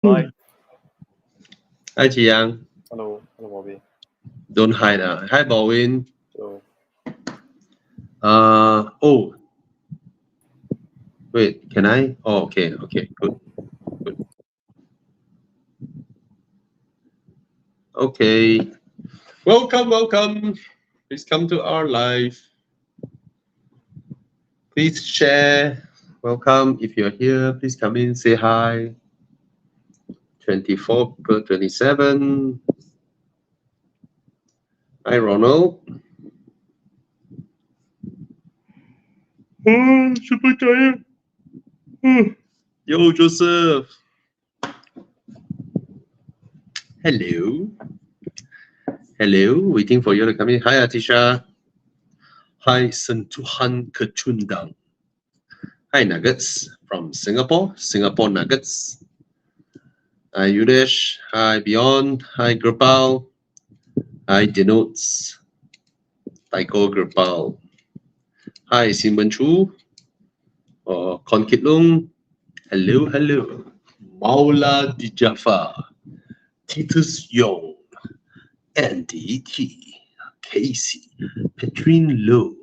Hi. Hi, Chiang. Hello, Bobby. Don't hide. Hi, Baldwin. So, Oh, wait. Can I? Oh, okay. Good. Okay. Welcome. Please come to our live. Please share. Welcome. If you're here, please come in. Say hi. 24 per 27. Hi, Ronald. Oh, super tired. Yo, Joseph. Hello. Waiting for you to come in. Hi, Atisha. Hi, Sentuhan Kechundang. Hi, Nuggets from Singapore. Singapore Nuggets. Hi, Yudesh. Hi, Beyond. Hi, Gopal. Hi, Denotes. Taiko Gopal. Hi, Simon Chu. Kon Kit Lung. Hello. Maula Dijafar. Titus Yong. Andy T. Casey. Petrine Low.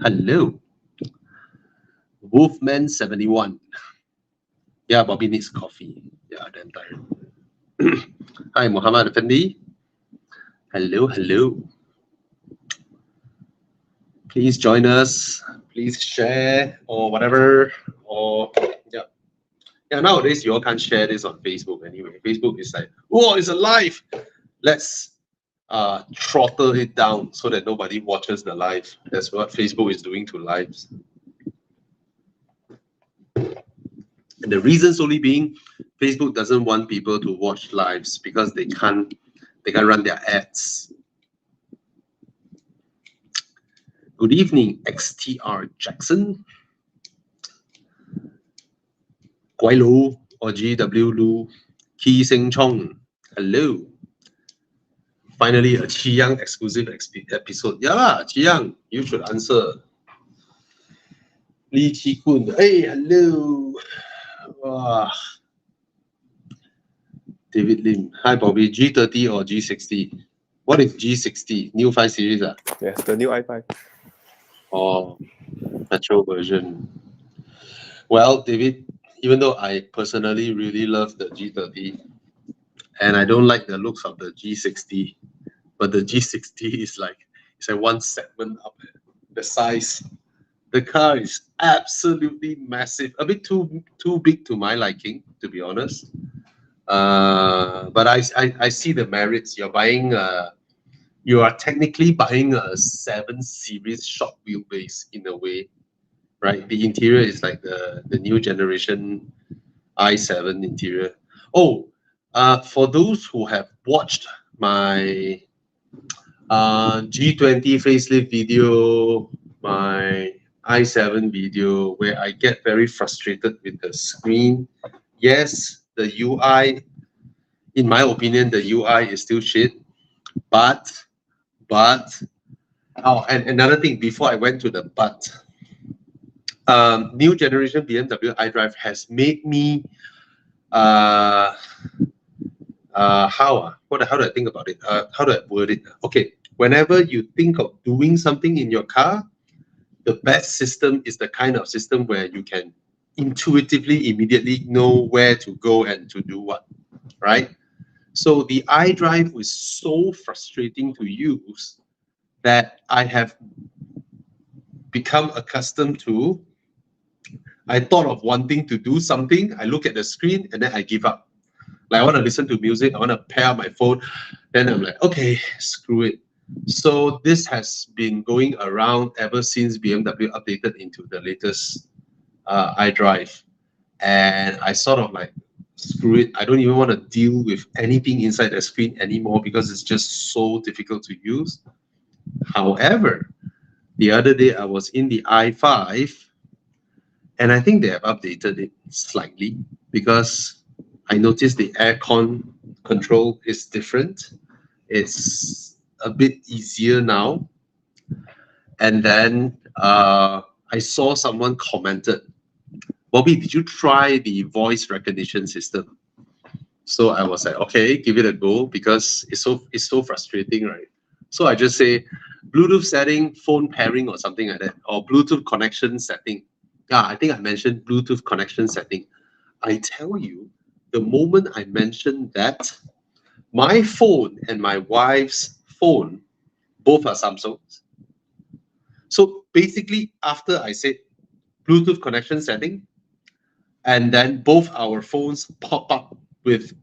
Hello. Wolfman 71. Yeah, Bobby needs coffee. Yeah, damn tired. Hi, Muhammad Effendi. Hello. Please join us. Please share or whatever. Or yeah. Nowadays you all can't share this on Facebook anyway. Facebook is like, oh, it's alive. Let's throttle it down so that nobody watches the live. That's what Facebook is doing to lives. And the reasons only being, Facebook doesn't want people to watch lives because they can't run their ads. Good evening, XTR Jackson. Guai Lu or GW Lu. Ki Sing Chong. Hello. Finally, a Chi Yang exclusive episode. Yeah, Chi Yang, you should answer. Lee Chi Kun. Hey, hello. Wow. David Lim. Hi, Bobby. G30 or G60? What is G60? New 5 Series? yes, the new i5. Oh, petrol version. Well, David, even though I personally really love the G30 and I don't like the looks of the G60, but the G60 is like, it's like one segment up. The size, the car is absolutely massive, a bit too big to my liking, to be honest. But I see the merits. You are technically buying a 7 Series short wheelbase in a way, right? The interior is like the new generation i7 interior. Oh, for those who have watched my G20 facelift video, my i7 video, where I get very frustrated with the screen. Yes, the UI, in my opinion, the UI is still shit. But oh, and another thing before I went to the but, new generation BMW iDrive has made me how do I think about it? How do I word it? Okay, whenever you think of doing something in your car, the best system is the kind of system where you can intuitively, immediately know where to go and to do what, right? So the iDrive was so frustrating to use that I have become accustomed to. I thought of wanting to do something, I look at the screen and then I give up. Like I want to listen to music, I want to pair up my phone, then I'm like, okay, screw it. So this has been going around ever since BMW updated into the latest iDrive. And I sort of like, screw it. I don't even want to deal with anything inside the screen anymore because it's just so difficult to use. However, the other day I was in the i5 and I think they have updated it slightly because I noticed the aircon control is different. It's a bit easier now. And then I saw someone commented, Bobby, did you try the voice recognition system? So I was like, okay, give it a go because it's so frustrating, right? So I just say Bluetooth setting, phone pairing or something like that, or Bluetooth connection setting. Yeah, I think I mentioned Bluetooth connection setting. I tell you, the moment I mentioned that, my phone and my wife's phone both are Samsungs. So basically, after I said Bluetooth connection setting, and then both our phones pop up with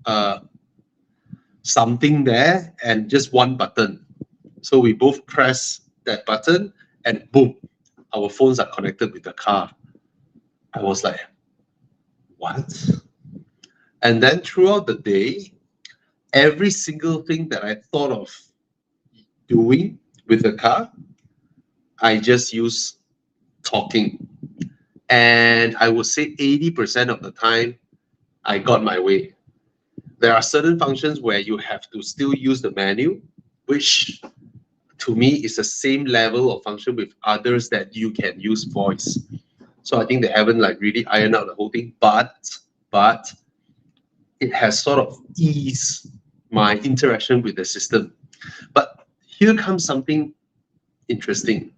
something there and just one button. So we both press that button and boom, our phones are connected with the car. I was like, what? And then throughout the day, every single thing that I thought of doing with the car, I just use talking. And I would say 80% of the time, I got my way. There are certain functions where you have to still use the menu, which to me is the same level of function with others that you can use voice. So I think they haven't like really ironed out the whole thing, but it has sort of eased my interaction with the system. But here comes something interesting.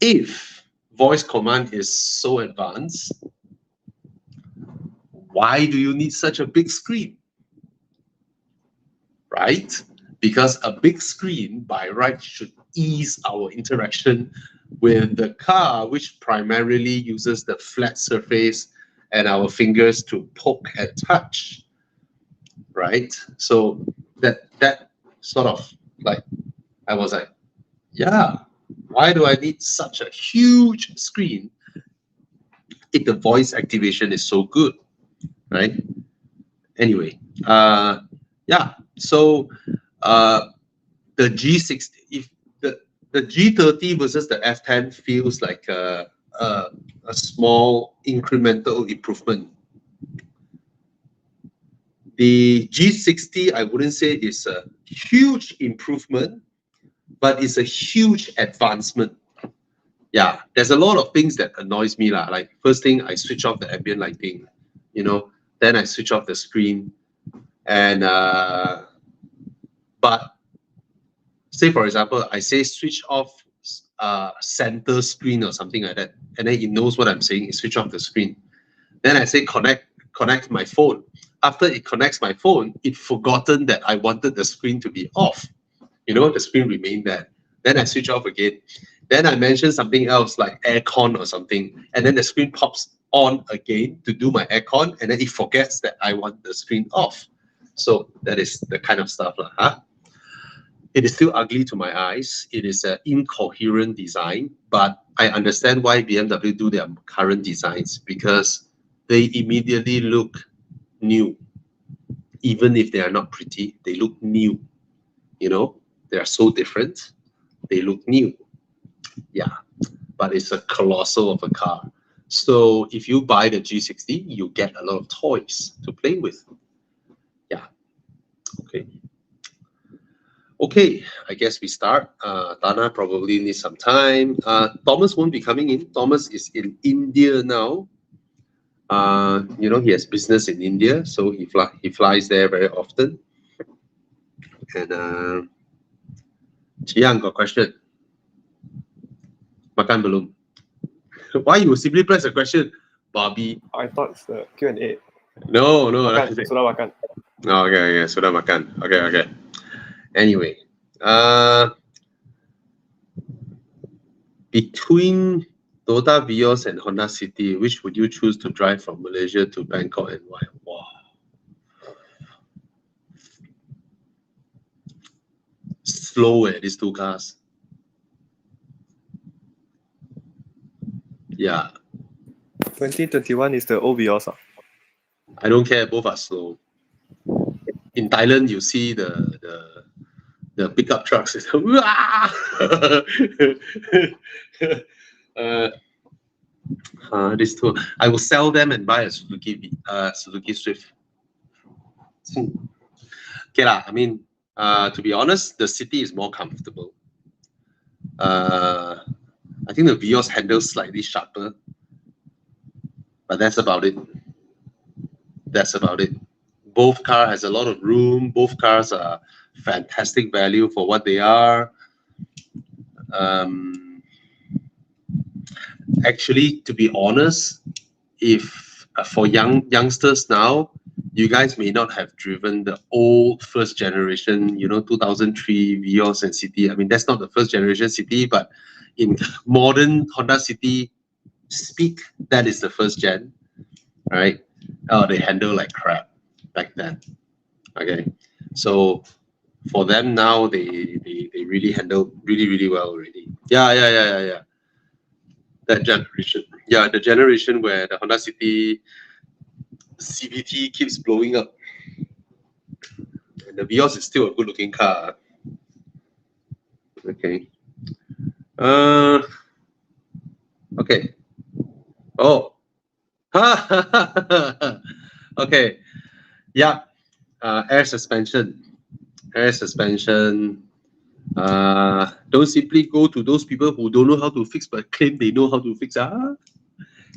If voice command is so advanced, why do you need such a big screen? Right? Because a big screen by right should ease our interaction with the car, which primarily uses the flat surface and our fingers to poke and touch. Right? So that sort of like, I was like, yeah, why do I need such a huge screen if the voice activation is so good? Right? Anyway, yeah, so the G60, if the G30 versus the F10 feels like a small incremental improvement. The G60, I wouldn't say is a huge improvement, but it's a huge advancement. Yeah, there's a lot of things that annoys me lah. Like first thing, I switch off the ambient lighting, then I switch off the screen, and but say for example, I say switch off center screen or something like that, and then it knows what I'm saying. It switch off the screen. Then I say connect my phone. After it connects my phone, it forgotten that I wanted the screen to be off. The screen remained there. Then I switch off again. Then I mention something else like aircon or something, and then the screen pops on again to do my aircon, and then it forgets that I want the screen off. So that is the kind of stuff lah, huh? It is still ugly to my eyes. It is an incoherent design, but I understand why BMW do their current designs because they immediately look new. Even if they are not pretty, they look new. They are so different. They look new. Yeah, but it's a colossal of a car. So if you buy the G60, you get a lot of toys to play with. Yeah, okay. Okay, I guess we start. Thana probably needs some time. Thomas won't be coming in. Thomas is in India now. He has business in India, so he flies there very often. And Chiang got question. Makan belum? Why you simply press a question, Bobby? I thought it's the Q&A. No. Makan, sudah makan. Oh, okay, sudah makan. Okay. Anyway, between Toyota Vios and Honda City, which would you choose to drive from Malaysia to Bangkok and why? Wow. Slow these two cars. Yeah. 2021 is the Vios. I don't care, both are slow. In Thailand, you see the pickup trucks. These two, I will sell them and buy a Suzuki Swift. Okay lah. I mean, to be honest, the City is more comfortable. I think the Vios handles slightly sharper, but that's about it. Both cars has a lot of room. Both cars are fantastic value for what they are. Actually, to be honest, if for youngsters now, you guys may not have driven the old first generation, 2003 Vios and City. I mean, that's not the first generation City, but in modern Honda City speak, that is the first gen, right? Oh, they handle like crap back then. Okay, so for them now, they really handle really well already. Yeah. That generation, yeah, the generation where the Honda City CVT keeps blowing up, and the Vios is still a good-looking car. Okay. Okay. Oh. Okay. Yeah. Air suspension. Air suspension. Don't simply go to those people who don't know how to fix but claim they know how to fix.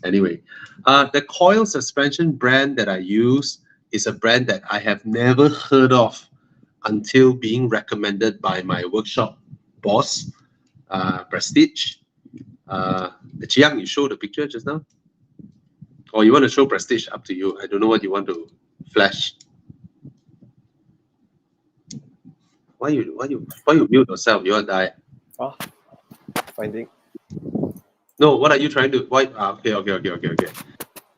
Anyway, the coil suspension brand that I use is a brand that I have never heard of until being recommended by my workshop boss, Prestige. Chiang, you showed the picture just now? Or you want to show Prestige? Up to you. I don't know what you want to flash. Why you mute yourself? You want to die? Finding. No, what are you trying to? Why? Okay.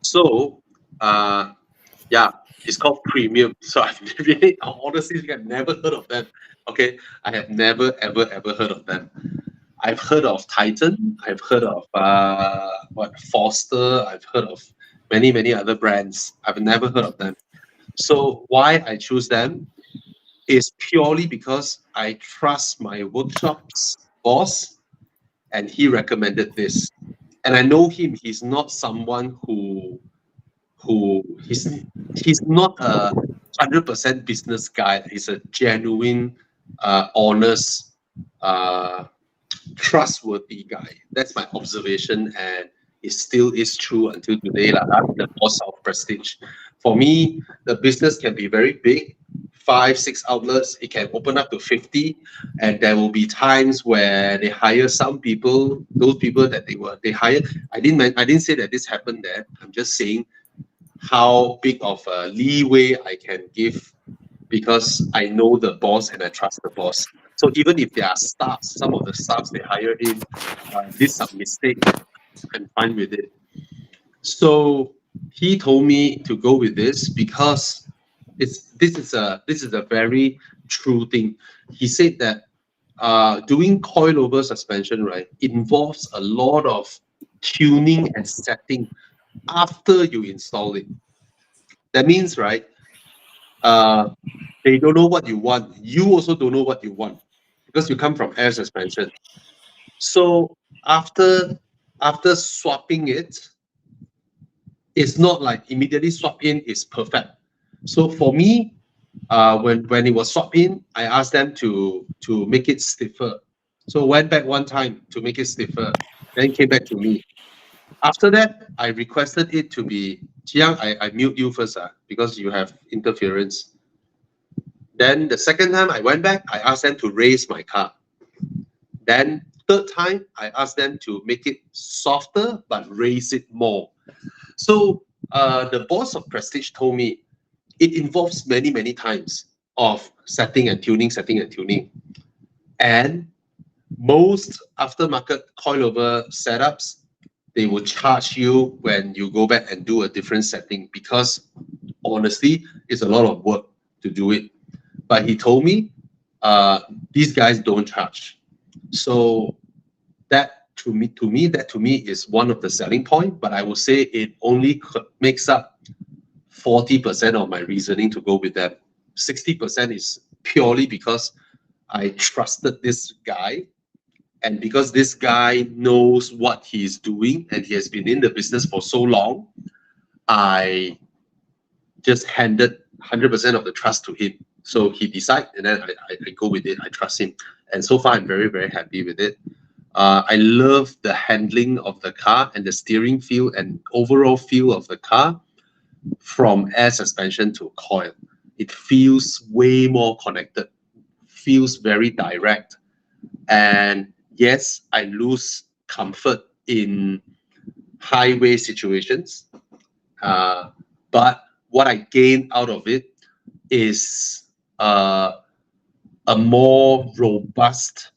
So, yeah, it's called Premium. So I've really, honestly, I've never heard of them. Okay, I have never ever heard of them. I've heard of Titan. I've heard of Foster. I've heard of many other brands. I've never heard of them. So why I choose them is purely because I trust my workshop's boss, and he recommended this. And I know him. He's not someone who he's not a 100% business guy. He's a genuine, honest, trustworthy guy. That's my observation, and it still is true until today. I'm the boss of Prestige. For me, the business can be very big, 5-6 outlets. It can open up to 50, and there will be times where they hire some people. Those people that they hire. I didn't say that this happened there. I'm just saying how big of a leeway I can give because I know the boss and I trust the boss. So even if there are staffs, some of the staffs they hire in did some mistake, I'm fine with it. So he told me to go with this because this is a very true thing. He said that doing coilover suspension, right, involves a lot of tuning and setting after you install it. That means, right, they don't know what you want. You also don't know what you want because you come from air suspension. So after swapping it, it's not like immediately swap in is perfect. So for me, when it was swapped in, I asked them to make it stiffer. So went back one time to make it stiffer, then came back to me. After that, I requested it to be, Jiang, I mute you first because you have interference. Then the second time I went back, I asked them to raise my car. Then third time, I asked them to make it softer, but raise it more. So the boss of Prestige told me it involves many times of setting and tuning. And most aftermarket coilover setups, they will charge you when you go back and do a different setting because honestly, it's a lot of work to do it. But he told me these guys don't charge. So that to me is one of the selling point, but I will say it only makes up 40% of my reasoning to go with them. 60% is purely because I trusted this guy, and because this guy knows what he's doing and he has been in the business for so long, I just handed 100% of the trust to him. So he decides, and then I go with it. I trust him, and so far I'm very happy with it. I love the handling of the car and the steering feel and overall feel of the car. from air suspension to coil. It feels way more connected, feels very direct. And yes, I lose comfort in highway situations. But what I gain out of it is a more robust,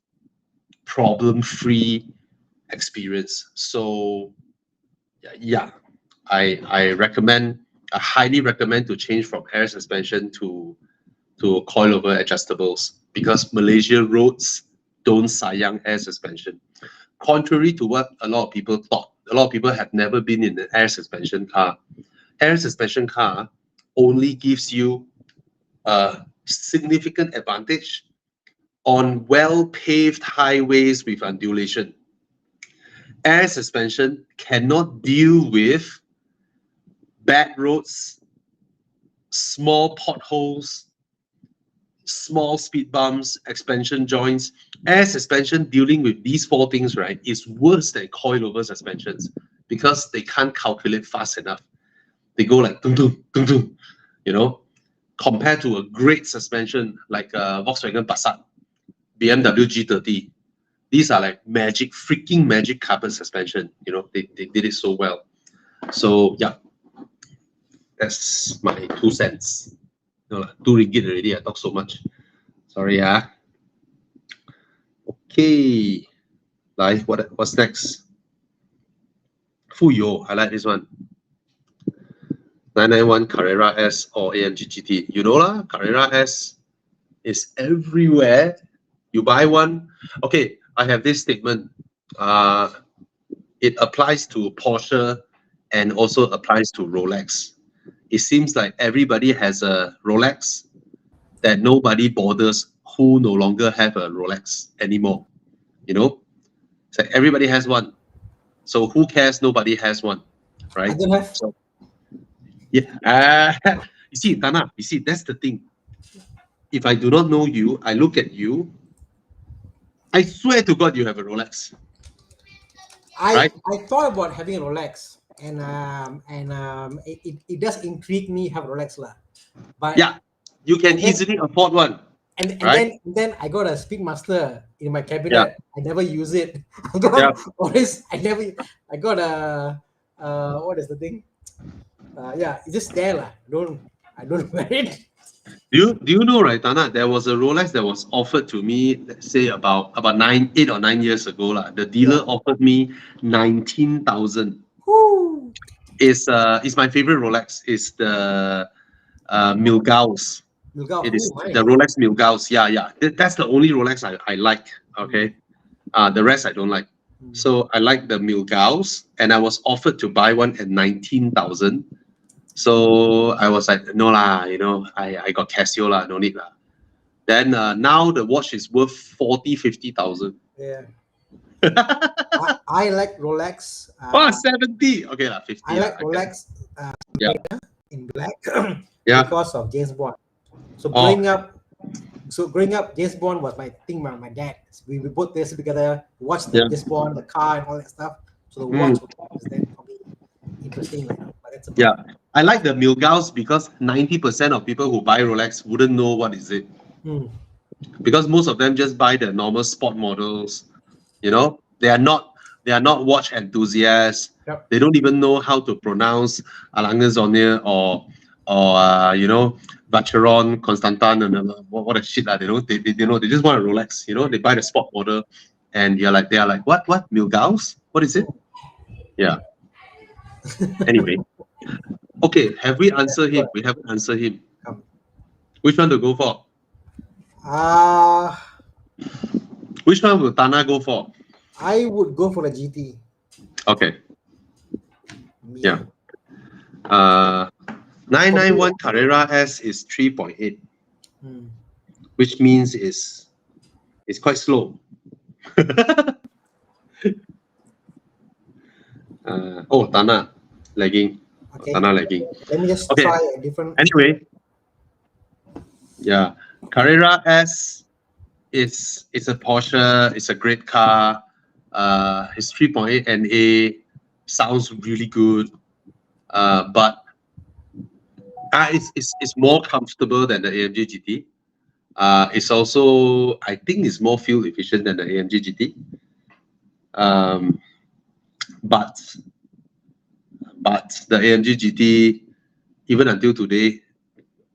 problem-free experience. So yeah, I highly recommend to change from air suspension to coilover adjustables, because Malaysia roads don't sayang air suspension. Contrary to what a lot of people thought, a lot of people have never been in an air suspension car. Air suspension car only gives you a significant advantage on well-paved highways with undulation. Air suspension cannot deal with bad roads, small potholes, small speed bumps, expansion joints. Air suspension dealing with these four things, right, is worse than coilover suspensions because they can't calculate fast enough. They go like dum dum dum dum, you know, compared to a great suspension like Volkswagen Passat, BMW G30. These are like magic, freaking magic carbon suspension. You know, they did it so well. So yeah, that's my 2 cents. No, 2 ringgit already. I talk so much. Sorry, Okay. Like what's next? Fuyo, I like this one. 991 Carrera S or AMG GT. You know lah, Carrera S is everywhere. You buy one. Okay, I have this statement. It applies to Porsche and also applies to Rolex. It seems like everybody has a Rolex, that nobody bothers who no longer have a Rolex anymore. You know, it's like everybody has one. So who cares? Nobody has one, right? I don't have. So, yeah. You see, Thana, you see, that's the thing. If I do not know you, I look at you, I swear to God you have a Rolex. I thought about having a Rolex, and it does intrigue me have Rolex lah. But yeah, you can easily afford one. And right? then I got a Speedmaster in my cabinet. Yeah. I never use it. I got a what is the thing? Yeah, it's just there lah. I don't wear it. Do you know, right, Thana? There was a Rolex that was offered to me, let's say about 8 or 9 years ago lah. The dealer offered me 19,000. It's my favorite Rolex. It's the Milgauss. It is the Rolex Milgauss. Yeah. That's the only Rolex I like. Okay, the rest I don't like. So I like the Milgauss, and I was offered to buy one at 19,000. So I was like, no lah, you know, I got Casio lah, no need lah. Then now the watch is worth 40,000-50,000. Yeah. I like Rolex. 70. Okay lah, 50. I like Rolex. In black. Yeah. Because of James Bond. So growing up, James Bond was my thing. My dad. We both there together, watched the James Bond, the car, and all that stuff. So the watch was then for me interesting. But that's I like the Milgauss because 90% of people who buy Rolex wouldn't know what is it. Because most of them just buy the normal sport models. You know, they are not watch enthusiasts. Yep. They don't even know how to pronounce Alange or you know, Vacheron, Constantin, and what a shit they know. They just want a Rolex. You know, they buy the sport model, and they are like, what Milgauss? What is it? Yeah. Anyway, okay. Have we answered him? We haven't answered him. Which one to go for? Which one will Thana go for? I would go for a GT. Okay. Yeah. 991 Carrera S is 3.8, which means it's quite slow. Thana lagging. Okay. Thana lagging. Let me just try a different. Anyway, yeah, Carrera S it's a Porsche. It's a great car. It's 3.8 NA. Sounds really good. But It's more comfortable than the AMG GT. It's also, I think, it's more fuel efficient than the AMG GT. But the AMG GT, even until today,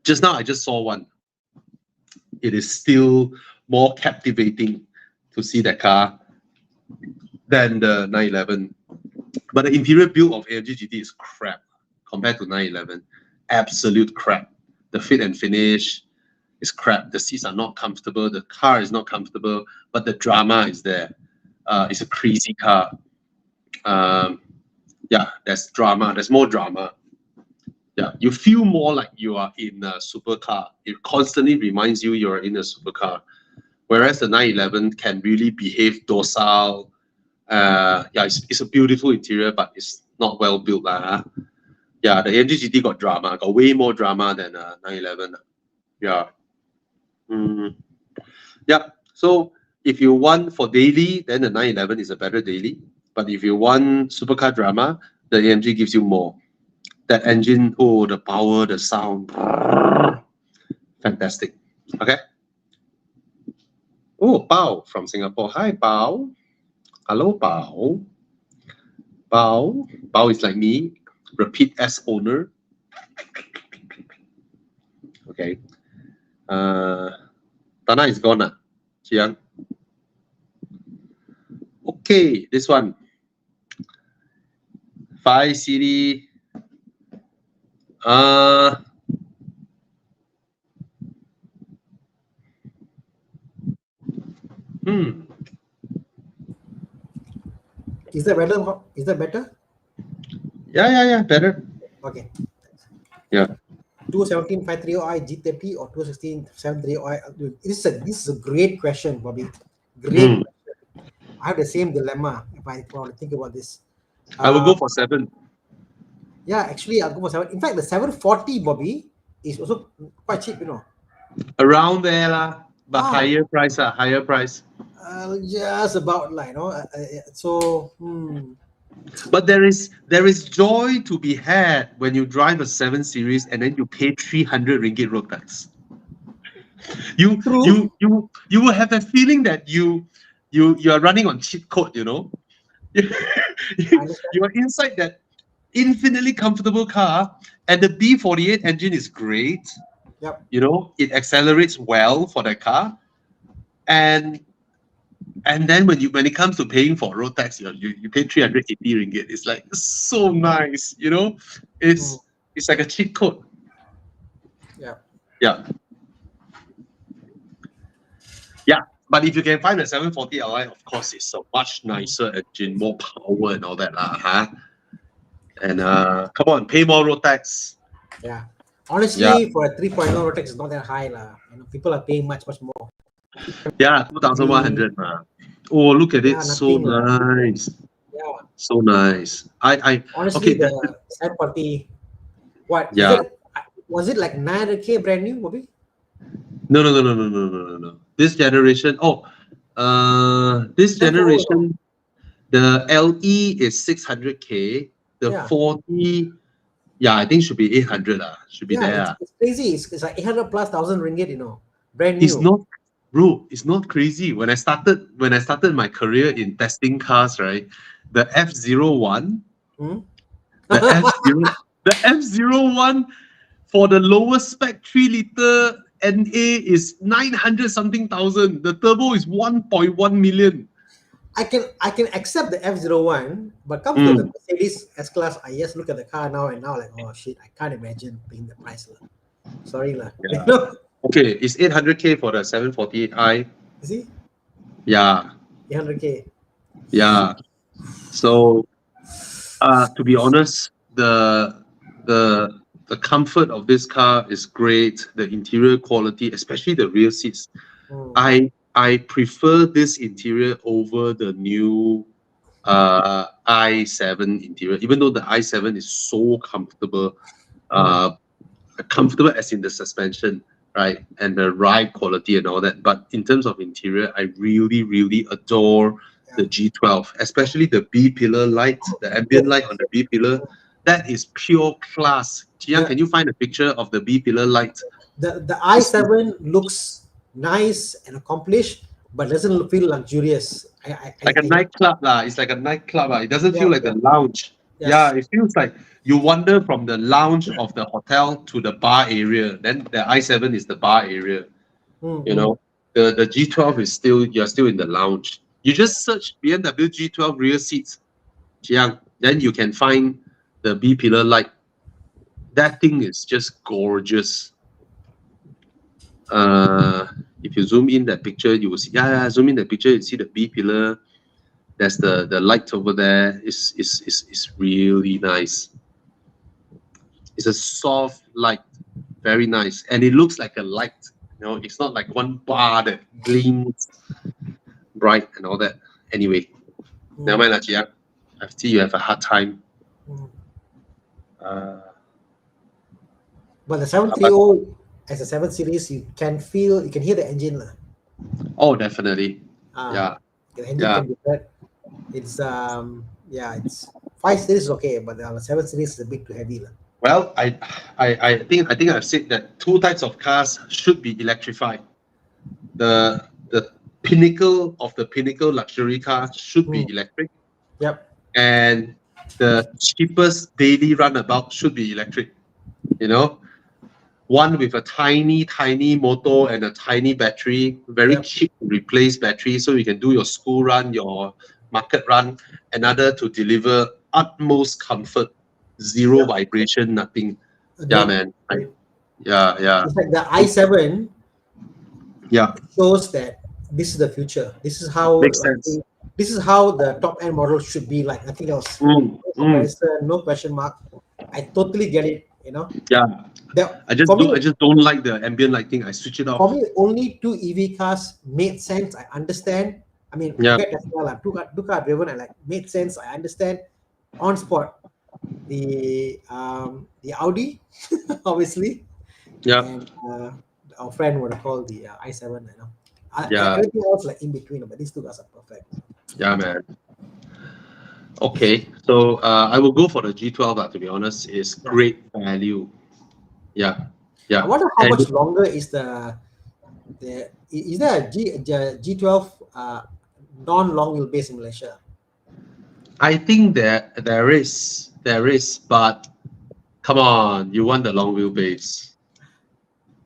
just now I just saw one. It is still more captivating to see that car than the 911. But the interior build of AMG GT is crap compared to 911. Absolute crap. The fit and finish is crap. The seats are not comfortable. The car is not comfortable, but the drama is there. It's a crazy car. Yeah, there's drama. There's more drama. Yeah, you feel more like you are in a supercar. It constantly reminds you you're in a supercar. Whereas the 911 can really behave docile. Yeah, it's a beautiful interior, but it's not well built. Yeah, the AMG GT got drama, got way more drama than 911. Yeah. Yeah, so if you want for daily, then the 911 is a better daily. But if you want supercar drama, the AMG gives you more. That engine, oh, the power, the sound, fantastic. Okay. Oh, Bao from Singapore. Hi, Bao. Hello, Bao. Bao is like me, repeat S owner. Okay. Thana is gone. Chiang. Okay, this one. 5 Series. Is that better? Is that better? Yeah, better. Okay. Yeah. 217 530i G30 or 216 730i. This is a great question, Bobby. Great question. I have the same dilemma if I want to think about this. I will go for 7. Yeah, actually, I'll go for 7. In fact, the 740, Bobby, is also quite cheap, you know. Around there, lah, but higher price. Just about like, you know. But there is joy to be had when you drive a 7 Series and then you pay 300 ringgit road tax. You will have a feeling that you are running on cheat code, you know. You are inside that infinitely comfortable car, and the B48 engine is great. Yep. You know, it accelerates well for that car, and then when it comes to paying for road tax, you pay 380 ringgit. It's like so nice, you know. It's like a cheat code. Yeah. But if you can find a 740 Li, of course, it's a much nicer engine, more power and all that, And come on, pay more road tax. Yeah. Honestly, for a 3.0 road tax, it's not that high, lah. You know, people are paying much more. Yeah, 2,100. Oh, look at it, so nice. Yeah. So nice. I honestly, okay, the 740. What? Yeah. Was it like 900K brand new, Bobby? No. This generation, this generation, the LE is 600K. The 40, I think should be 800. Should be there. It's crazy. It's like 800 plus thousand ringgit, you know, brand new. It's not, bro. It's not crazy. When I started my career in testing cars, right? The F01, the F01 for the lowest spec 3-liter NA is 900 something thousand. The turbo is 1.1 million. I can accept the F01, but come to the Mercedes S-Class, I just look at the car now like, oh shit, I can't imagine paying the price. Sorry. Yeah. Okay, it's 800K for the 748i. Is it? Yeah. 800K. Yeah. So, to be honest, the comfort of this car is great. The interior quality, especially the rear seats. I prefer this interior over the new i7 interior, even though the i7 is so comfortable. Comfortable as in the suspension, right? And the ride quality and all that. But in terms of interior, I really, really adore the G12, especially the B pillar light, the ambient light on the B pillar. That is pure class. Chiang, Yeah. can you find a picture of the B pillar light? The i7 looks nice and accomplished, but doesn't feel luxurious. Like a nightclub lah. It's like a nightclub lah. It doesn't feel like the lounge. Yes. Yeah, it feels like you wander from the lounge of the hotel to the bar area. Then the i7 is the bar area. You know, the G12 is still, you're still in the lounge. You just search BMW G12 rear seats, Chiang, then you can find the B pillar light. That thing is just gorgeous. If you zoom in that picture, you will see. Yeah, zoom in the picture, you see the B pillar. There's the light over there. It's really nice. It's a soft light, very nice, and it looks like a light. You know, it's not like one bar that gleams bright and all that. Anyway, never mind, Chia. I see you have a hard time. But the 730 as a 7 Series, you can hear the engine. Oh, definitely. The engine can be heard. It's it's 5 Series is okay, but the 7 Series is a bit too heavy. Well, I think I've said that two types of cars should be electrified. The pinnacle of the pinnacle luxury car should be electric. Yep. And the cheapest daily runabout should be electric. You know, one with a tiny motor and a tiny battery, very cheap to replace battery, so you can do your school run, your market run. Another to deliver utmost comfort, zero vibration, nothing. Yeah, man. Yeah. It's like the i7. Yeah. Shows that this is the future. This is how makes sense. This is how the top end model should be like. Nothing else. No comparison, no question mark. I totally get it. You know. Yeah. I just don't like the ambient lighting. I switch it off. For me, only two EV cars made sense. I understand. I mean, forget Tesla. Two car driven. I like made sense. I understand. On spot, the Audi, obviously. Yeah. And our friend would have called the i7. You know. Yeah. Everything else like in between, but these two guys are perfect. Yeah, man. Okay, so I will go for the G12. To be honest, it's great value. Yeah. I wonder how much longer is is there a G12 non-long wheelbase in Malaysia? I think there is, but come on, you want the long wheelbase,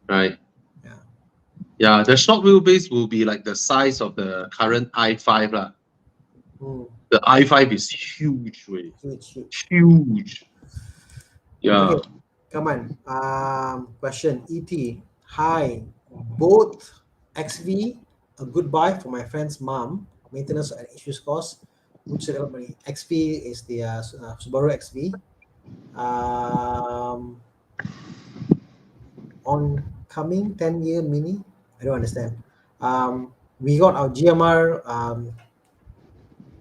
right? Yeah, the short wheelbase will be like the size of the current i5 lah. The i5 is huge, way. Huge. Yeah. Okay. Come on. Question ET. Hi. Both XV a good buy for my friend's mom. Maintenance and issues cost. Which everybody. XV is the Subaru XV. Oncoming 10-year Mini. I don't understand. We got our GMR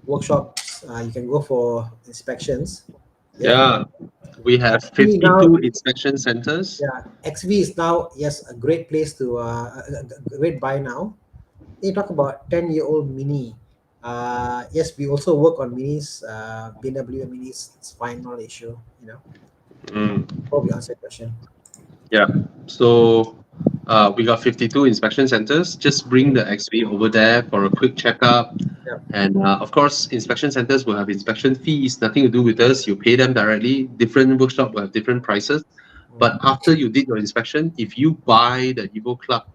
workshops. You can go for inspections. Yeah. We have 52 inspection centers. Yeah, XV is now a great place to a great buy now. You talk about 10-year-old Mini. Yes, we also work on Minis, BMW Minis. It's fine, not an issue. You know. Probably answer your question. Yeah. So we got 52 inspection centers. Just bring the XV over there for a quick checkup. And of course, inspection centers will have inspection fees, nothing to do with us. You pay them directly. Different workshops will have different prices. But after you did your inspection, if you buy the Evo Club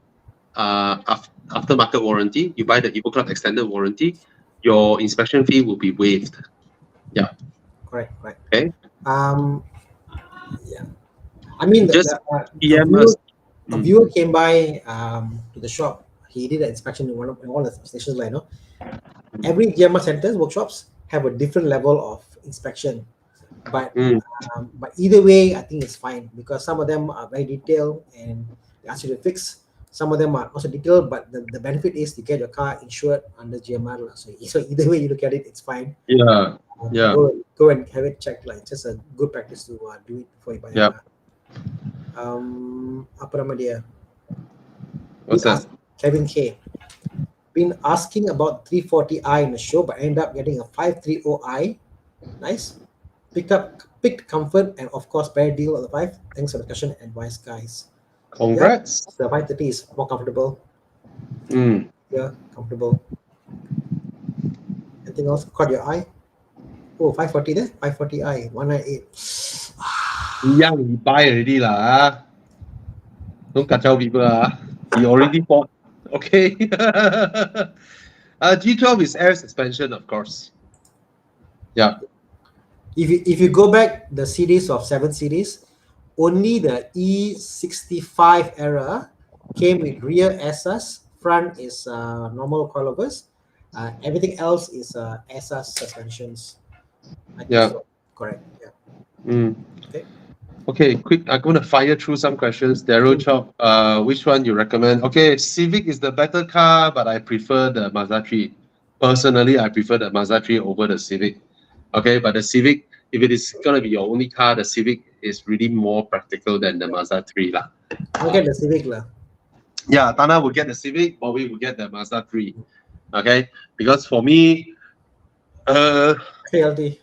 aftermarket warranty, you buy the Evo Club extended warranty, your inspection fee will be waived. Yeah. Correct. Okay. Yeah. I mean, a viewer came by to the shop. He did an inspection in all the stations, like, no. Every GMR centers, workshops have a different level of inspection, but either way, I think it's fine because some of them are very detailed and they ask you to fix. Some of them are also detailed, but the benefit is to get your car insured under GMR. So either way you look at it, it's fine. Yeah. Go and have it checked. Like, it's just a good practice to do it before you buy a car. Apa nama dia? What's that? Kevin K. Been asking about 340i in the show, but ended up getting a 530i. Nice. Pickup picked comfort and of course better deal of the 5. Thanks for the discussion and advice, guys. Congrats. The 530 is more comfortable. Mm. Yeah, comfortable. Anything else caught your eye? Oh, 540 there? 540i, 198. Young, he buy already lah. Don't kacau people ah. He already bought. Okay. G12 is air suspension, of course. Yeah. If you go back the series of 7 series, only the E65 era came with rear SS, front is normal coilovers. Everything else is SS suspensions. I think so. Correct. Yeah. Mm. Okay. Okay, quick. I'm going to fire through some questions. Daryl Chop, which one you recommend? Okay, Civic is the better car, but I prefer the Mazda 3. Personally, I prefer the Mazda 3 over the Civic. Okay, but the Civic, if it is going to be your only car, the Civic is really more practical than the Mazda 3 lah. I'll get the Civic lah. Yeah, Thana will get the Civic, Bobby will get the Mazda 3. Okay, because for me, KLT.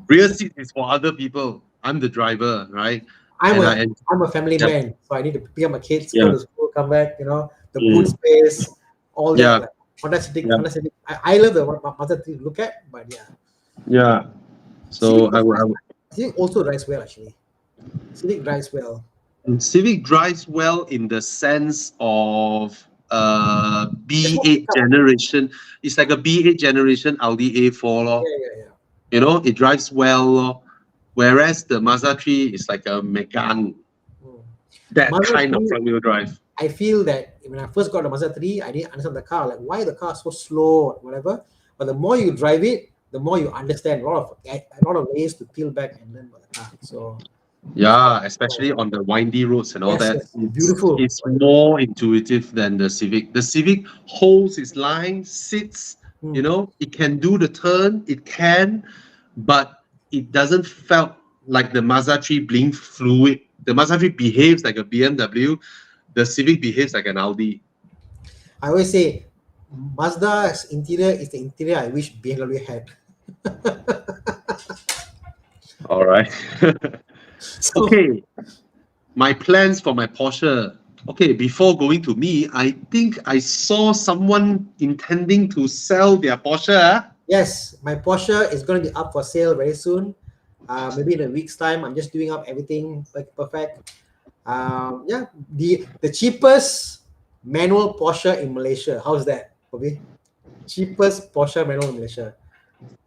rear seat is for other people. I'm the driver, right? I'm a family man, so I need to pick up my kids, go to school, come back. You know, the boot space, all that. Like, Honda Civic. I love the Mazda 3 to look at, but yeah. Yeah. So Civic also drives well actually. Civic drives well. Civic drives well in the sense of B8 generation. It's like a B8 generation Audi A4 lor. Yeah. You know, it drives well lor. Whereas the Mazda 3 is like a Megane. That Mazda kind 3, of front-wheel drive. I feel that when I first got the Mazda 3, I didn't understand the car. Like, why the car is so slow or whatever. But the more you drive it, the more you understand a lot of ways to peel back and learn about the car. So yeah, especially on the windy roads and all that. Yes, beautiful. It's more intuitive than the Civic. The Civic holds its line, sits, you know, it can do the turn, it can, but it doesn't felt like the Mazda 3 being fluid. The Mazda 3 behaves like a BMW. The Civic behaves like an Audi. I always say Mazda's interior is the interior I wish BMW had. All right. Okay. My plans for my Porsche. Okay, before going to me, I think I saw someone intending to sell their Porsche. Yes, my Porsche is going to be up for sale very soon. Maybe in a week's time. I'm just doing up everything like perfect. Yeah, the cheapest manual Porsche in Malaysia. How's that, Bobby? Cheapest Porsche manual in Malaysia,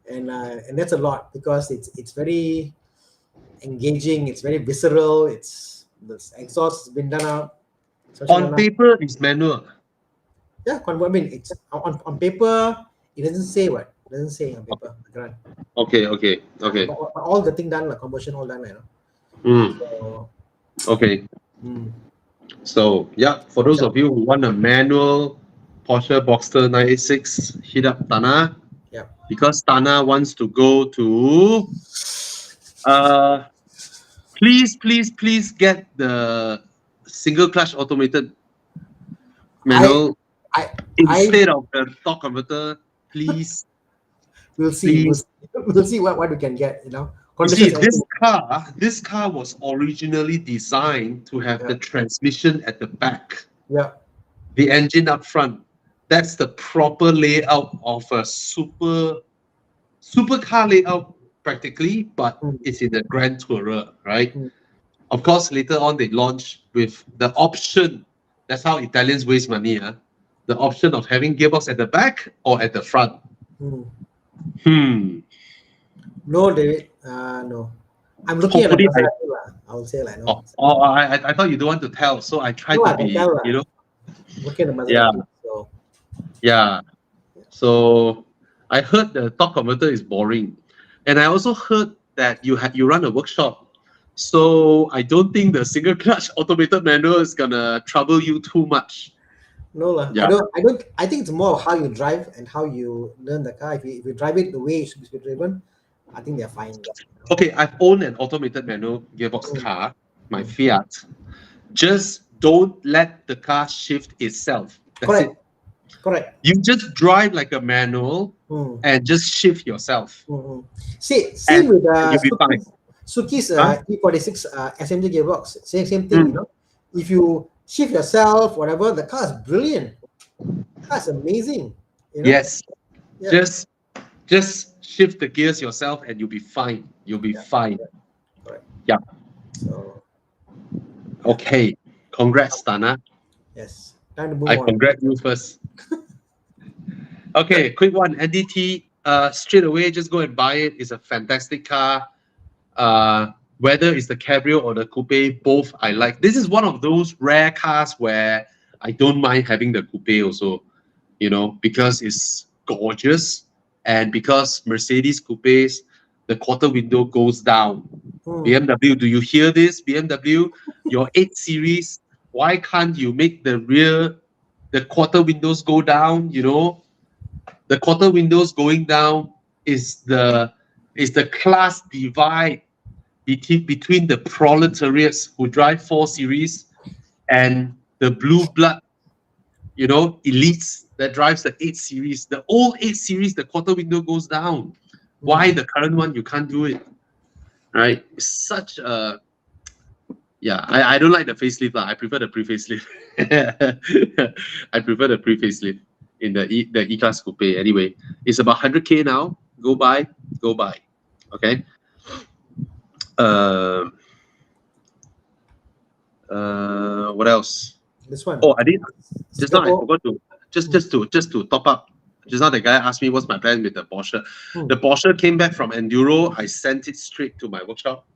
and that's a lot because it's very engaging. It's very visceral. The exhaust has been done out. On paper, it's manual. Yeah, I mean it's on paper. It doesn't say what. It doesn't say on paper. Okay. But all the thing done, like conversion, all done, you know. So, okay. So yeah, for those of you who want a manual Porsche Boxster 986, hit up Thana. Yeah. Because Thana wants to go to. Please get the single clutch automated manual instead of the torque converter. Please. We'll see. We'll see what we can get. You know. You see, this car was originally designed to have the transmission at the back. Yeah. The engine up front. That's the proper layout of a supercar layout, practically, but it's in the Grand Tourer, right? Of course, later on they launched with the option. That's how Italians waste money, huh? The option of having gearbox at the back or at the front. No, David. No. I'm looking at it. I will say like no. I thought you don't want to tell, so I tried to be, you know. Looking at Mazda. So I heard the torque converter is boring, and I also heard that you run a workshop. So I don't think the single clutch automated manual is gonna trouble you too much. No, I think it's more of how you drive and how you learn the car. If you drive it the way it should be driven, I think they're fine. Okay, I've owned an automated manual gearbox car, my Fiat. Just don't let the car shift itself. That's it. Correct. You just drive like a manual and just shift yourself. See, same with Suki's Huh? E46 SMG gearbox, same thing, you know. If you shift yourself, whatever, the car is brilliant. The car is amazing, you know. Yes. Yeah. Just shift the gears yourself and you'll be fine. You'll be fine. Correct. Yeah. So Okay. Congrats, Thana. yes, time to move I on. congrat you first. Okay, quick one. NDT, straight away, just go and buy it. It's a fantastic car. Whether it's the Cabrio or the Coupe, both I like. This is one of those rare cars where I don't mind having the Coupe also, you know, because it's gorgeous and because Mercedes Coupes, the quarter window goes down. BMW, do you hear this? BMW, your 8 Series, why can't you make the quarter windows go down, you know? The quarter windows going down is the class divide between the proletariats who drive 4 Series and the blue blood, you know, elites that drives the 8 Series. The old 8 Series, the quarter window goes down. Why the current one you can't do it? Right? It's such a I don't like the facelift. I prefer the pre-facelift. I prefer the pre-facelift in the E-Class Coupe. Anyway, it's about 100K now. Go buy. Okay. What else? This one. Oh, I did just now. I Singapore. forgot to just to top up. Just now, the guy asked me what's my plan with the Porsche. The Porsche came back from Enduro. I sent it straight to my workshop,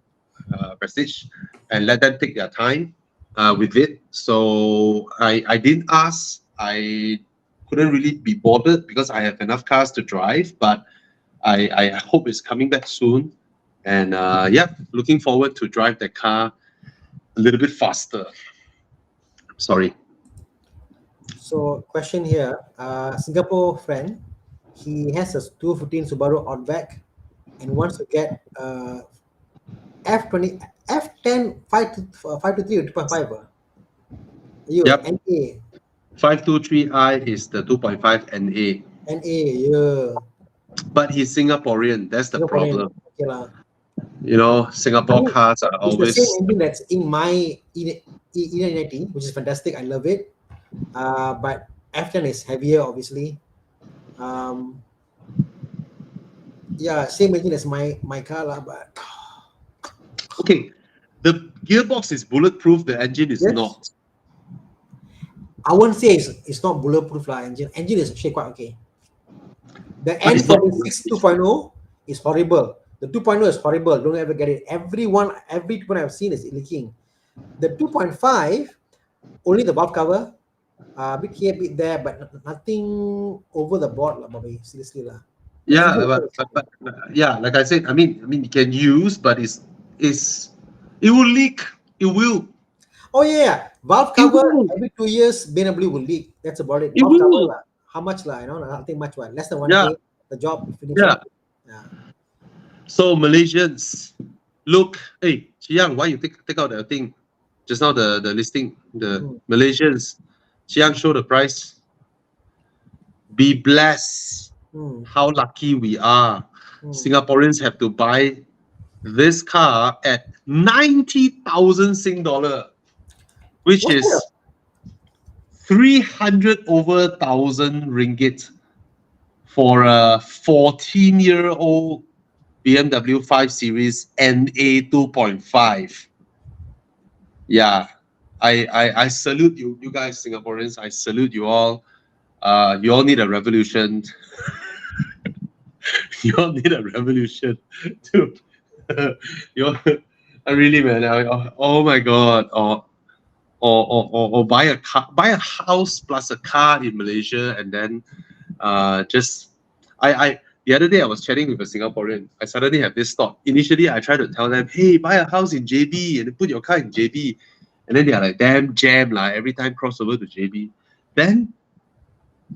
Prestige, and let them take their time with it. So I didn't ask. I couldn't really be bothered because I have enough cars to drive. But I hope it's coming back soon. And looking forward to drive the car a little bit faster. Sorry. So question here, Singapore friend, he has a 215 Subaru Outback and wants to get F10 523 or 2.5. Yep. NA. 523i is the 2.5 NA. NA, yeah. But he's Singaporean. That's the problem. Okay, lah. You know, Singapore cars are always. It's the same engine that's in my E90, which is fantastic. I love it. But F10 is heavier, obviously. Same engine as my car, lah. But okay, the gearbox is bulletproof. The engine is not. I wouldn't say it's not bulletproof, lah. Engine is actually quite okay. The N46 2.0 is horrible. The 2.0 is horrible. Don't ever get it. Every 2.0 I've seen is leaking. The 2.5, only the valve cover, a bit here, a bit there, but nothing over the board, lah, Bobby. Seriously, lah. Yeah, but like I said, I mean, you can use, but it will leak. It will. Oh yeah, valve cover every 2 years, BMW will leak. That's about it. Valve cover, lah. How much, lah? You know, nothing much, one. Less than 1K. The job finished. Yeah. So Malaysians, look, hey, Chiang, why you take out the thing? Just now the listing, the Malaysians, Chiang, show the price. Be blessed. How lucky we are. Singaporeans have to buy this car at 90,000 Sing dollar, which is 300 over 1,000 ringgit for a 14-year-old BMW 5 Series NA 2.5. Yeah, I salute you guys, Singaporeans. I salute you all. You all need a revolution. You all need a revolution to really, man. Oh my God. Or buy a car, buy a house plus a car in Malaysia, and then the other day I was chatting with a Singaporean. I suddenly have this thought. Initially, I tried to tell them, hey, buy a house in JB and put your car in JB. And then they are like, damn jam, like every time cross over to JB. Then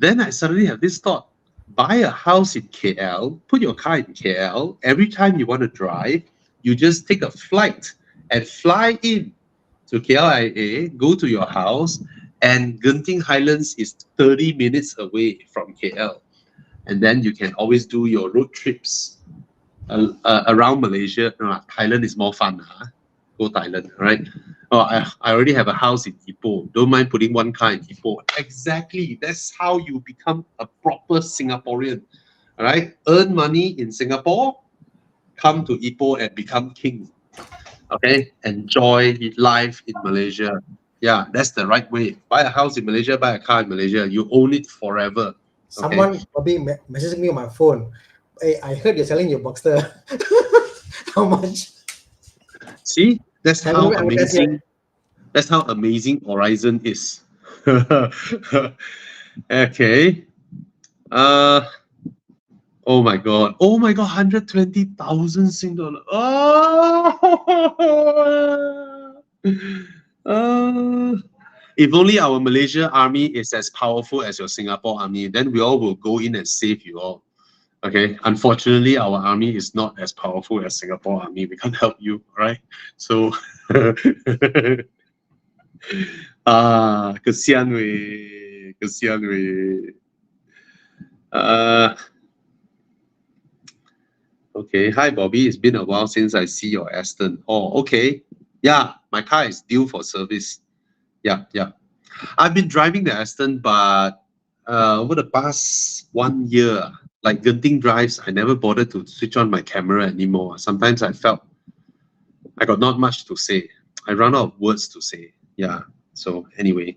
I suddenly have this thought. Buy a house in KL, put your car in KL. Every time you want to drive, you just take a flight and fly in to KLIA, go to your house, and Genting Highlands is 30 minutes away from KL. And then you can always do your road trips around Malaysia. No, Thailand is more fun. Huh? Go Thailand, right? Oh, I already have a house in Ipoh. Don't mind putting one car in Ipoh. Exactly. That's how you become a proper Singaporean. All right? Earn money in Singapore, come to Ipoh and become king. Okay? Enjoy life in Malaysia. Yeah, that's the right way. Buy a house in Malaysia, buy a car in Malaysia. You own it forever. Someone probably messaging me on my phone. Hey, I heard you're selling your Boxster. How much? See, that's Haven't how even advertised yet. amazing. That's how amazing Horizon is. Okay. Oh my god. Oh my god, 120,000 Sing dollar. Oh! If only our Malaysia army is as powerful as your Singapore army, then we all will go in and save you all. Okay. Unfortunately, our army is not as powerful as Singapore army. We can't help you, right? So kesian weh. Kesian weh. Okay. Hi, Bobby. It's been a while since I see your Aston. Oh, okay. Yeah, my car is due for service. Yeah. I've been driving the Aston, but over the past 1 year, like Genting drives, I never bothered to switch on my camera anymore. Sometimes I felt I got not much to say. I run out of words to say. Yeah. So anyway,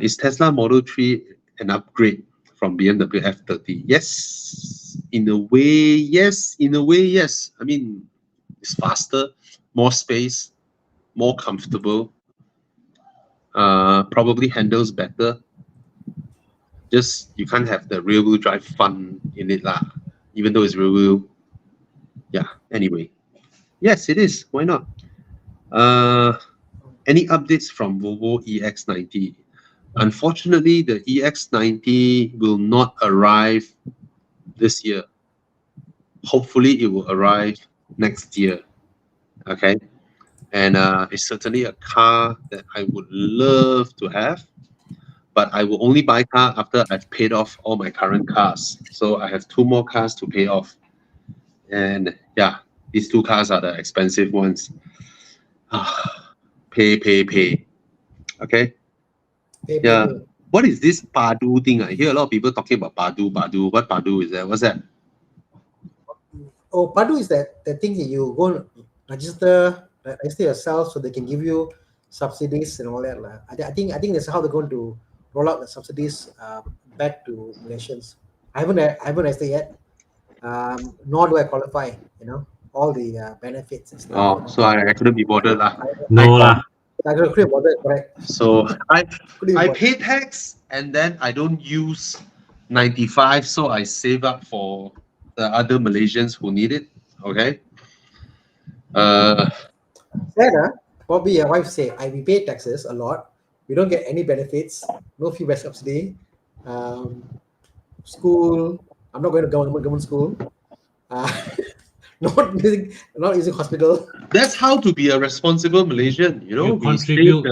is Tesla Model 3 an upgrade from BMW F30? Yes, in a way, yes. In a way, yes. I mean, it's faster, more space, more comfortable. Probably handles better. Just you can't have the rear wheel drive fun in it lah. Even though it's rear wheel. Yeah. Anyway, yes, it is. Why not? Any updates from Volvo EX90? Unfortunately, the EX90 will not arrive this year. Hopefully, it will arrive next year. Okay. And it's certainly a car that I would love to have, but I will only buy car after I've paid off all my current cars. So I have 2 more cars to pay off. And yeah, these 2 cars are the expensive ones. Pay. Okay. Yeah. What is this Padu thing? I hear a lot of people talking about Padu. What Padu is that? What's that? Oh, Padu is that thing that you go and register yourself so they can give you subsidies and all that. I think that's how they're going to roll out the subsidies back to Malaysians. I haven't registered yet. Nor do I qualify. All the benefits and stuff. Oh, so I couldn't be bothered lah. No lah. I couldn't be bothered, correct? So I pay tax and then I don't use 95, so I save up for the other Malaysians who need it. Okay. Sarah, Bobby, your wife say, we pay taxes a lot. We don't get any benefits. No fee by subsidy. School. I'm not going to government school. Not using hospital. That's how to be a responsible Malaysian. You contribute.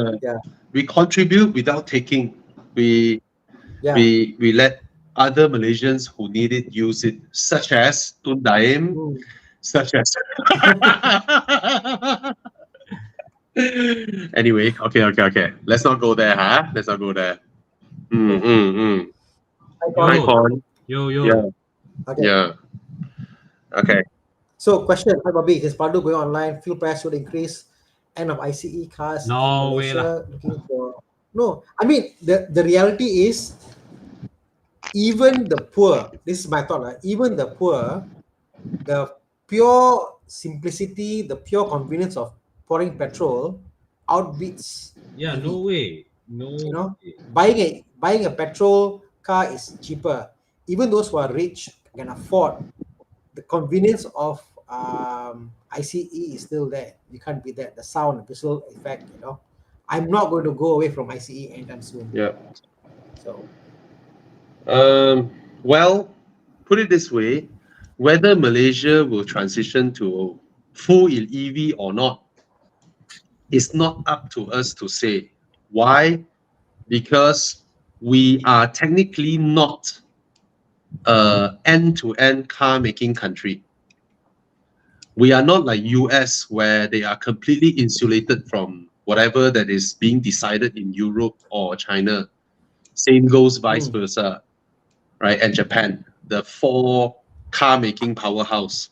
We contribute without taking. We let other Malaysians who need it use it, such as Tun Daim, such as. Anyway, okay. Let's not go there, huh? Let's not go there. Hi, Con. Yo. Yeah. Okay. Yeah. Okay. So, question: Hi, Bobby. Is Padu going online? Fuel price should increase. End of ICE cars. No way lah. Looking for I mean, the reality is, even the poor. This is my thought. Even the poor, the pure simplicity, the pure convenience of pouring petrol outbeats. Yeah, no way. No. Way. Buying a petrol car is cheaper. Even those who are rich can afford. The convenience of ICE is still there. You can't beat that. The sound, the visual effect. I'm not going to go away from ICE anytime soon. Yeah. So. Well, put it this way: whether Malaysia will transition to full EV or not, it's not up to us to say. Why? Because we are technically not an end-to-end car making country. We are not like US where they are completely insulated from whatever that is being decided in Europe or China. Same goes vice versa, right? And Japan, the 4 car making powerhouse.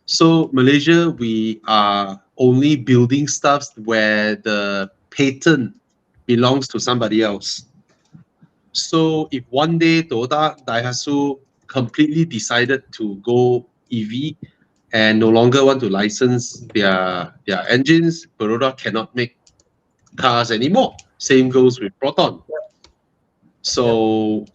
So Malaysia, we are only building stuff where the patent belongs to somebody else. So if one day Toyota, Daihatsu completely decided to go EV and no longer want to license their engines, Baroda cannot make cars anymore. Same goes with Proton. So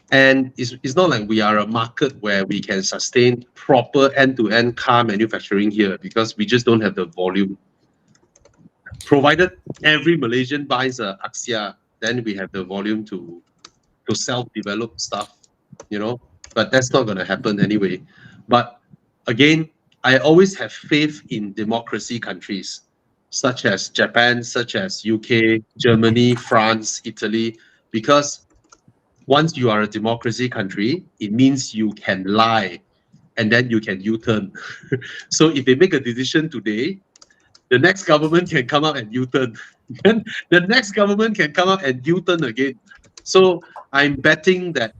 and it's not like we are a market where we can sustain proper end-to-end car manufacturing here because we just don't have the volume. Provided every Malaysian buys a Axia, then we have the volume to self-develop stuff, you know. But that's not going to happen anyway. But again, I always have faith in democracy countries such as Japan, such as UK, Germany, France, Italy, because once you are a democracy country, it means you can lie and then you can U-turn. So if they make a decision today, the next government can come out and U-turn. Then the next government can come out and U-turn again. So I'm betting that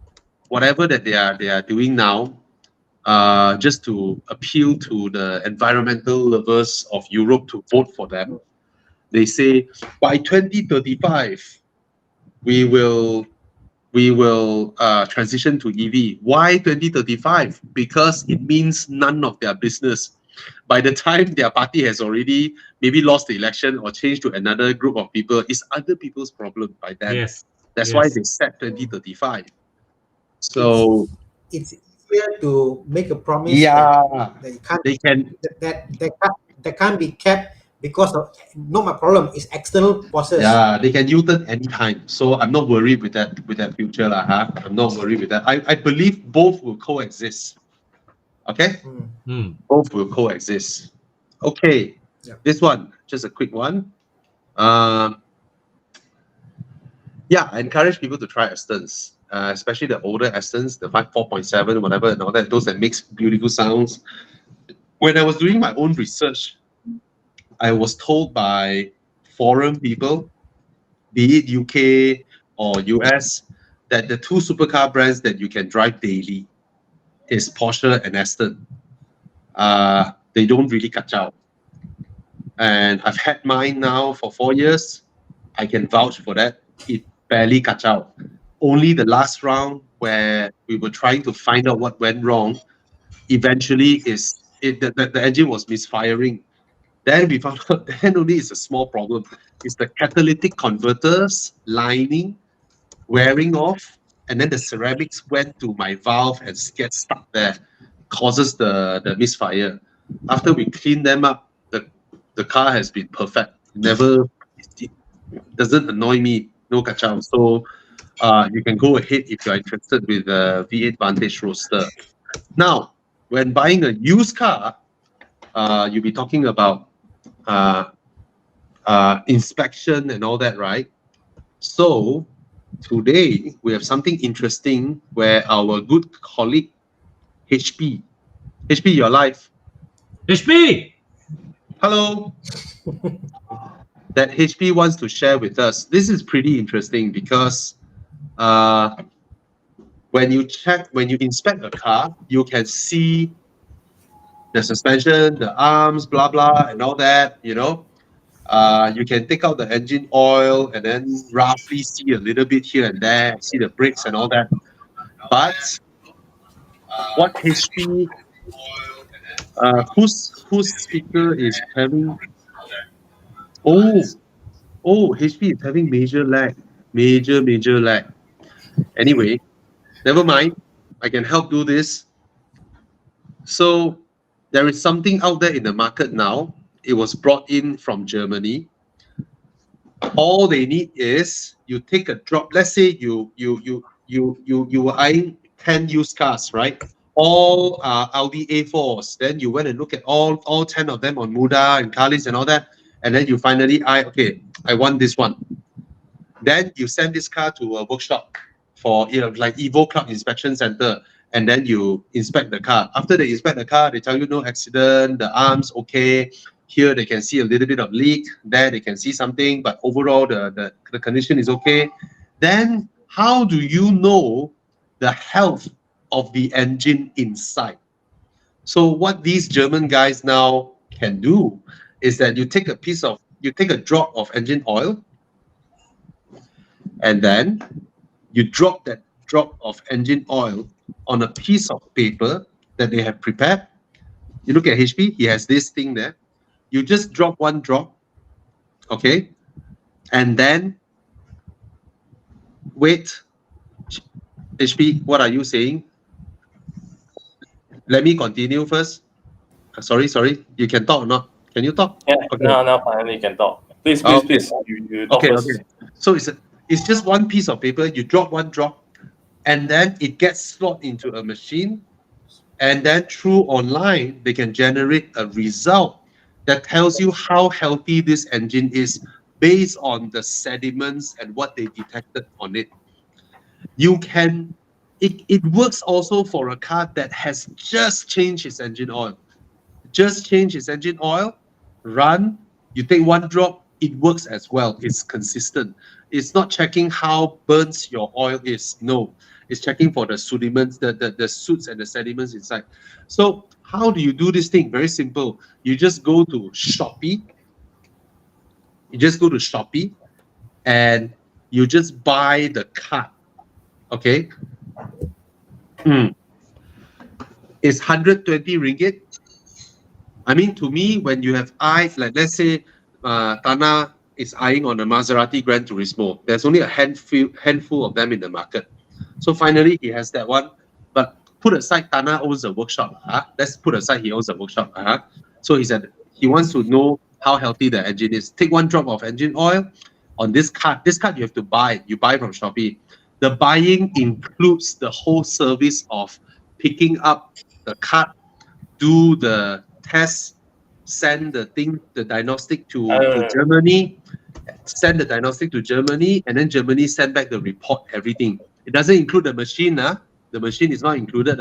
whatever that they are doing now, just to appeal to the environmental lovers of Europe to vote for them, they say by 2035 we will transition to EV. Why 2035? Because it means none of their business. By the time their party has already maybe lost the election or changed to another group of people, it's other people's problem by then. Yes. That's yes. why they set 2035. So it's easier to make a promise yeah, that you can't, they can. that can't be kept because of not my problem. It's external forces. Yeah, they can U-turn anytime. So I'm not worried with that future lah. I'm not worried with that. I believe both will coexist. Okay, both will coexist. Okay, this one just a quick one. Yeah, I encourage people to try Astons, especially the older Astons, the 4.7, whatever, and all that. Those that makes beautiful sounds. When I was doing my own research, I was told by foreign people, be it UK or US, that the 2 supercar brands that you can drive daily is Porsche and Aston. They don't really catch out. And I've had mine now for 4 years. I can vouch for that. It barely catch out. Only the last round where we were trying to find out what went wrong, eventually the engine was misfiring. Then we found out then only it's a small problem. It's the catalytic converters lining wearing off, and then the ceramics went to my valve and get stuck there, causes the misfire. After we clean them up, the car has been perfect. Never, it doesn't annoy me. No kacau. So you can go ahead if you're interested with the V8 Vantage Roadster. Now, when buying a used car, you'll be talking about inspection and all that, right? So today we have something interesting where our good colleague HP, you're live. HP! Hello. That HP wants to share with us. This is pretty interesting because when you inspect a car, you can see the suspension, the arms, blah blah, and all that. You know, you can take out the engine oil and then roughly see a little bit here and there, see the brakes and all that. But what HP, whose speaker is having? Oh, HP is having major lag. Anyway, never mind. I can help do this. So there is something out there in the market now. It was brought in from Germany. All they need is you take a drop. Let's say you were eyeing 10 used cars, right? All Audi A4s. Then you went and look at all 10 of them on Muda and Carlis and all that. And then you finally okay, I want this one. Then you send this car to a workshop for like Evo Club Inspection Center. and then you inspect the car. After they inspect the car, they tell you no accident, the arms okay. Here they can see a little bit of leak. There they can see something, but overall the condition is okay. Then how do you know the health of the engine inside? So what these German guys now can do is that you take a drop of engine oil, and then you drop that drop of engine oil on a piece of paper that they have prepared. You look at HP, he has this thing there. You just drop one drop, okay? And then wait. HP, what are you saying? Let me continue first. Sorry. You can talk or not? Can you talk? Yeah, Okay. no, finally you can talk. Please. You talk first. Okay. So it's just one piece of paper. You drop one drop, and then it gets slot into a machine, and then through online they can generate a result that tells you how healthy this engine is based on the sediments and what they detected on it. It works also for a car that has just changed its engine oil. Run, you take one drop, it works as well. It's consistent. It's not checking how burnt your oil is. No, it's checking for the sediments, the soot and the sediments inside. So how do you do this thing? Very simple. You just go to Shopee. And you just buy the card. Okay. It's 120 ringgit. I mean, to me, when you have eyes, like let's say Thana is eyeing on a Maserati Gran Turismo, there's only a handful of them in the market. So finally, he has that one. But put aside, Thana owns a workshop. Let's put aside he owns a workshop. So he said he wants to know how healthy the engine is. Take one drop of engine oil on this card. This card you have to buy. You buy from Shopee. The buying includes the whole service of picking up the card, do the test, send the diagnostic to Germany, and then Germany send back the report, everything. It doesn't include the machine. The machine is not included.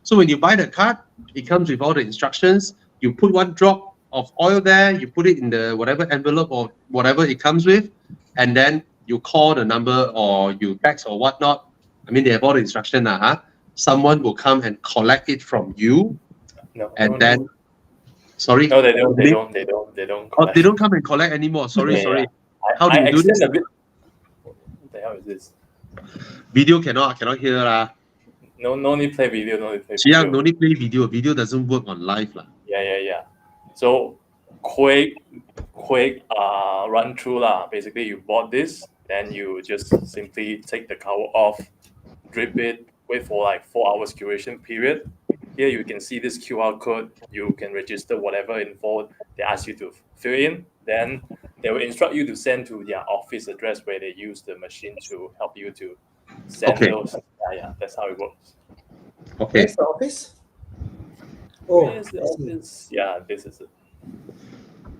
So when you buy the card, it comes with all the instructions. You put one drop of oil there, you put it in the whatever envelope or whatever it comes with, and then you call the number or you text or whatnot. I mean, they have all the instructions. Someone will come and collect it from you. Then. Sorry? No, they don't. They don't. Oh, they don't come and collect anymore. Sorry. How do you do this? What the hell is this? Video cannot hear. No need play video. No need play video. Video doesn't work on live. Yeah. So quick run through Basically, you bought this, then you just simply take the cover off, drip it, wait for like 4 hours curation period. Here you can see this QR code. You can register whatever info they ask you to fill in. Then they will instruct you to send to their office address where they use the machine to help you to send those. Yeah, that's how it works. Okay. Where's the office? Oh, Where's the office? Yeah, this is it.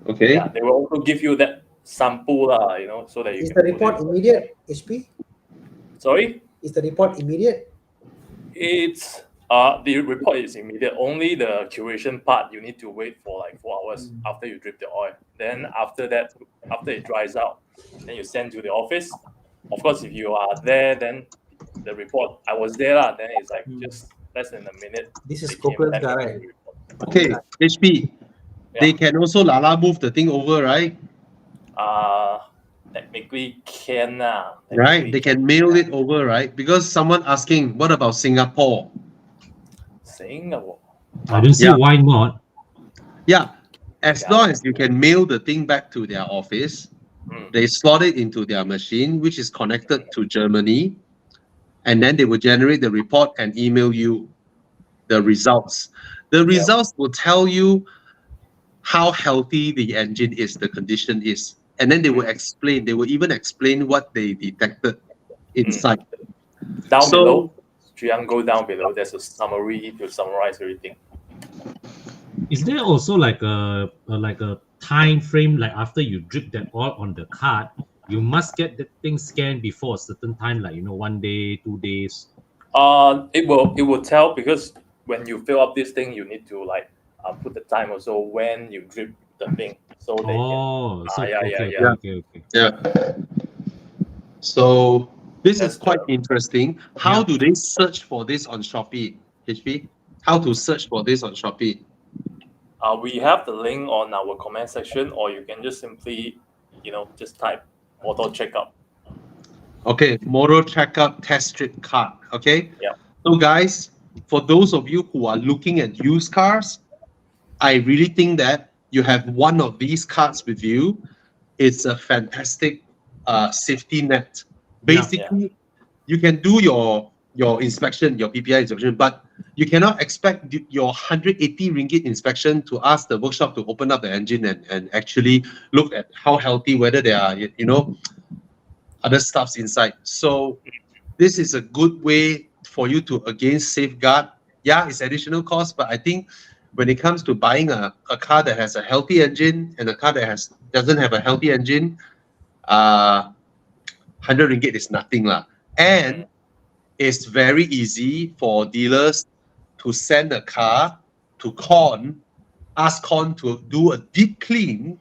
Okay. Yeah, they will also give you that sample, so that you is can. the report immediate, HP? Sorry? Is the report immediate? It's the report is immediate. Only the curation part you need to wait for like 4 hours after you drip the oil. Then after that, after it dries out, then you send to the office. Of course, if you are there, then the report. I was there, then it's like just less than a minute. This is Copeland's guy, right? Okay, HP. Yeah. They can also move the thing over, right? Technically can Right, they can mail it over, right? Because someone asking, what about Singapore? Singapore. I don't see why not. Yeah, as long as you can mail the thing back to their office, they slot it into their machine, which is connected to Germany, and then they will generate the report and email you the results. The results will tell you how healthy the engine is, the condition is. And then they will explain, they will even explain what they detected inside. Down below, triangle down below, there's a summary to summarize everything. Is there also like a time frame, like after you drip that oil on the card, you must get the thing scanned before a certain time, like 1 day, 2 days? It will tell, because when you fill up this thing, you need to like put the time also when you drip the thing, so they can. Oh, so Yeah. okay. Yeah. So this That's is quite the- interesting. How Yeah. do they search for this on Shopee, HP? How to search for this on Shopee? We have the link on our comment section, or you can just simply, just type auto checkup. Okay, motor checkup test strip card. Okay. Yeah. So guys, for those of you who are looking at used cars, I really think that you have one of these cards with you. It's a fantastic safety net. Basically, you can do your inspection, your PPI inspection, but you cannot expect your 180 ringgit inspection to ask the workshop to open up the engine and actually look at how healthy, whether there are, other stuffs inside. So this is a good way for you to again safeguard. Yeah, it's additional cost, but I think when it comes to buying a car that has a healthy engine and a car that doesn't have a healthy engine, 100 ringgit is nothing lah. And it's very easy for dealers to send a car to ask Con to do a deep clean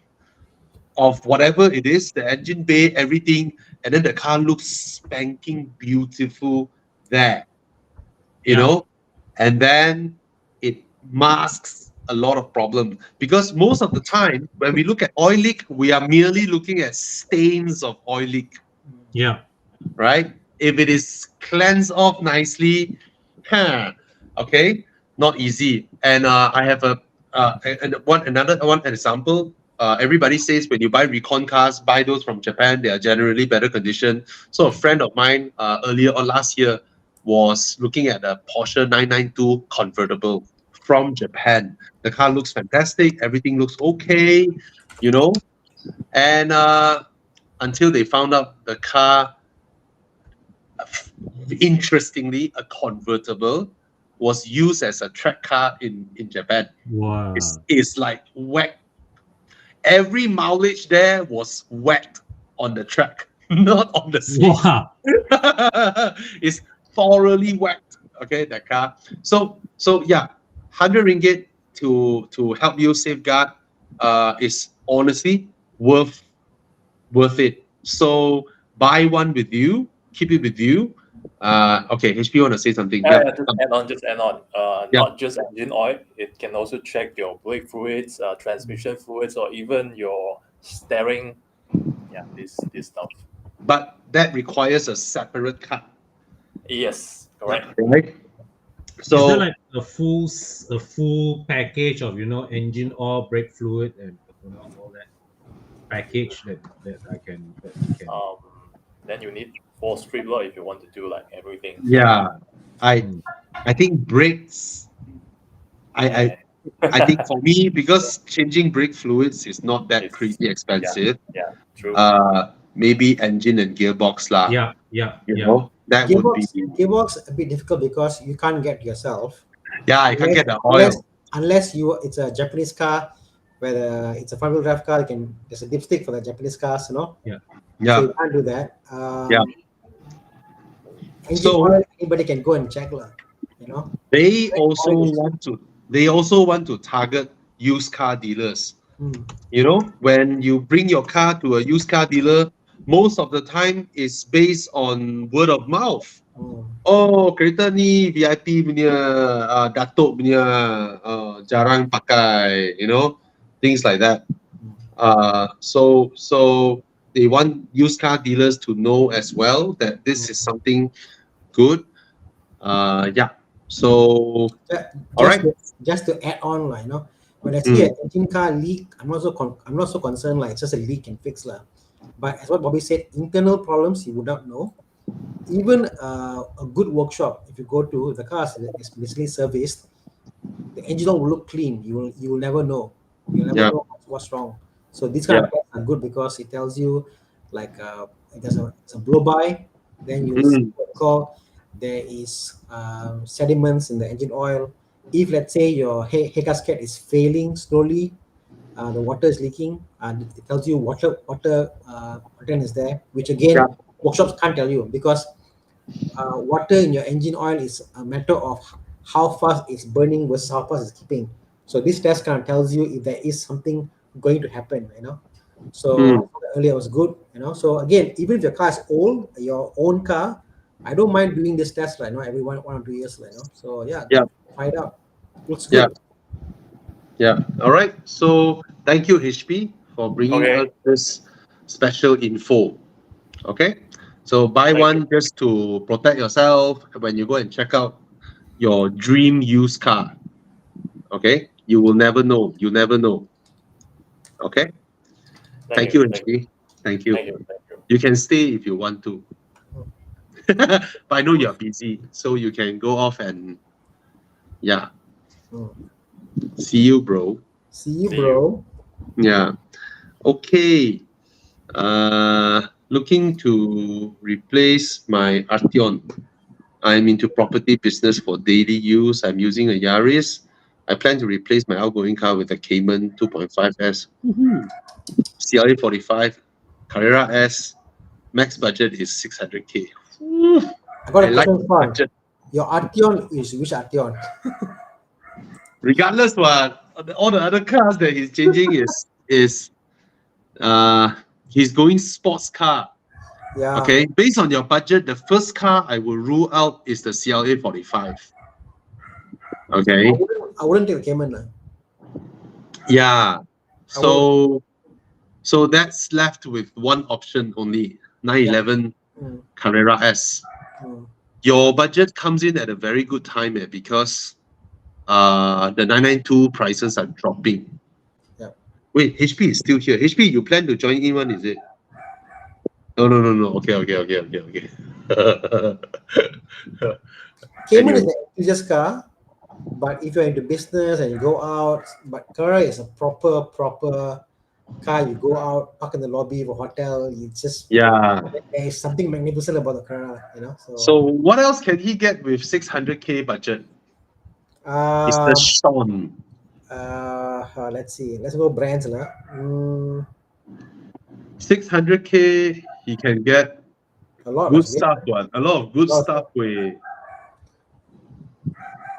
of whatever it is, the engine bay, everything, and then the car looks spanking beautiful there, you know, and then it masks a lot of problems, because most of the time when we look at oil leak, we are merely looking at stains of oil leak. Yeah. Right? If it is cleansed off nicely, okay, not easy. And I have another example. Everybody says when you buy recon cars, buy those from Japan. They are generally better condition. So a friend of mine earlier on last year was looking at a Porsche 992 convertible from Japan. The car looks fantastic. Everything looks okay, and until they found out the car, interestingly, a convertible, was used as a track car in Japan. Wow. It's like wet. Every mileage there was wet on the track, not on the seat. Wow. It's thoroughly wet. Okay, that car. So yeah, 100 ringgit to help you safeguard is honestly worth it. So buy one with you, keep it with you. Okay, HP want to say something? Just add on. Not just engine oil. It can also check your brake fluids, transmission fluids, or even your steering. Yeah, this stuff. But that requires a separate card. Yes, correct. Right. So is there like a full package of engine oil, brake fluid, and all that package that I can. Then you need 4 strip if you want to do like everything. Yeah, I think brakes. I think for me, because changing brake fluids is not that crazy expensive. Yeah, true. Maybe engine and gearbox lah. Yeah. That would be. Gearbox a bit difficult because you can't get yourself. Yeah, you can't get the oil. Unless it's a Japanese car, where it's a front-wheel drive car. There's a dipstick for the Japanese cars, Yeah. So you can't do that. Engine oil, anybody can go and check, They also want to target used car dealers. When you bring your car to a used car dealer, most of the time it's based on word of mouth. Oh, kereta ni VIP punya, Datuk punya, jarang pakai, things like that. So they want used car dealers to know as well that this is something good. So all right. Just to add on, when I see an engine car leak, I'm not so concerned. It's just a leak and fix But as what Bobby said, internal problems you would not know. Even a good workshop, if you go to the car is basically serviced, the engine will look clean. You will never know. You'll never know what's wrong. So these kind of tests are good because it tells you there's a blow by, then you see what there is sediments in the engine oil. If let's say your head gasket is failing slowly, the water is leaking, and it tells you water content is there, which again workshops can't tell you because water in your engine oil is a matter of how fast it's burning versus how fast it's keeping. So this test kind of tells you if there is something going to happen, you know. So earlier was good, you know. So again, even if your car is old, your own car, I don't mind doing this test right now every 1 or 2 years, you know. So yeah, Yeah. try it out. Looks Yeah. good. Yeah. All right. So thank you, HP, for bringing Okay. us this special info. Okay. So buy Thank one just to protect yourself when you go and check out your dream used car. Okay. You will never know. You never know. Okay. Thank you, Thank you. HP. Thank you. Thank you. Thank you. You can stay if you want to. But I know you're busy, so you can go off and yeah. Mm. See you, bro. See you, See bro. Yeah. Okay. Looking to replace my Arteon. I'm into property business for daily use. I'm using a Yaris. I plan to replace my outgoing car with a Cayman 2.5S. CLA 45, Carrera S. Max budget is 600K. I got I a like question, Sean. budget. Your Arteon is which Arteon? Regardless what all the other cars that he's changing is he's going sports car. Yeah. Okay, based on your budget, the first car I will rule out is the CLA 45. Okay. I wouldn't take a Cayman. Yeah. So that's left with one option only, 911 Mm. Carrera S. Mm. Your budget comes in at a very good time because the 992 prices are dropping. Yeah. Wait, HP is still here. HP, you plan to join in one, is it? No. Okay. Cayman is Anyway. an enthusiast car, but if you're into business and you go out, but Carrera is a proper car. You go out, park in the lobby of a hotel. You just Yeah. there is something magnificent about the Carrera, you know. So what else can he get with 600K budget? It's the Sean. Let's see. Let's go brands lah. 600K, he can get A lot good of stuff. One. A lot of good Lot of stuff.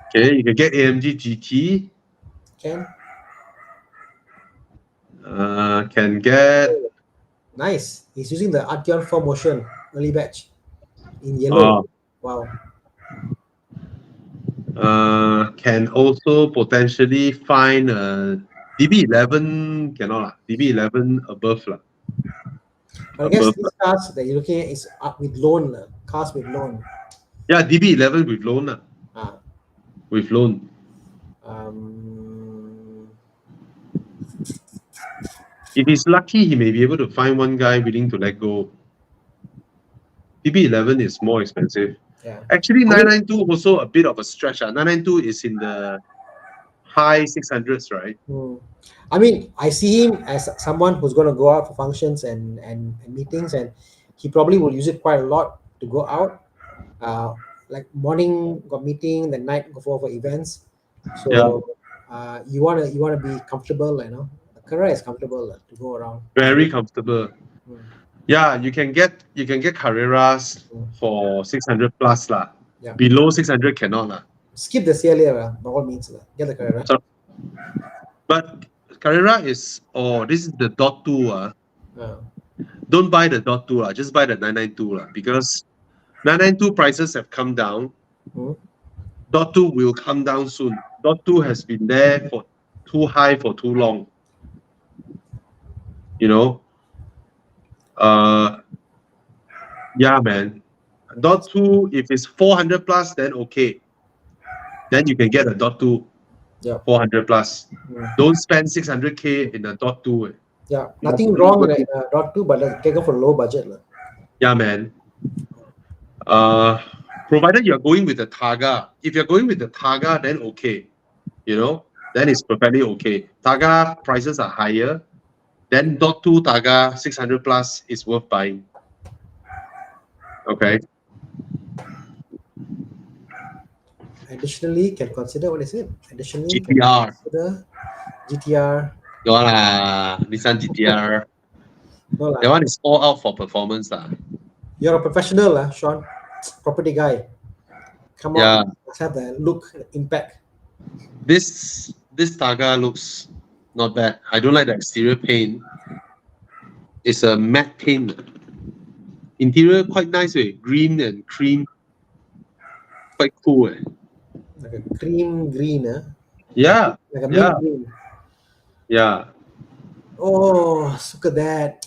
Okay, you can get AMG GT. Can Can get nice. He's using the Arteon 4 Motion early batch in yellow. Wow. can also potentially find DB11 cannot lah. DB11 above lah. But I guess these cars that you're looking at is with loan, cars with loan. Yeah, DB11 with loan lah. Ah, With loan. If he's lucky, he may be able to find one guy willing to let go. DB11 is more expensive. yeah. Actually, 992 also a bit of a stretch. 992 is in the high 600s, right? I mean, I see him as someone who's going to go out for functions and meetings, and he probably will use it quite a lot to go out. Like morning got meeting, the night go for events. So you wanna be comfortable, you know. The Carrera is comfortable to go around. Very comfortable. Yeah, you can get Carreras for 600 plus lah. Yeah. Below 600 cannot lah. Skip the CLA by all means. Get the Carrera. But Carrera is this is the dot 2 Don't buy the dot 2 just buy the 992 because 992 prices have come down. Dot 2 will come down soon. Dot 2 has been there for too high for too long. You know. Yeah, man. Dot 2, if it's 400 plus, then okay. Then you can get a dot 2. Yeah. 400 plus. Don't spend 600K in a dot 2. Yeah, nothing wrong with a dot 2, but let's go for low budget. Yeah, man. Provided you're going with the Targa. If you're going with the Targa, then okay. You know, then it's perfectly okay. Targa prices are higher. Then dot 2 Targa 600 plus is worth buying. Okay. Additionally, can consider what is it? Additionally, GTR. Consider GTR. No lah, Nissan GTR. No lah. That one is all out for performance lah. You're a professional, Sean. property guy. Come Yeah. on, let's have the look, impact. This Targa looks not bad. I don't like the exterior paint. It's a matte paint. Interior quite nice, green and cream. Quite cool. Like a cream green, Yeah, like a yeah. mint green. yeah. Oh, look at that.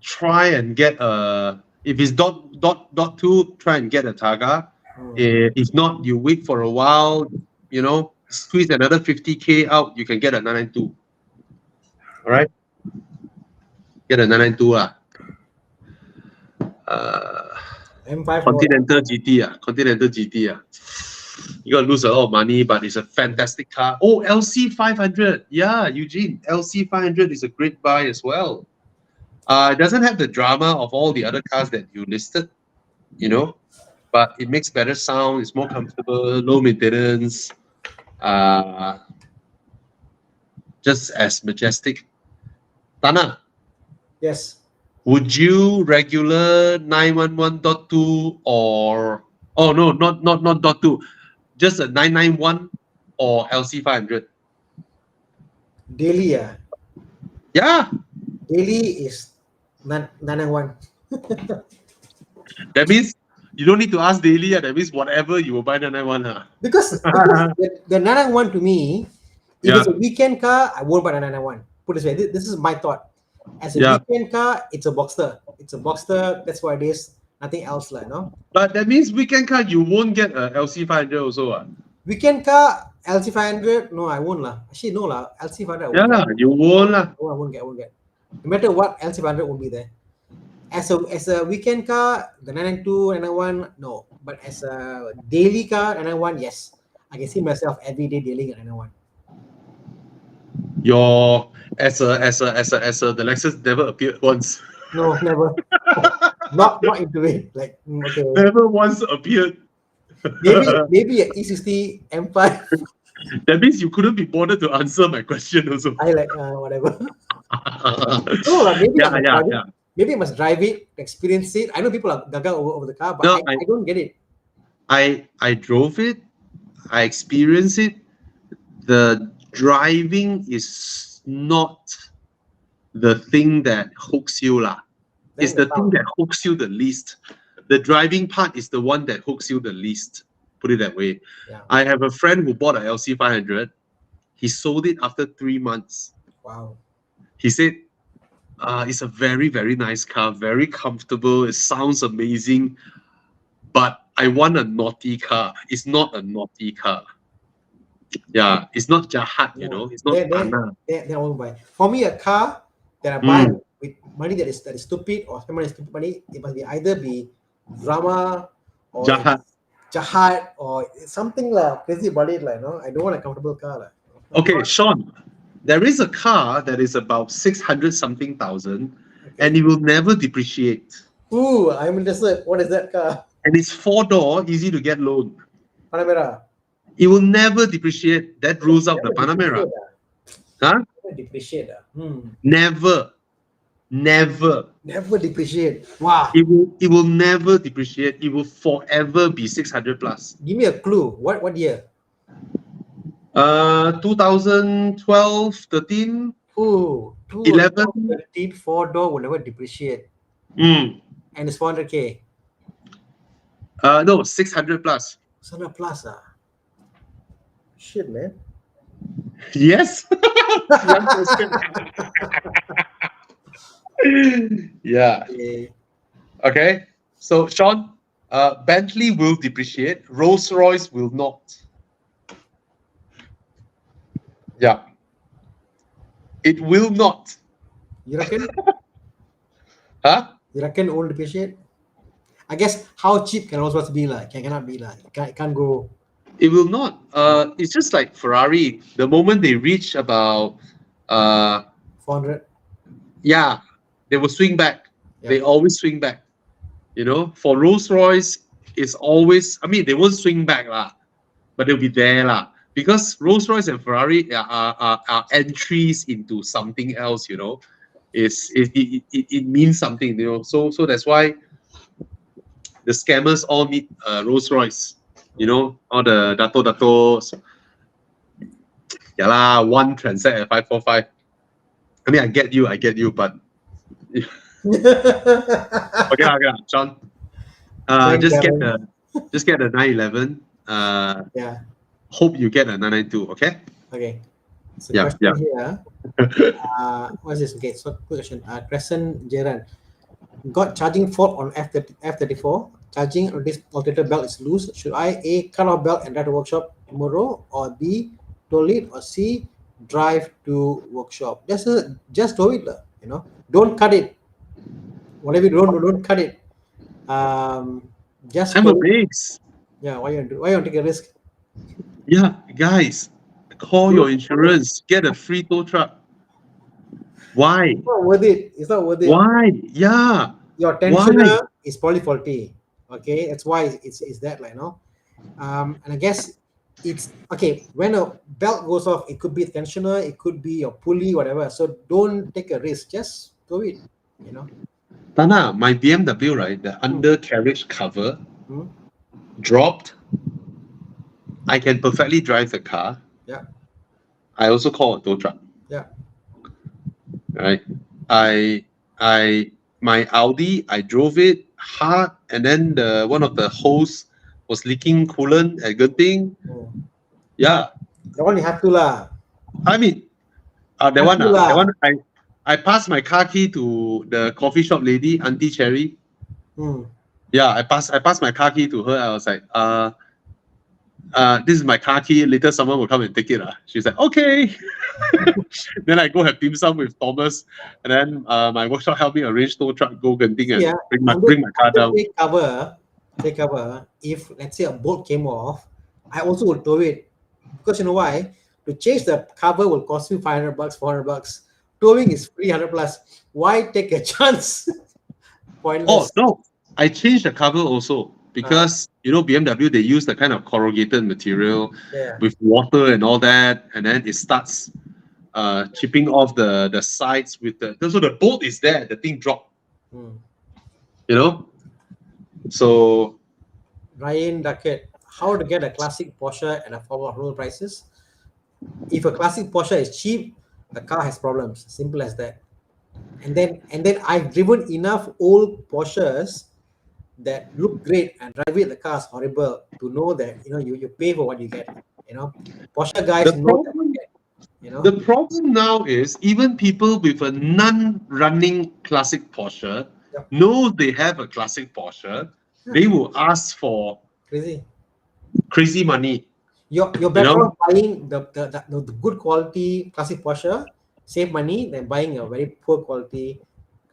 Try and get a, if it's dot two, try and get a Targa. If not, you wait for a while, squeeze another 50K out, you can get a 992. All right? Get a 992. M5 Continental GT. Continental GT. You gotta lose a lot of money, but it's a fantastic car. Oh, LC500. Yeah, Eugene. LC500 is a great buy as well. It doesn't have the drama of all the other cars that you listed, but it makes better sound, it's more comfortable, low maintenance, just as majestic. Thana, Yes. would you regular 911.2 or, oh no, not dot two, just a 991 or LC500? Daily, Yeah, Daily is 991. that means you don't need to ask daily. That means whatever you will buy 991. Because the 991 to me, if it's a weekend car, I won't buy the 991. Put it this way, this is my thought. As a weekend car, it's a Boxster. It's a Boxster. That's what it is. Nothing else, no. But that means weekend car you won't get a LC500 also. Weekend car, LC500. No, I won't Actually, no LC500. Yeah, you won't lah. No, I won't get. No matter what, LC500 won't be there. As a weekend car, the 992, 991, no. But as a daily car, 991, yes. I can see myself every day dealing at 991. Your as a the Lexus never appeared once. No, never. not into it. Like okay. Never once appeared. Maybe an E60 M5. That means you couldn't be bothered to answer my question also. I like whatever. No, maybe maybe I must drive it, experience it. I know people are gaga over the car, but no, I don't get it. I drove it, I experienced it. The driving is not the thing that hooks you lah. It's the thing that hooks you the least. The driving part is the one that hooks you the least. Put it that way. Yeah. I have a friend who bought an LC500. He sold it after 3 months. Wow. He said, it's a very, very nice car, very comfortable. It sounds amazing, but I want a naughty car. It's not a naughty car. Yeah, it's not jahat, It's not Thana. That I won't buy. For me, a car that I buy with money that is stupid or spend money stupid money, it must be either be drama or jahat or something crazy about it, I don't want a comfortable car. Okay, Sean, there is a car that is about 600 something thousand, and it will never depreciate. Ooh, I'm interested. What is that car? And it's 4-door, easy to get loan. Panamera. It will never depreciate. That rules out the Panamera. Huh? Depreciate. Never depreciate. Wow. It will never depreciate. It will forever be 600 plus. Give me a clue. What year? 2012, 13. Ooh, 11. 13, 4-door will never depreciate. And it's 400K. No, 600 plus. 600 plus. Shit, man. Yes. Yeah. Okay. So Sean, Bentley will depreciate. Rolls-Royce will not. Yeah. It will not. You reckon? Huh? You reckon it will depreciate? I guess how cheap can Rolls-Royce be cannot be It can't go. It will not. It's just like Ferrari. The moment they reach about 400. Yeah, they will swing back. Yeah. They always swing back. For Rolls-Royce, it's always, they won't swing back but they'll be there because Rolls-Royce and Ferrari are entries into something else. It means something. So that's why the scammers all need Rolls Royce. You know, all the datos. Yeah lah, one transact at 545. I mean, I get you, but okay, John. Just get the 911. Yeah. Hope you get a 992. Okay. Okay. So Yeah, question here. What's this? Okay, so quick question. Crescent Jeran got charging fault on F34. Charging or this alternator belt is loose. Should I A, cut off belt and drive to workshop tomorrow, or B, tow it, or C, drive to workshop? Just tow it, you know. Don't cut it. Whatever you don't cut it. Just I'm tow it. amazed. Yeah, why you want to take a risk? Yeah, guys, call your insurance. Get a free tow truck. Why? It's not worth it. It's not worth it. Why? Yeah. Your tensioner is probably faulty. Okay, that's why it's that, like, no. And I guess it's okay when a belt goes off. It could be a tensioner, it could be your pulley, whatever. So don't take a risk. Just tow it. You know. Thana, my BMW, right? The undercarriage cover dropped. I can perfectly drive the car. Yeah. I also call a tow truck. Yeah. Right. My Audi, I drove it hard, and then one of the hose was leaking coolant at Genting. Yeah. That one you have to lah. I mean, that one I passed my car key to the coffee shop lady, Auntie Cherry. Yeah, I passed my car key to her. I was like, this is my car key. Later someone will come and take it. She's like, okay. Then I go have dim sum with Thomas, and then my workshop helped me arrange tow truck, go Genting and bring my car down. Take cover. If let's say a bolt came off, I also will tow it, because you know why? To change the cover will cost you $500, $400. Towing is $300 plus. Why take a chance? Pointless. Oh no, I changed the cover also. Because you know, BMW, they use the kind of corrugated material with water and all that, and then it starts chipping off the sides with so the bolt is there, the thing dropped. You know? So Ryan Duckett, how to get a classic Porsche and affordable road prices? If a classic Porsche is cheap, the car has problems. Simple as that. And then I've driven enough old Porsches that look great and drive it, the car is horrible, to know that, you know, you pay for what you get. You know, Porsche guys know that you get, you know. The problem now is even people with a non-running classic Porsche know they have a classic Porsche. They will ask for crazy money. You're better off buying the good quality classic Porsche, save money, than buying a very poor quality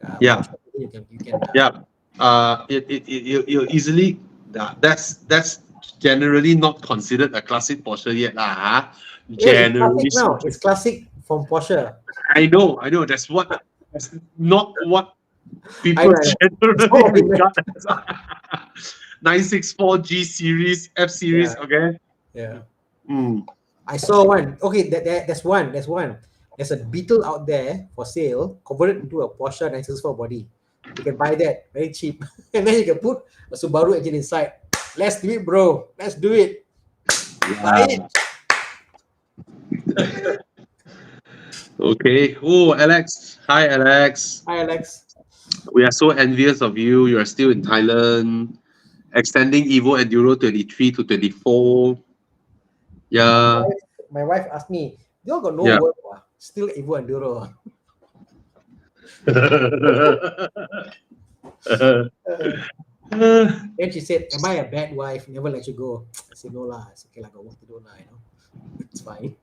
Porsche. You can you easily that's generally not considered a classic Porsche yet. Generally, it's classic from Porsche. I know. That's not what people generally regard as 964 G series, F series. Okay. Yeah. I saw one. Okay, that's one. There's a Beetle out there for sale, converted into a Porsche 964 body. You can buy that very cheap, and then you can put a Subaru engine inside. Let's do it, bro. Let's do it. Buy it. Okay. Oh, Alex. Hi, Alex. Hi, Alex. We are so envious of you. You are still in Thailand, extending Evo Enduro 23 to 24. Yeah. My wife asked me, "You all got no work, still Evo Enduro." Then she said, "Am I a bad wife? Never let you go?" I said, "No lah. It's okay, like I got work to do now. You know, it's fine."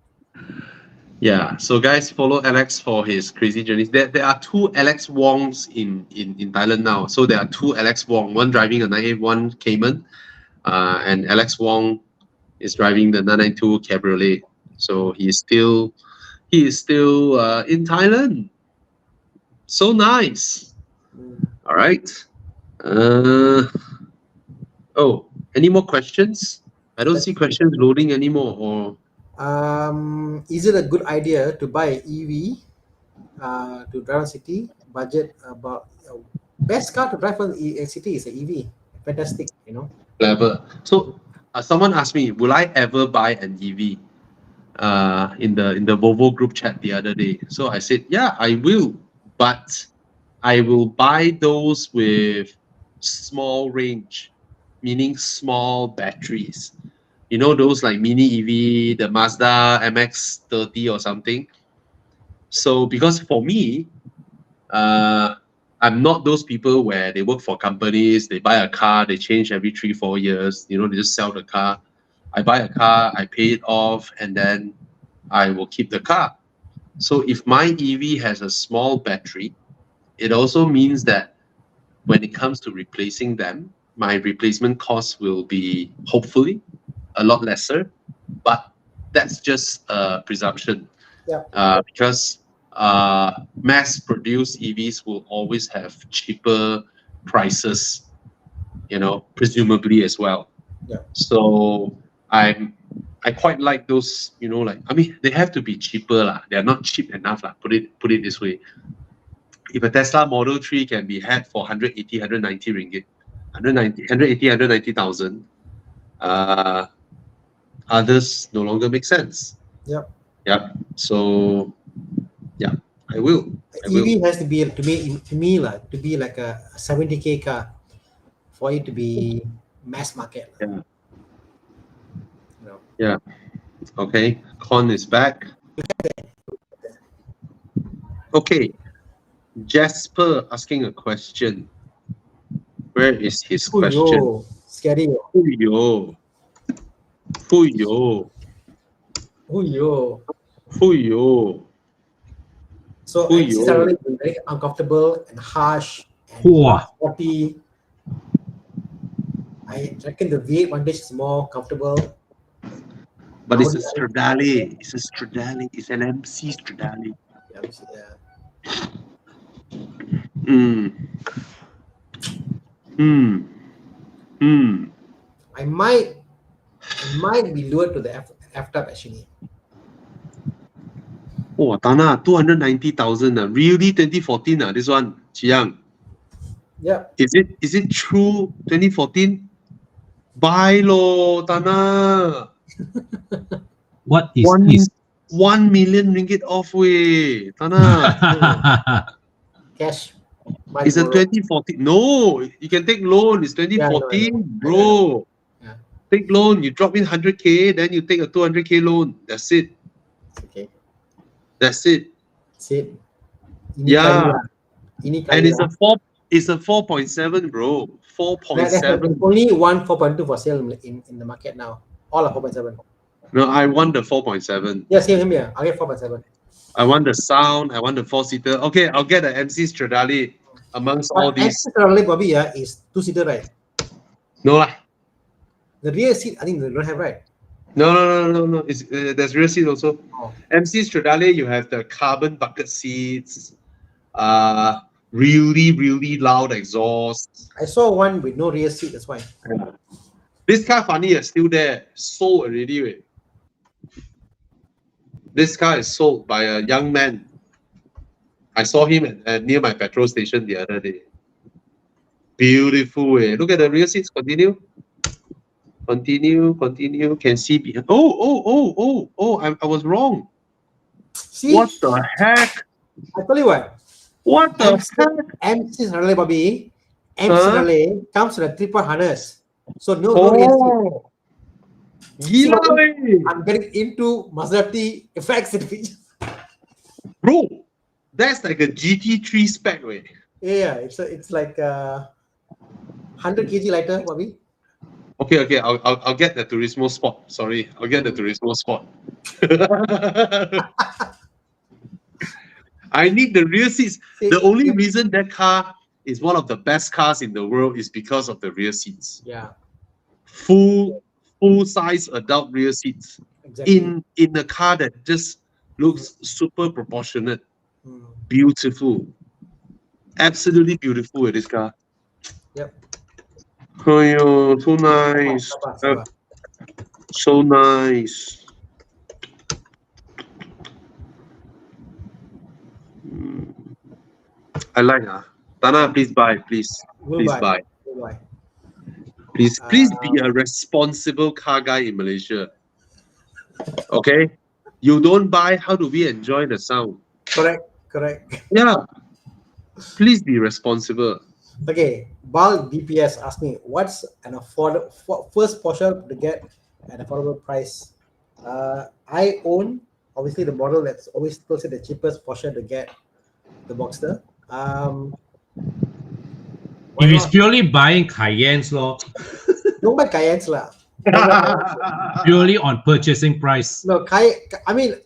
Yeah. So guys, follow Alex for his crazy journeys. There are two Alex Wongs in Thailand now. So there are two Alex Wong. One driving a 981 Cayman, and Alex Wong is driving the 992 Cabriolet. So he is still in Thailand. So nice. All right. Oh, any more questions? I don't see questions loading anymore. Or is it a good idea to buy EV to drive on city? Budget about best car to drive on a city is an EV. fantastic, Clever. So someone asked me, will I ever buy an EV? In the Volvo group chat the other day. So I said, yeah, I will, but I will buy those with small range, meaning small batteries. You know, those like mini EV, the Mazda MX-30 or something. So because for me, I'm not those people where they work for companies, they buy a car, they change every 3-4 years, they just sell the car. I buy a car, I pay it off, and then I will keep the car. So if my EV has a small battery, it also means that when it comes to replacing them, my replacement cost will be hopefully a lot lesser. But that's just a presumption. Yeah. Because mass-produced EVs will always have cheaper prices, presumably as well. Yeah. So I quite like those, they have to be cheaper lah. They are not cheap enough lah. Put it this way. If a Tesla Model 3 can be had for 180, 190 ringgit, 180, 190,000, others no longer make sense. Yep. Yeah. So, yeah, I will. EV has to be, to me, to be like a 70K car for it to be mass market. Yeah. Yeah. Okay. Con is back. Okay. Jasper asking a question. Where is his question? Scary. Fuyo. So it's suddenly very uncomfortable and harsh and sporty. I reckon the V8 Vantage is more comfortable. But it's a Stradale. It's a Stradale. It's an MC Stradale. Yeah. I might be lured to the F-Type actually. Oh, Thana, 290,000. Really 2014? This one, Chiang. Yeah. Is it true 2014? Buy lo, Thana. What is 1 million ringgit off way, Thana. Cash. It's a 2014. No, you can take loan. It's 2014, bro. Yeah. Take loan. You drop in 100K, then you take a 200K loan. That's it. Okay. That's it. That's it. Yeah. And it's a 4.7, bro. 4.7. Only one 4.2 for sale in the market now. All are 4.7. No, I want the 4.7. Yeah, same here. I'll get 4.7. I want the sound. I want the 4-seater. Okay, I'll get the MC Stradale amongst all these. MC Stradale probably is 2-seater, right? No lah. The rear seat, I think they don't have, right? No. There's rear seat also. Oh. MC Stradale, you have the carbon bucket seats. Really loud exhaust. I saw one with no rear seat. That's why. Yeah. This car, funny, is still there. Sold already. Wait. This car is sold by a young man. I saw him near my petrol station the other day. Beautiful. Look at the rear seats. Continue. Can see behind. I was wrong. See? What the heck? I tell you what. What the heck? MC Stradale, Bobby. MC Stradale comes with a triple harness. So no rear seat. Gila, I'm getting into Maserati effects and features. Bro, that's like a GT3 spec, way. Yeah, it's like 100 kg lighter, Bobby. Okay, I'll get the Turismo Sport. Sorry, I'll get the Turismo Sport. I need the rear seats. The only reason that car is one of the best cars in the world is because of the rear seats. Yeah. Full-size adult rear seats. Exactly. In a car that just looks super proportionate. Beautiful. Absolutely beautiful with this car. Yep. Oh, so nice. So nice. I like Thana, please buy, please. Please buy. Please be a responsible car guy in Malaysia. Okay? You don't buy, how do we enjoy the sound? Correct. Yeah. Please be responsible. Okay, Bal DPS asked me, what's an affordable first Porsche to get at affordable price? I own obviously the model that's always supposed to be the cheapest Porsche to get, the Boxster. If it's purely buying Cayennes, lor, Don't buy Cayennes lah. purely on purchasing price. No, Cayenne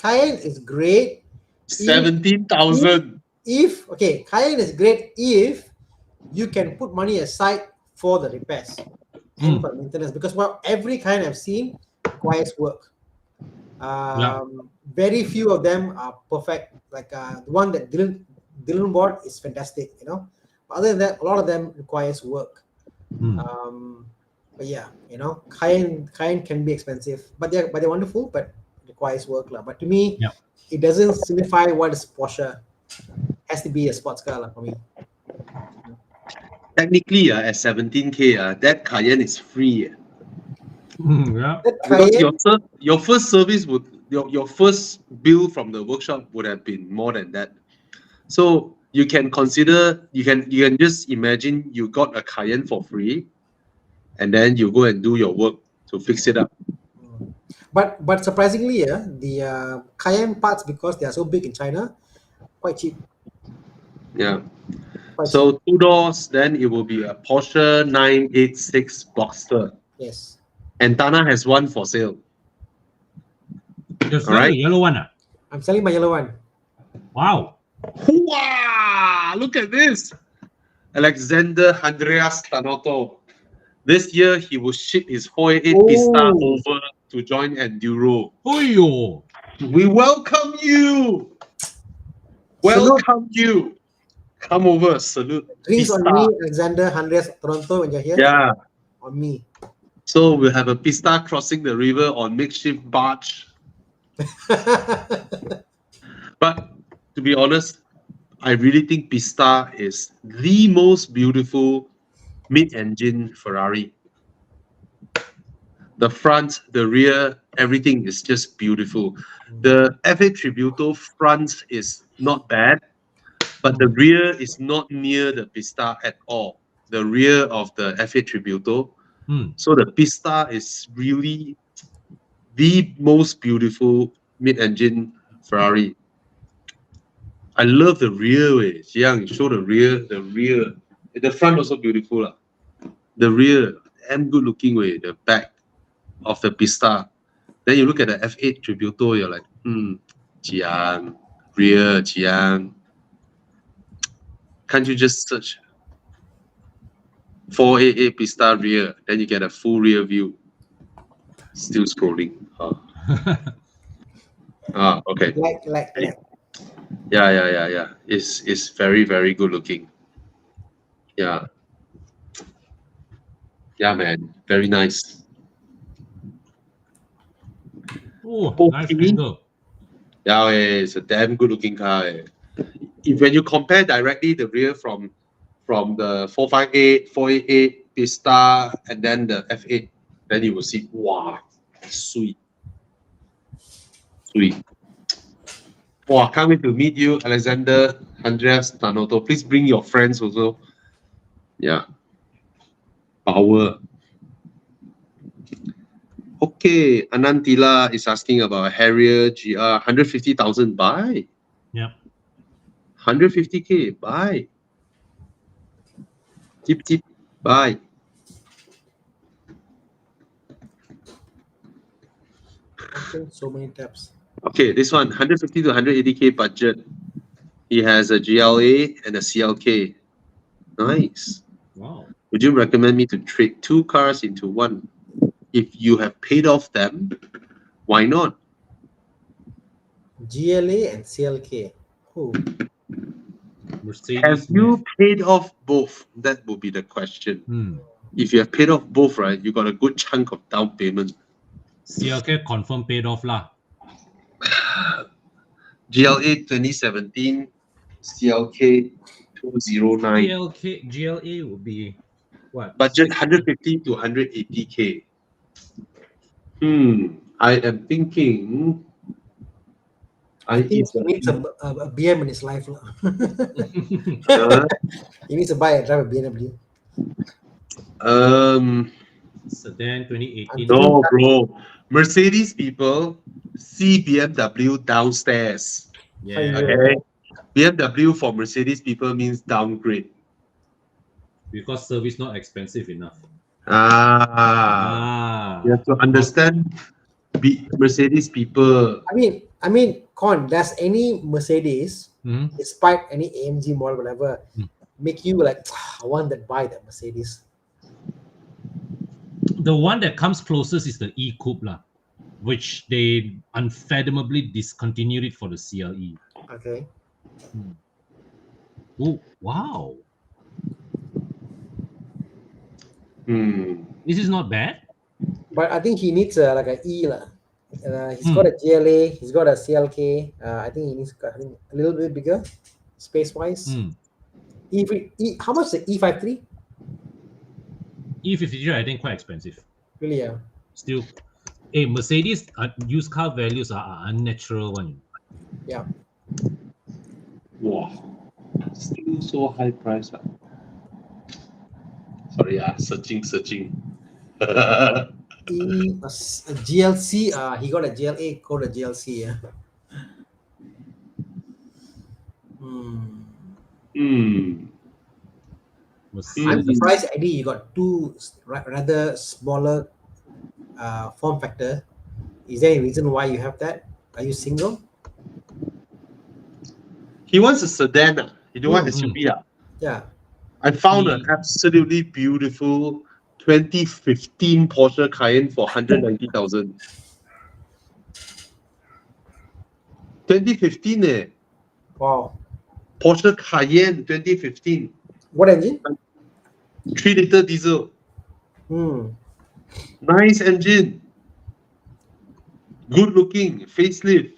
is great. 17,000. Cayenne is great if you can put money aside for the repairs and for maintenance, because every Cayenne I've seen requires work. Very few of them are perfect. Like the one that Dylan bought is fantastic, you know. Other than that, a lot of them requires work. But yeah, you know, Cayenne can be expensive, but they're wonderful, but requires work lah. But to me, it doesn't signify what is Porsche. Has to be a sports car lah for me. Technically, at 17K, that Cayenne is free. Yeah. Because your first service your first bill from the workshop would have been more than that. So you can consider, you can just imagine you got a Cayenne for free, and then you go and do your work to fix it up. But surprisingly, the Cayenne parts, because they are so big in China, quite cheap. Yeah. So 2 doors, then it will be a Porsche 986 Boxster. Yes. And Thana has one for sale. You're selling the yellow one? I'm selling my yellow one. Wow. Wow! Look at this. Alexander Andreas Tanotto. This year, he will ship his 488 Pista over to join Enduro. Oyo. We welcome you. Welcome you. Come over, salute. Drinks Pista. on me, Alexander Andreas Toronto, when you're here. Yeah. On me. So we'll have a Pista crossing the river on makeshift barge. But to be honest, I really think Pista is the most beautiful mid-engine Ferrari. The front, the rear, everything is just beautiful. The F8 Tributo front is not bad, but the rear is not near the Pista at all. The rear of the F8 Tributo. So the Pista is really the most beautiful mid-engine Ferrari. I love the rear way. Jiang, show the rear. The front also beautiful. The rear, damn good looking way. The back of the Pista. Then you look at the F8 Tributo, you're like, Jiang, rear, Jiang. Can't you just search 488 Pista rear? Then you get a full rear view. Still scrolling. Okay. Like. Yeah. It's very, very good looking. Yeah. Yeah, man. Very nice. Oh, nice angle. Yeah, it's a damn good looking car. When you compare directly the rear from the 458, 488 Pista, and then the F8, then you will see, wow, sweet. Wow, can't wait to meet you, Alexander Andreas Tanotto. Please bring your friends also. Yeah. Power. Okay, Anantila is asking about a Harrier GR. 150,000, buy. Yeah. 150K, buy. Tip, buy. So many tabs. Okay, this one, 150 to 180K budget. He has a GLA and a CLK. Nice. Wow. Would you recommend me to trade 2 cars into one? If you have paid off them, why not? GLA and CLK. Mercedes. Have you paid off both? That would be the question. If you have paid off both, right, you got a good chunk of down payment. CLK confirm paid off lah. GLA 2017, CLK 209. GLA would be what? Budget 150 to 180K. I am thinking. I think he needs a BM in his life. He needs to buy and drive a BMW. Sedan 2018. No, bro. Mercedes people see BMW downstairs. Yeah. Okay. BMW for Mercedes people means downgrade. Because service not expensive enough. You have to understand Mercedes people. I mean, Con, does any Mercedes, Hmm? despite any AMG model, whatever, make you like, I want to buy that Mercedes? The one that comes closest is the E-Coupe lah, which they unfathomably discontinued it for the CLE. Okay. Oh, wow. This is not bad. But I think he needs like an E lah. He's got a GLA, he's got a CLK. I think he needs a little bit bigger, space-wise. How much is the E53? E53, I think quite expensive. Really, yeah. Still, Mercedes used car values are unnatural one. Yeah. Wow. Still so high price. Sorry, searching. GLC, he got a GLA called a GLC, yeah. I'm surprised, Eddie, you got two rather smaller form factor. Is there a reason why you have that? Are you single? He wants a sedan. He don't want SUV. Yeah. I found an absolutely beautiful 2015 Porsche Cayenne for 190,000. 2015 Wow. Porsche Cayenne 2015. What engine? 3-liter diesel. Nice engine. Good looking. Facelift.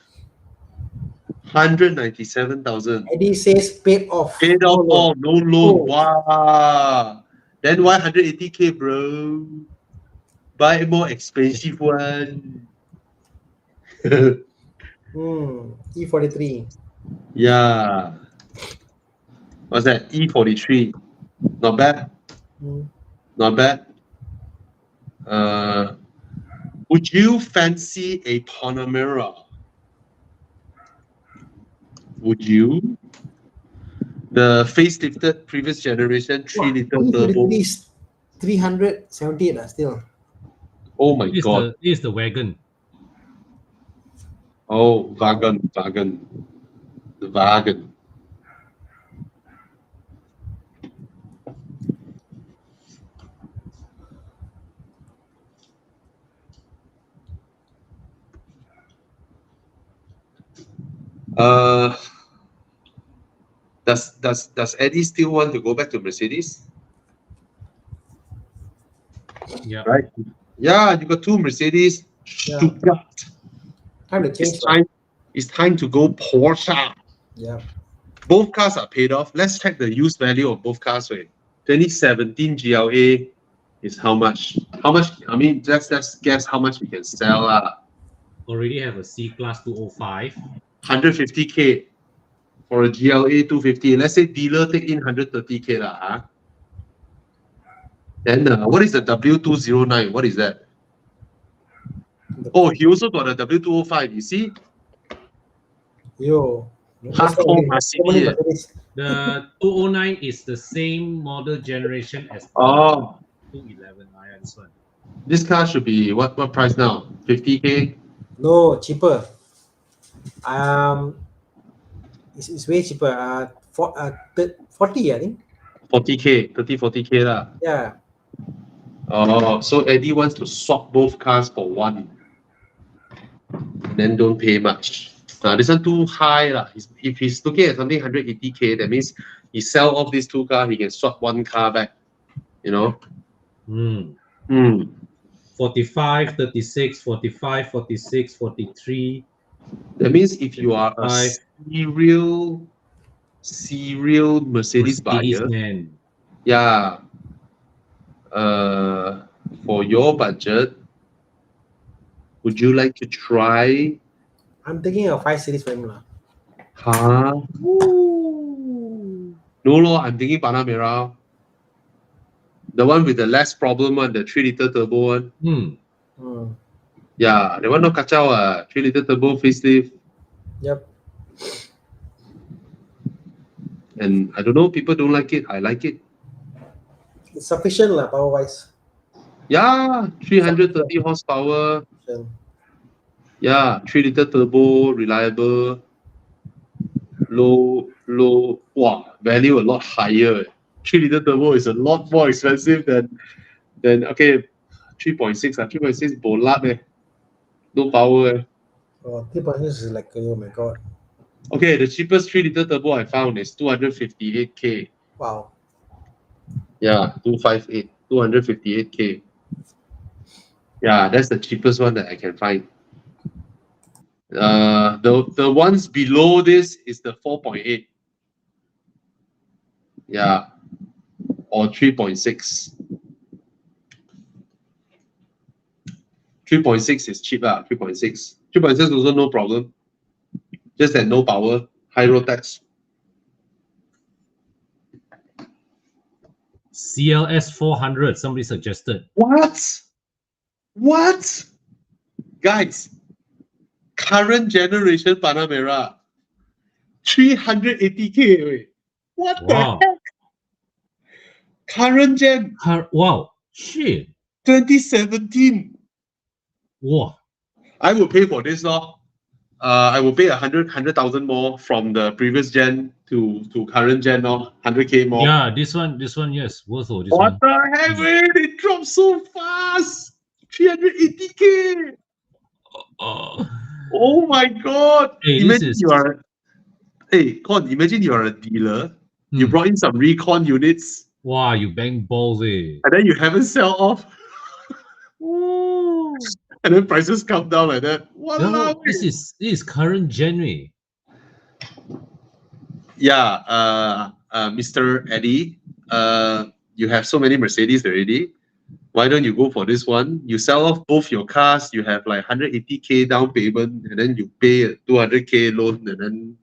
197,000. Eddie says paid off. Paid off all, no loan. Oh. Wow. Then why 180K, bro? Buy a more expensive one. E43. Yeah. What's that? E43. Not bad. Not bad. Would you fancy a Panamera? Would you? The facelifted previous generation 3-liter turbo. 378 still. Oh my god. This is the wagon. Oh, wagon. The wagon. Does Eddie still want to go back to Mercedes? Yeah. Right? Yeah, you got two Mercedes. Yeah. Stuttgart. Time to change. It's time to go Porsche. Yeah. Both cars are paid off. Let's check the used value of both cars. 2017 GLA is how much? How much? I mean, let's guess how much we can sell. Already have a C-Class 205. 150K for a GLA 250. Let's say dealer take in 130K. Then what is the W209? What is that? Oh, he also got a W205. You see? Yo. Hardcore Mercedes. The 209 is the same model generation as the 211. This one. This car should be what price now? 50K? No, cheaper. It's way cheaper. 40, I think. 40K, 40K lah. Yeah. Oh, so Eddie wants to swap both cars for one, and then don't pay much. This one too high lah. If he's looking at something 180K, that means he sell off these two cars, he can swap one car back. You know. 45, 36, 45, 46, 43. That means if you are a serial Mercedes buyer, man. yeah, For your budget, would you like to try? I'm thinking of 5 Series frame lah. Huh? No, I'm thinking Panamera. The one with the less problem one, the 3-liter turbo one. Yeah, the one no kacau 3-liter turbo facelift. Yep. And I don't know, people don't like it. I like it. It's sufficient lah, power wise. Yeah, 330 horsepower. Yeah, 3-liter turbo, reliable. Low, wow, value a lot higher. 3-liter turbo is a lot more expensive than okay, 3.6. 3.6 bolat no power. Oh, 3.6 is like, oh my god. Okay, the cheapest 3-liter turbo I found is 258k. Wow. Yeah, 258k. Yeah, that's the cheapest one that I can find. The ones below this is the 4.8. Yeah, or 3.6. 3.6 is cheap 3.6. 3.6 also no problem. Just that no power, high road tax. CLS 400, somebody suggested. What? Guys, current generation Panamera, 380k. Wait. What the heck? Current gen. Wow, shit. 2017. Wow. I will pay for this I will pay 100,000 more from the previous gen to current gen 100k more. Yeah, this one, yes, worth it. What the heck, man? It dropped so fast. 380k. Oh my god. Hey, imagine you are a dealer. You brought in some recon units. Wow, you bang balls, And then you haven't sell off. And then prices come down like that. No, this is current gen. Yeah, Mr. Eddie, you have so many Mercedes already. Why don't you go for this one? You sell off both your cars, you have like 180k down payment, and then you pay a 200k loan, and then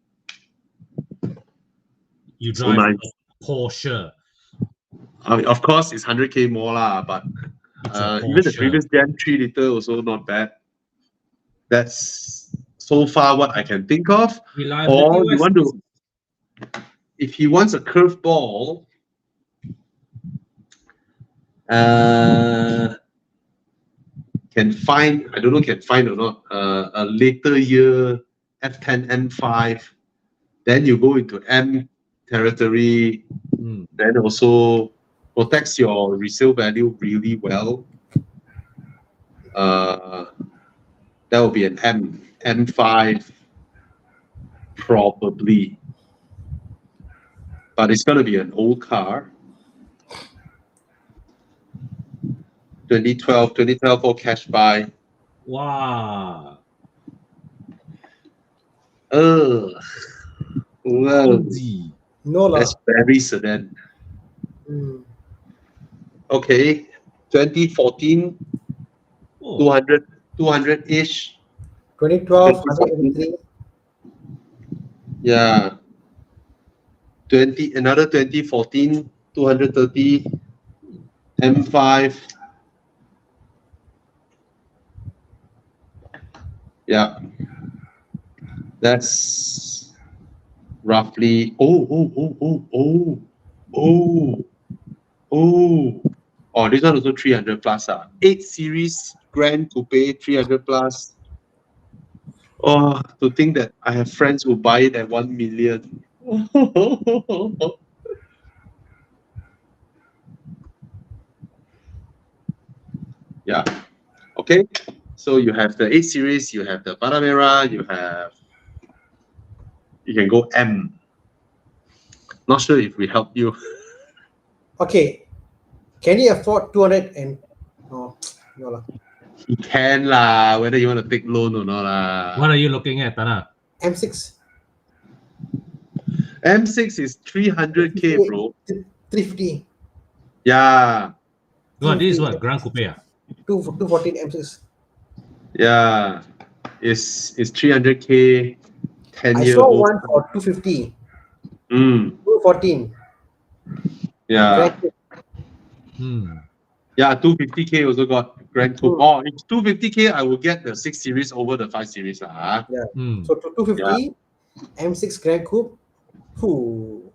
you drive a Porsche. Of course, it's 100k more but even the previous gen 3-liter also not bad. That's so far what I can think of. Or you want to, if he wants a curveball, can find, I don't know can find or not, a later year F10 M5, then you go into M territory, then also protects your resale value really well. That will be an M5 probably, but it's going to be an old car. 2012 for cash buy. Wow. Well, no, that's very sedan. Okay, 2014, 200-ish. 2012, 183. Yeah. Another 2014, 230, M5. Yeah. That's roughly. Oh, this one also 300 plus. 8 Series Grand Coupe 300 plus. Oh, to think that I have friends who buy it at 1 million. Yeah. Okay. So you have the 8 Series, you have the Panamera, you can go M. Not sure if we help you. Okay. Can you afford 200 and no lah. He can whether you want to take loan or not What are you looking at, Thana? M6. M6 is 300k, bro. 350. Yeah. What, this is what? Grand Coupe? 214 M6. Yeah, it's 300K, 10 I year saw old. one for 250. Mm, 214. yeah. Grand Coupe. Yeah, 250K also got Grand Coupe. Mm. Oh, if 250K, I will get the 6 Series over the 5 Series. Yeah. Hmm. So to 250, M6 Grand Coupe. Whew.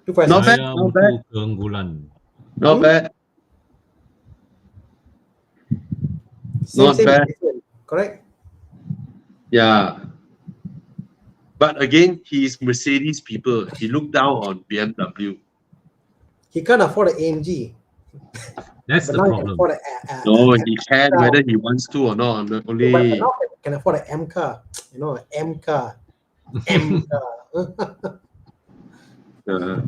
256. Not bad, Saya not bad. Mutu Keunggulan. Not bad. Not Same bad. different, correct? Yeah. But again, he's Mercedes people. He looked down on BMW. He can't afford an AMG, That's but the now he can problem. afford No, a he can whether he wants to or not. but Only now can afford an M car. You know, an M car. M car. uh,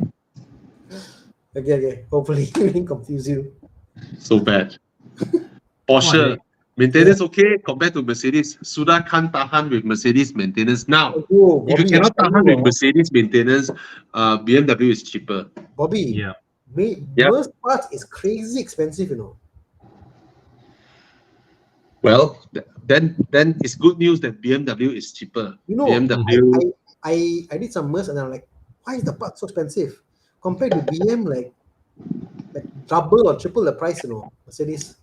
Okay. Hopefully, he didn't confuse you. so bad. Porsche Why? maintenance okay compared to Mercedes. Suda can't tahan with Mercedes maintenance now. Oh, If you Bobby, cannot I tell tahan you, with Mercedes maintenance, BMW is cheaper. Bobby, Yeah. Yeah. most parts is crazy expensive, you know. Well, then it's good news that BMW is cheaper. You know, BMW. I did some merch and I'm like, why is the part so expensive compared to BM? Like double or triple the price, you know. Mercedes.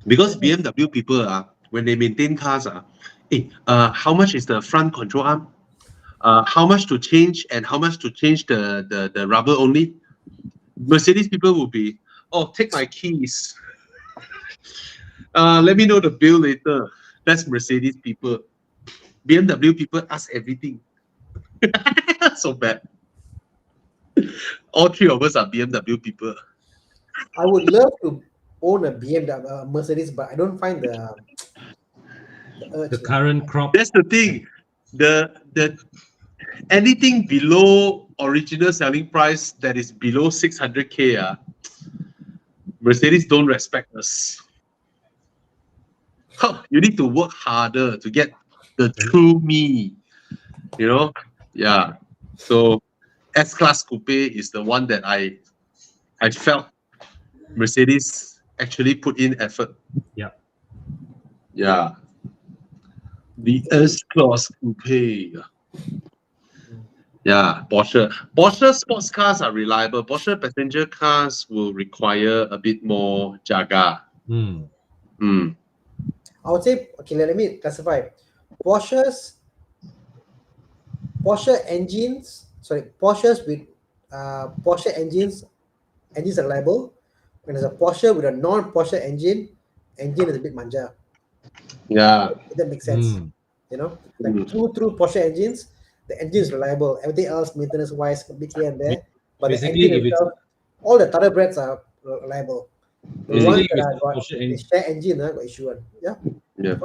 Because BMW people when they maintain cars how much is the front control arm? How much to change and how much to change the rubber only? Mercedes people will be, oh, take my keys. Let me know the bill later. That's Mercedes people. BMW people ask everything. So bad. All three of us are BMW people. I would love to own a BMW, Mercedes, but I don't find the urge. The current crop. That's the thing. The anything below original selling price that is below 600K, Mercedes don't respect us. You need to work harder to get the true me. You know? Yeah. So S-Class Coupe is the one that I felt Mercedes actually put in effort. Yeah. Yeah. The S-Class Coupe. Yeah, Porsche sports cars are reliable. Porsche passenger cars will require a bit more jaga. Hmm. I would say, okay, let me classify. Porsches with Porsche engines are reliable. When there's a Porsche with a non-Porsche engine is a bit manja. Yeah. If that makes sense. Hmm. You know, like through Porsche engines, the engine is reliable. Everything else, maintenance wise, a bit here and there. But Basically, the engine if it's itself, all the thoroughbreds are reliable. The basically ones if that it's are a got Porsche the engine, share engine, got issue one. Yeah. Yeah.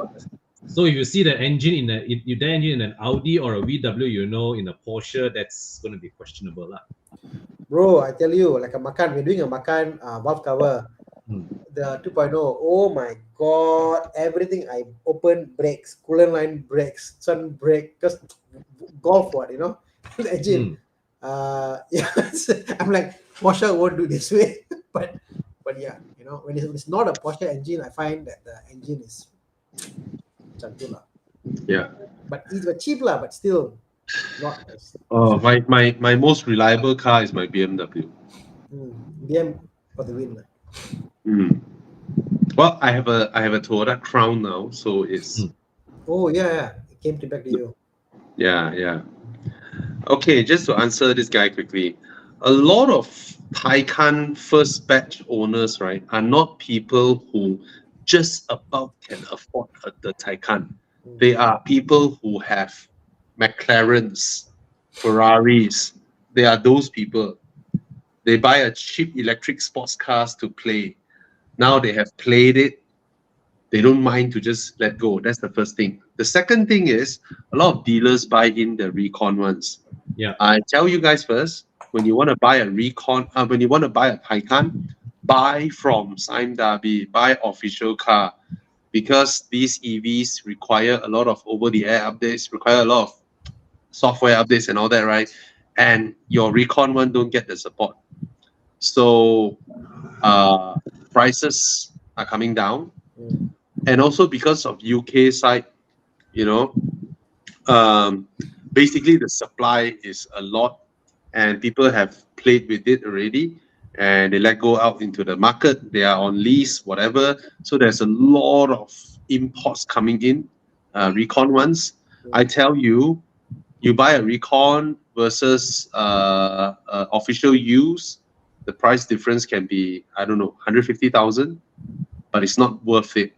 so if you see the engine in the engine in an Audi or a VW, you know, in a Porsche, that's going to be questionable, lah. Bro, I tell you, like a Macan, we're doing a Macan valve cover. The 2.0, oh my god, everything I open breaks, coolant line breaks, sun break, just golf what, you know, the engine. Yeah, I'm like, Porsche won't do this way, but yeah, you know, when it's not a Porsche engine, I find that the engine is chantula. Yeah. But it's cheap lah, but still not as. My most reliable car is my BMW. BM for the win. Well, I have a Toyota Crown now, so it's Oh yeah, it came back to you. yeah. Okay, just to answer this guy quickly, a lot of Taycan first batch owners, right, are not people who just about can afford the Taycan. They are people who have McLarens, Ferraris. They are those people. They buy a cheap electric sports cars to play. Now they have played it. They don't mind to just let go. That's the first thing. The second thing is a lot of dealers buy in the recon ones. Yeah. I tell you guys first, when you want to buy a recon, when you want to buy a Taycan, buy from Sime Darby, buy official car, because these EVs require a lot of over-the-air updates, require a lot of software updates and all that, right? And your recon one don't get the support. So prices are coming down, Mm. and also because of UK side, you know, basically the supply is a lot, and people have played with it already, and they let go out into the market. They are on lease, whatever. So there's a lot of imports coming in, recon ones. I tell you, you buy a recon versus official use, the price difference can be, I don't know, 150,000, but it's not worth it.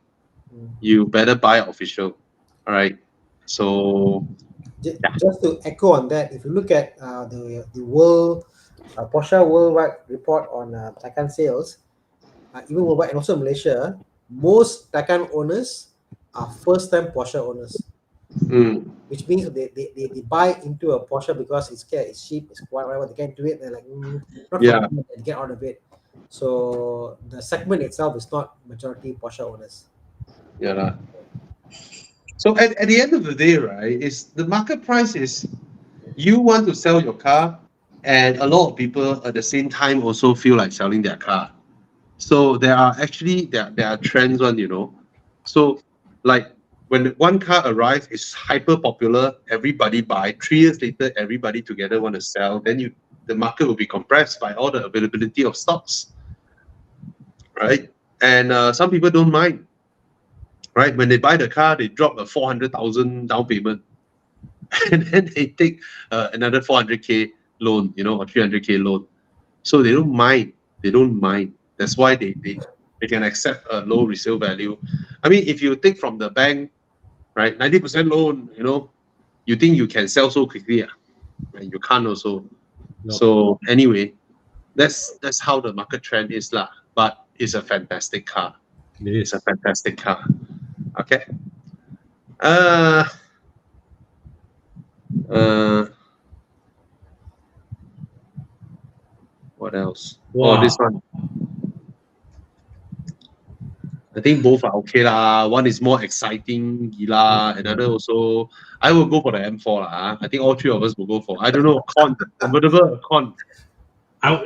You better buy official. All right. So Just to echo on that, if you look at the world Porsche worldwide report on Taycan sales, even worldwide and also Malaysia, most Taycan owners are first-time Porsche owners, which means they buy into a Porsche because it's cheap, it's whatever they can do it. They're like, not Yeah. for me, and get out of it. So the segment itself is not majority Porsche owners. yeah. Lah. So at the end of the day, right, is the market price is you want to sell your car, and a lot of people at the same time also feel like selling their car. So there are actually there are trends on, you know. So like when one car arrives, it's hyper popular, everybody buy. 3 years later, everybody together want to sell. Then the market will be compressed by all the availability of stocks, right? And some people don't mind, right? When they buy the car, they drop a 400,000 down payment, and then they take another 400K loan, you know, or 300K loan. So they don't mind. They don't mind. That's why they can accept a low resale value. I mean, if you take from the bank, right, 90% loan, you know, you think you can sell so quickly, and you can't also. No. So anyway, that's how the market trend is lah. But it's a fantastic car. It is. It's a fantastic car. Okay. What else? Wow. Oh, this one. I think both are okay lah. One is more exciting, gila. Another also, I will go for the M4 lah. I think all three of us will go for. I don't know, convertible, con.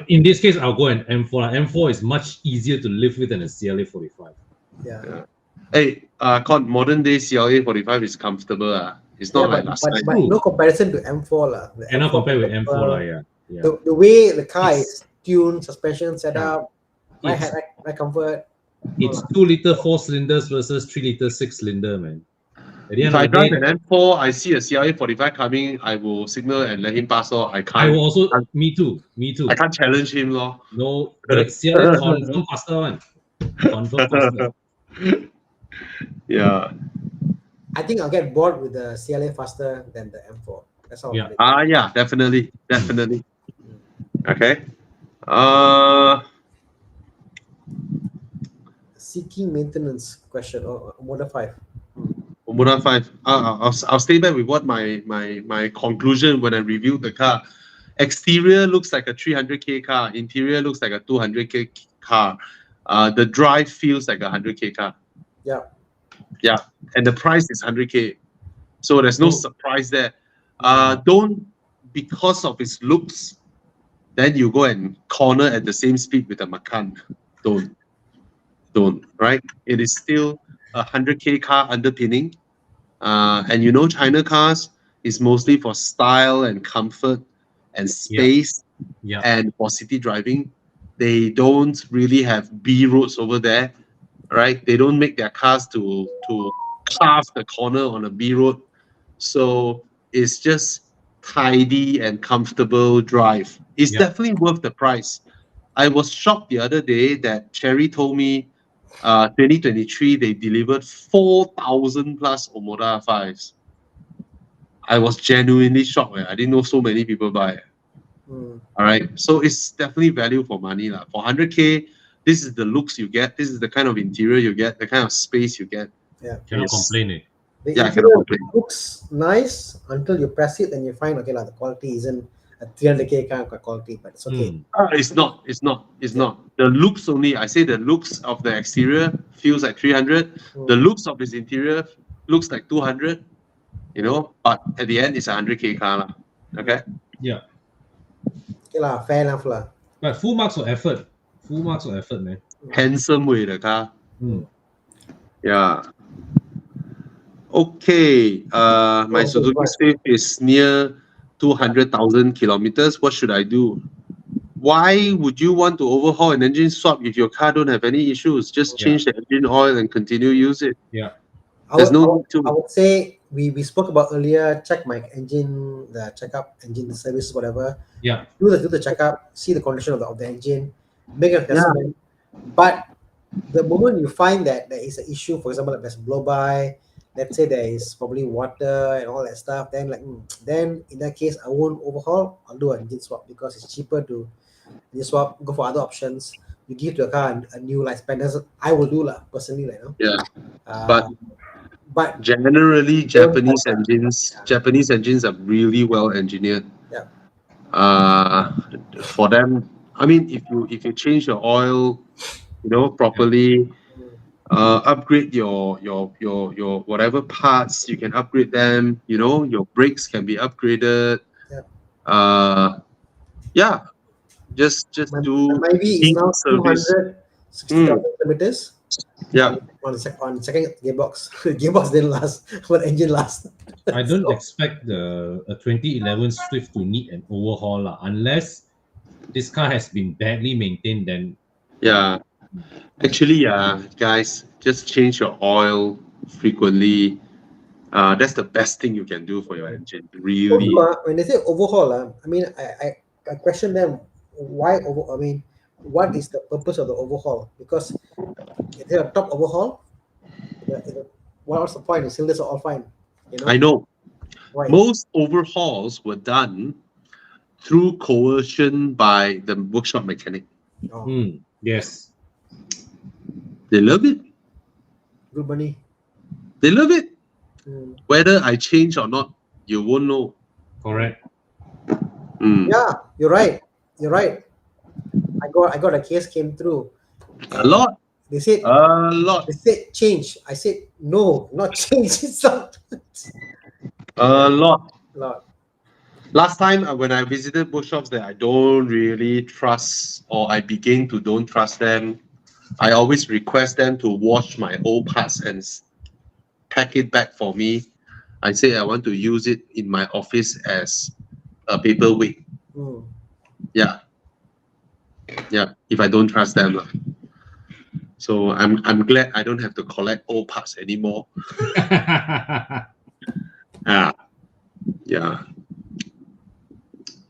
In this case, I'll go an M4. M4 is much easier to live with than a CLA 45. Yeah. Hey, con modern day CLA 45 is comfortable. It's not like last time. But no comparison to M4 lah. Cannot compare with M4 lah, yeah. The way the car is tuned, suspension setup, ride comfort. It's 2 liter 4 cylinders versus 3 liter 6 cylinder, man. At the end If of I the drive day, an M4, I see a CLA 45 coming, I will signal and let him pass off. I can't. I will also, me too. I can't challenge him, lor. No, but CLA confirm faster one. Confirm faster. Yeah. I think I'll get bored with the CLA faster than the M4. That's all. Yeah. Yeah, definitely. Okay. Seeking maintenance question or Motor 5. Motor 5. I'll stay back with what my conclusion when I reviewed the car. Exterior looks like a 300K car. Interior looks like a 200K car. The drive feels like a 100K car. Yeah. Yeah, and the price is 100K. So there's no surprise there. Don't, because of its looks, then you go and corner at the same speed with a Macan. Don't, right? It is still a 100K car underpinning. And you know, China cars is mostly for style and comfort and space and for city driving. They don't really have B roads over there, right? They don't make their cars to carve the corner on a B road. So it's just tidy and comfortable drive. It's definitely worth the price. I was shocked the other day that Cherry told me 2023 they delivered 4,000 plus Omoda 5s. I was genuinely shocked. I didn't know so many people buy it. All right, so it's definitely value for money lah. For 100K, this is the looks you get. This is the kind of interior you get. The kind of space you get. Yeah, cannot complain it. The Yeah, I interior cannot complain. looks nice until you press it and you find okay lah, the quality isn't a 300K kind of quality, but it's okay. It's not. The looks only. I say the looks of the exterior feels like 300. The looks of its interior looks like 200. You know, but at the end, it's a 100K car lah. Okay. Yeah. Okay lah, fair enough lah. But full marks of effort. Full marks of effort, man. handsome way the car. Mm. Yeah. Okay. My Suzuki Swift is near 200,000 kilometers. What should I do? Why would you want to overhaul an engine swap if your car don't have any issues? Just change the engine oil and continue use it. Yeah. There's no need to. I would say we spoke about earlier. Check my engine, the checkup, engine service, whatever. Yeah. Do the checkup. See the condition of the engine. Make an assessment. But the moment you find that there is an issue, for example, like there's blow by, let's say there is probably water and all that stuff, then then in that case I won't overhaul. I'll do an engine swap because it's cheaper to engine swap. Go for other options. You give to a car a new lifespan. That's what I will do personally, Yeah. But generally, Japanese engines are really well engineered. Yeah. For them, I mean, if you change your oil, properly, upgrade your whatever parts, you can upgrade them. Your brakes can be upgraded. Just do maybe it's now service. 260,000 kilometers. Yeah. On second gearbox. Gearbox didn't last, but engine lasts. I don't expect a 2011 Swift to need an overhaul unless this car has been badly maintained. Then actually, guys, just change your oil frequently. That's the best thing you can do for your engine. Really. When they say overhaul, I mean, I question them why over. I mean, what is the purpose of the overhaul? Because if they're a top overhaul, what's the point? The cylinders are all fine. I know. Right. Most overhauls were done through coercion by the workshop mechanic. Yes. They love it. Good money. They love it. Whether I change or not, you won't know. Correct. Yeah, you're right. I got a case came through. A lot. They said a lot. They said change. I said no, not change. It's not. A lot. Lot. Last time when I visited workshops that I don't really trust, or I begin to don't trust them, I always request them to wash my old parts and pack it back for me. I say I want to use it in my office as a paperweight. Yeah. If I don't trust them. So I'm glad I don't have to collect old parts anymore. Yeah.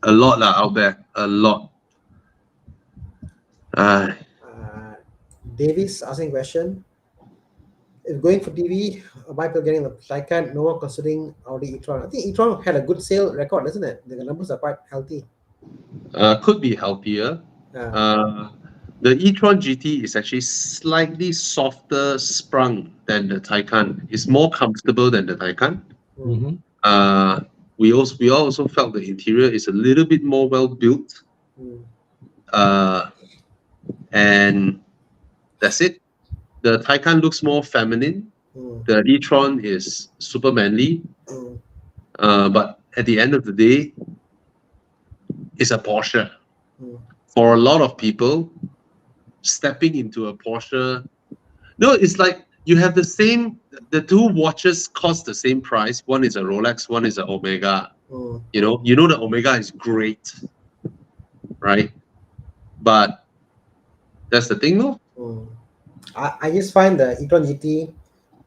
A lot out there. A lot. Davis asking question. If going for TV, why people getting the Taycan? No one considering Audi e-tron. I think e-tron had a good sale record, isn't it? The numbers are quite healthy. Could be healthier. The e-tron GT is actually slightly softer sprung than the Taycan. It's more comfortable than the Taycan. We also felt the interior is a little bit more well built. And that's it. The Taycan looks more feminine. The e-tron is super manly. But at the end of the day, it's a Porsche. For a lot of people, stepping into a Porsche, it's like you have the two watches cost the same price. One is a Rolex, one is an Omega. You know the Omega is great, right? But that's the thing, no? I just find the e-tron GT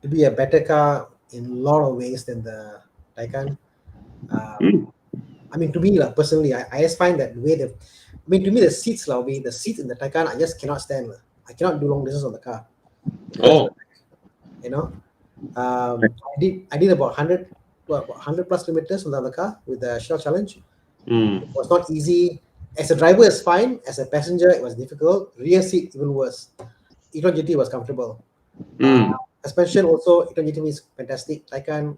to be a better car in a lot of ways than the Taycan. I mean, to me, personally, I just find that the way to me, the seats in the Taycan, I just cannot stand. I cannot do long distance on the car. I did about 100 plus kilometers on the other car with the Shell Challenge. It was not easy. As a driver, it's fine. As a passenger, it was difficult. Rear seat, even worse. e-tron GT was comfortable. Suspension also, e-tron GT is fantastic. Taycan,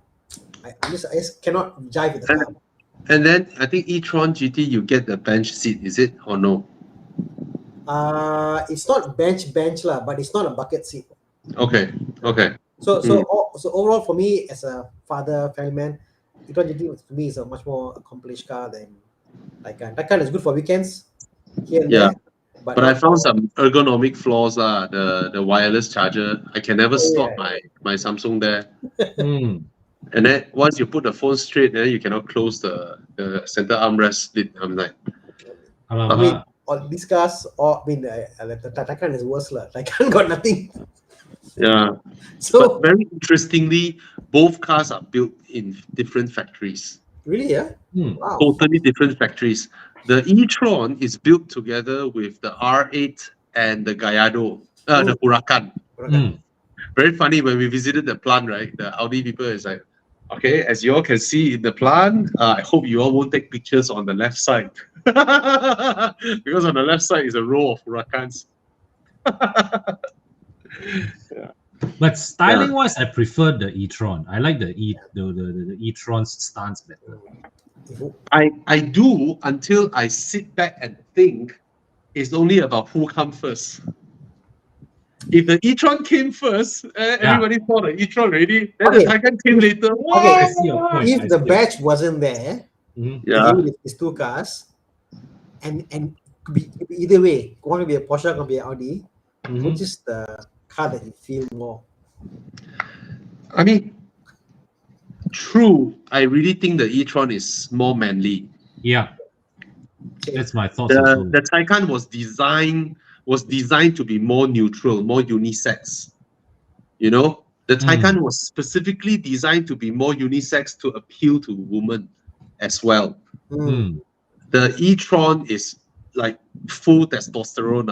I just cannot jive with the car. And then I think e-tron GT, you get the bench seat, is it or no? It's not bench but it's not a bucket seat. Okay. So overall, for me as a father, family man, e-tron GT to me is a much more accomplished car than Taycan. Taycan is good for weekends here and there, But I found some ergonomic flaws. The wireless charger, I can never slot my Samsung there. Mm. And then once you put the phone straight, then you cannot close the center armrest lid. I'm like, I mean, all these cars, the Taycan is worse lah. Taycan got nothing. yeah. So But very interestingly, both cars are built in different factories. really, yeah. Wow. Totally different factories. The e-tron is built together with the R8 and the Gallardo, the Huracan. Mm. Very funny when we visited the plant, right? The Audi people is like, okay, as you all can see in the plant, I hope you all won't take pictures on the left side. Because on the left side is a row of Huracans. But styling wise, I prefer the e-tron. I like the e-tron's stance better. I do until I sit back and think it's only about who comes first. If the e-tron came first, everybody saw the e-tron already, then the Taycan came later. Okay, I see your point. if the batch wasn't there, with these two cars, and could be either way, one could be a Porsche, could be an Audi, which is the car that you feel more? I mean, true. I really think the e-tron is more manly. Yeah, that's my thoughts. The Taycan was designed to be more neutral, more unisex. You know, the Taycan was specifically designed to be more unisex to appeal to women as well. The e-tron is like full testosterone.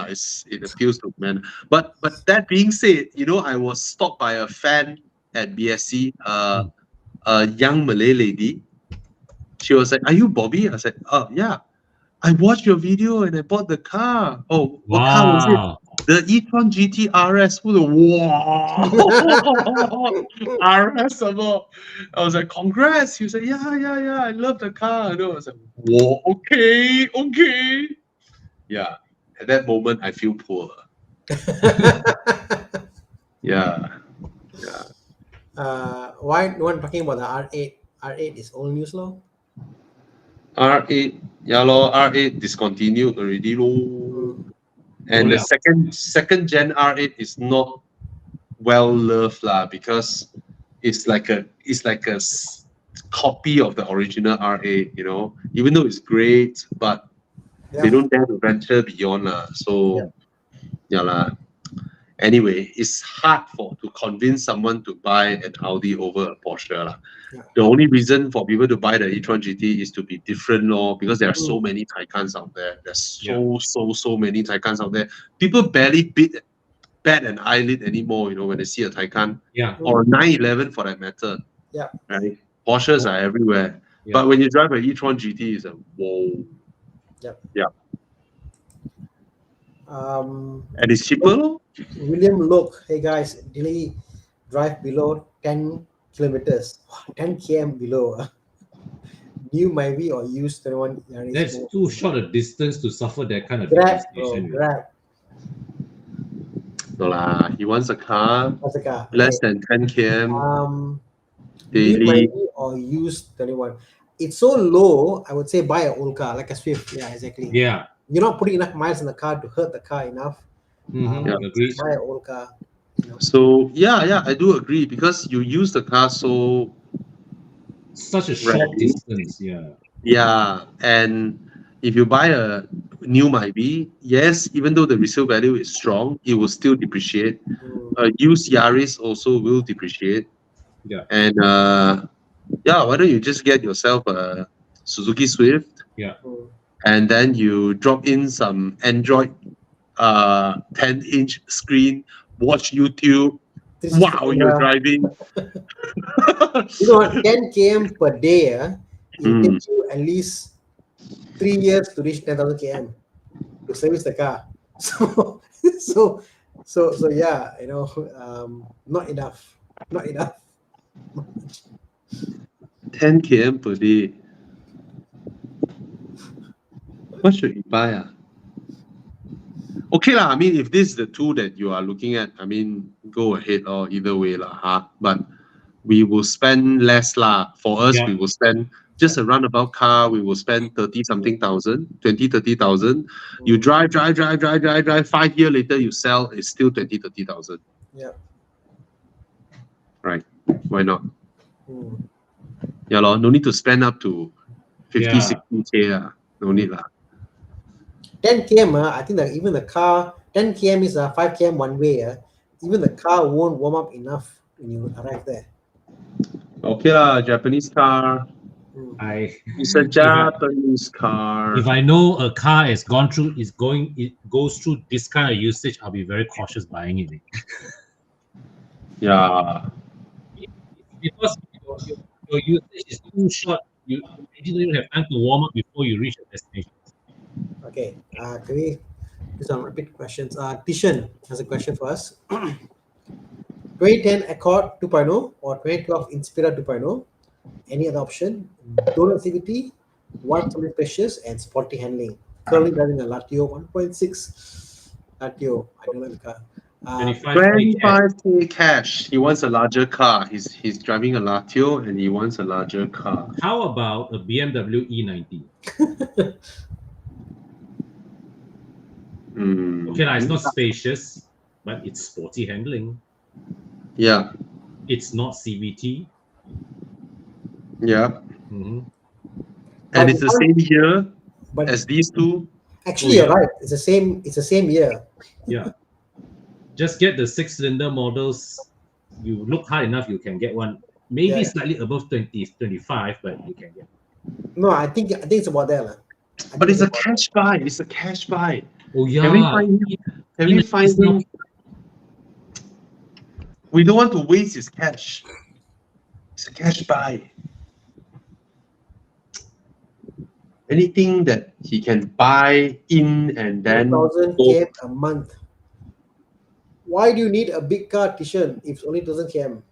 It appeals to men. But that being said, you know, I was stopped by a fan at BSC, a young Malay lady. She was like, "Are you Bobby?" I said, "Oh yeah. I watched your video and I bought the car." "Oh, what car was it?" "The e-tron GT RS." Wow. RS about. I was like, "Congrats." He was like, yeah, I love the car. I was like, whoa, okay. Yeah. At that moment, I feel poor. Yeah. Why no one talking about the R8? R8 is old news, law. R8, R8 discontinued already, and the second gen R8 is not well loved because it's like a copy of the original R8, you know. Even though it's great, but they don't dare to venture beyond So Anyway, it's hard to convince someone to buy an Audi over a Porsche. The only reason for people to buy the e-tron GT is to be different, because there are so many Taycans out there. There's so many Taycans out there. People barely bat an eyelid anymore, you know, when they see a Taycan. Or 911 for that matter. Right? Porsches are everywhere. But when you drive an e-tron GT, it's a whoa. And it's cheaper. William Look, hey guys, daily drive below 10 kilometers, 10 km below. New Myvi or used 21. That's too short a distance to suffer that kind of Grab. No lah, he wants a car. Less than 10 km. New Myvi or used 21. It's so low, I would say buy an old car, like a Swift. Yeah, exactly. Yeah. You're not putting enough miles in the car to hurt the car enough. Agreed. Buy an old car. You know? So I do agree, because you use the car such a short distance. And if you buy a new Myvi, yes, even though the resale value is strong, it will still depreciate. Used Yaris also will depreciate. And why don't you just get yourself a Suzuki Swift? And then you drop in some Android 10-inch screen, watch YouTube while you're driving. You know what? 10 km per day, it takes you at least 3 years to reach 10,000 km to service the car. So yeah, you know, not enough. 10 km per day. What should you buy? Okay lah. I mean, if this is the two that you are looking at, I mean, go ahead or either way lah. But we will spend less lah. For us, we will spend Just a roundabout car, we will spend 30-something thousand, 20-30,000. You drive. 5 years later, you sell, it's still 20-30,000. Yeah. Right? Why not? Mm. Yeah, lor, no need to spend up to 50, Yeah. 60K. No need lah. 10 km, I think that even the car, 10 km is a 5 km one way. Even the car won't warm up enough when you arrive there. Okay lah, Japanese car. It's a Japanese car. If I know a car has gone through, it goes through this kind of usage, I'll be very cautious buying it. Yeah. Because your usage is too short, you don't even have time to warm up before you reach the destination. Okay, can we do some rapid questions? Tishan has a question for us. 2010 Accord 2.0 or 2012 Inspira 2.0? Any other option? Donut CVT, one something spacious, and sporty handling. Currently driving a Latio 1.6. Latio, I don't know the car. 25K cash. He wants a larger car. He's driving a Latio and he wants a larger car. How about a BMW E90? Okay, it's not spacious, but it's sporty handling. Yeah. It's not CVT. Yeah. Mhm. And it's the same year But as these two. actually, you're right. It's the same year. Yeah. Just get the 6-cylinder models. You look hard enough, you can get one. Maybe slightly above 25, but you can get. No, I think it's about there. But it's a cash buy. It's a cash buy. Oh yeah. Can we find him? We don't want to waste his cash. It's a cash buy. Anything that he can buy in and then 1,000 km a month. Why do you need a big car, Tishan, if it's only 1,000 km?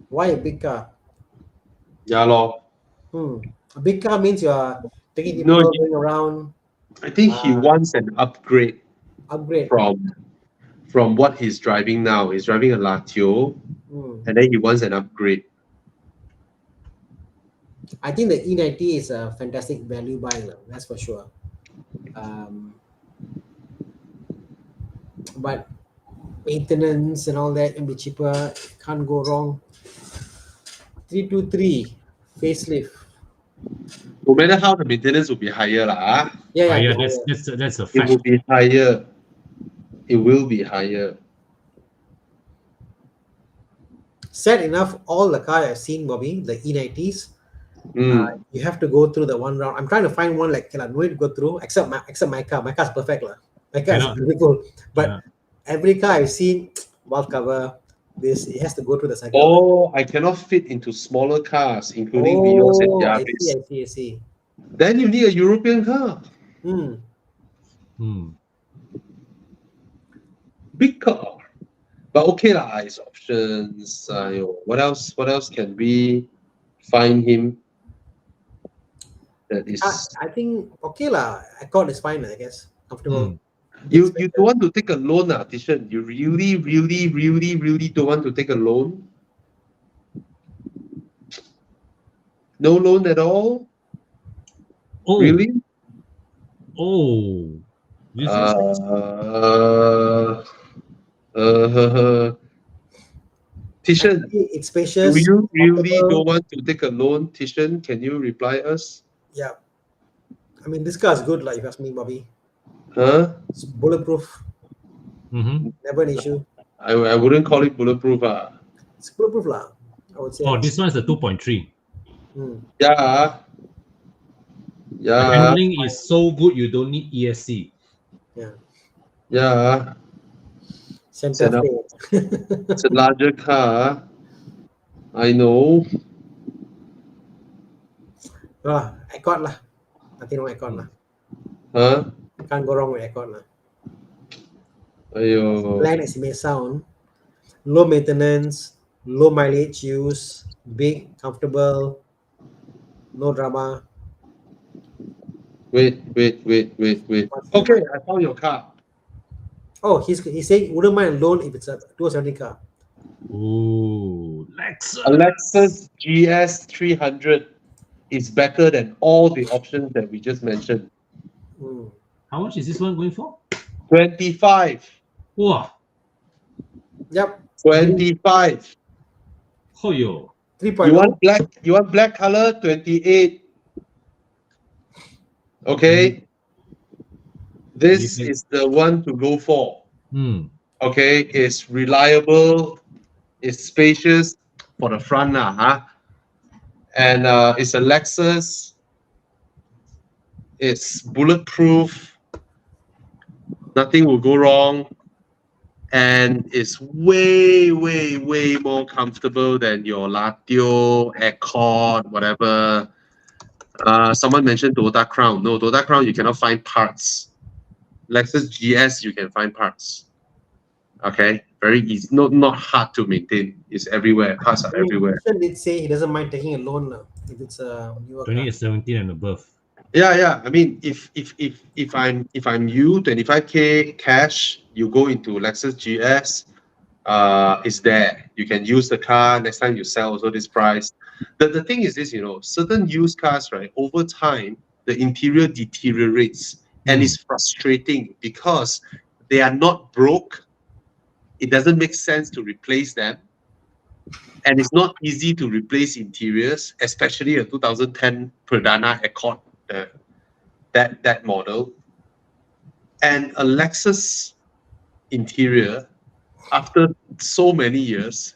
Why a big car? Yeah, lor. A big car means you are taking people going around. I think he wants an upgrade. Upgrade from what he's driving now. He's driving a Latio, and then he wants an upgrade. I think the E90 is a fantastic value buy, that's for sure. But maintenance and all that can be cheaper. Can't go wrong. 323 facelift. No matter how, the maintenance will be higher lah. Yeah, that's a fact. It will be higher. It will be higher. Sad enough, all the cars I've seen, Bobby, the E90s, you have to go through the one round. I'm trying to find one like no need to go through, except my car. My car's perfect. My car is beautiful. But every car I've seen, valve cover, it has to go through the cycle. Oh, I cannot fit into smaller cars, including Vios and Yaris. I see. Then you need a European car. Big car. But okay lah, it's options. What else can we find him? That is. I think okay lah. Accord is fine, I guess. Comfortable. You don't want to take a loan, Tishan? You really don't want to take a loan? No loan at all? Oh. Really? Oh. Tishan, it's spacious. do you really don't want to take a loan? Tishan, can you reply us? Yeah. I mean, this car is good, if you ask me, Bobby. Huh? It's bulletproof. Never an issue. I wouldn't call it bulletproof. It's bulletproof, I would say. Oh, this one is a 2.3. Yeah. The handling is so good, you don't need ESC. Yeah. Center it's a larger car. I know. Accord lah. Nothing wrong with Accord lah. Huh? Can't go wrong with Accord lah. Ayo. Plan as it may sound, low maintenance, low mileage use, big, comfortable, no drama. Wait. Okay, I found your car. Oh, he's saying wouldn't mind a loan if it's a 270 car. Ooh, Lexus. A Lexus GS 300 is better than all the options that we just mentioned. Mm. How much is this one going for? 25. Wow. Yep. 25. Oh yo. 3.0. You want black? You want black color? 28. Okay. This is the one to go for. Okay, it's reliable, it's spacious for the front now, huh? And it's a Lexus. It's bulletproof. Nothing will go wrong. And it's way, way, way more comfortable than your Latio, Accord, whatever. Someone mentioned Toyota Crown. No, Toyota Crown, you cannot find parts. Lexus GS, you can find parts. Okay, very easy. Not hard to maintain. It's everywhere. Parts are everywhere. He did say he doesn't mind taking a loan now if it's a newer car. 2017 and above. Yeah. I mean, if I'm you, 25K cash, you go into Lexus GS. It's there. You can use the car. Next time you sell, also this price. The thing is this, certain used cars, right? Over time, the interior deteriorates, and it's frustrating because they are not broke. It doesn't make sense to replace them. And it's not easy to replace interiors, especially a 2010 Pradana Accord, that model. And a Lexus interior, after so many years,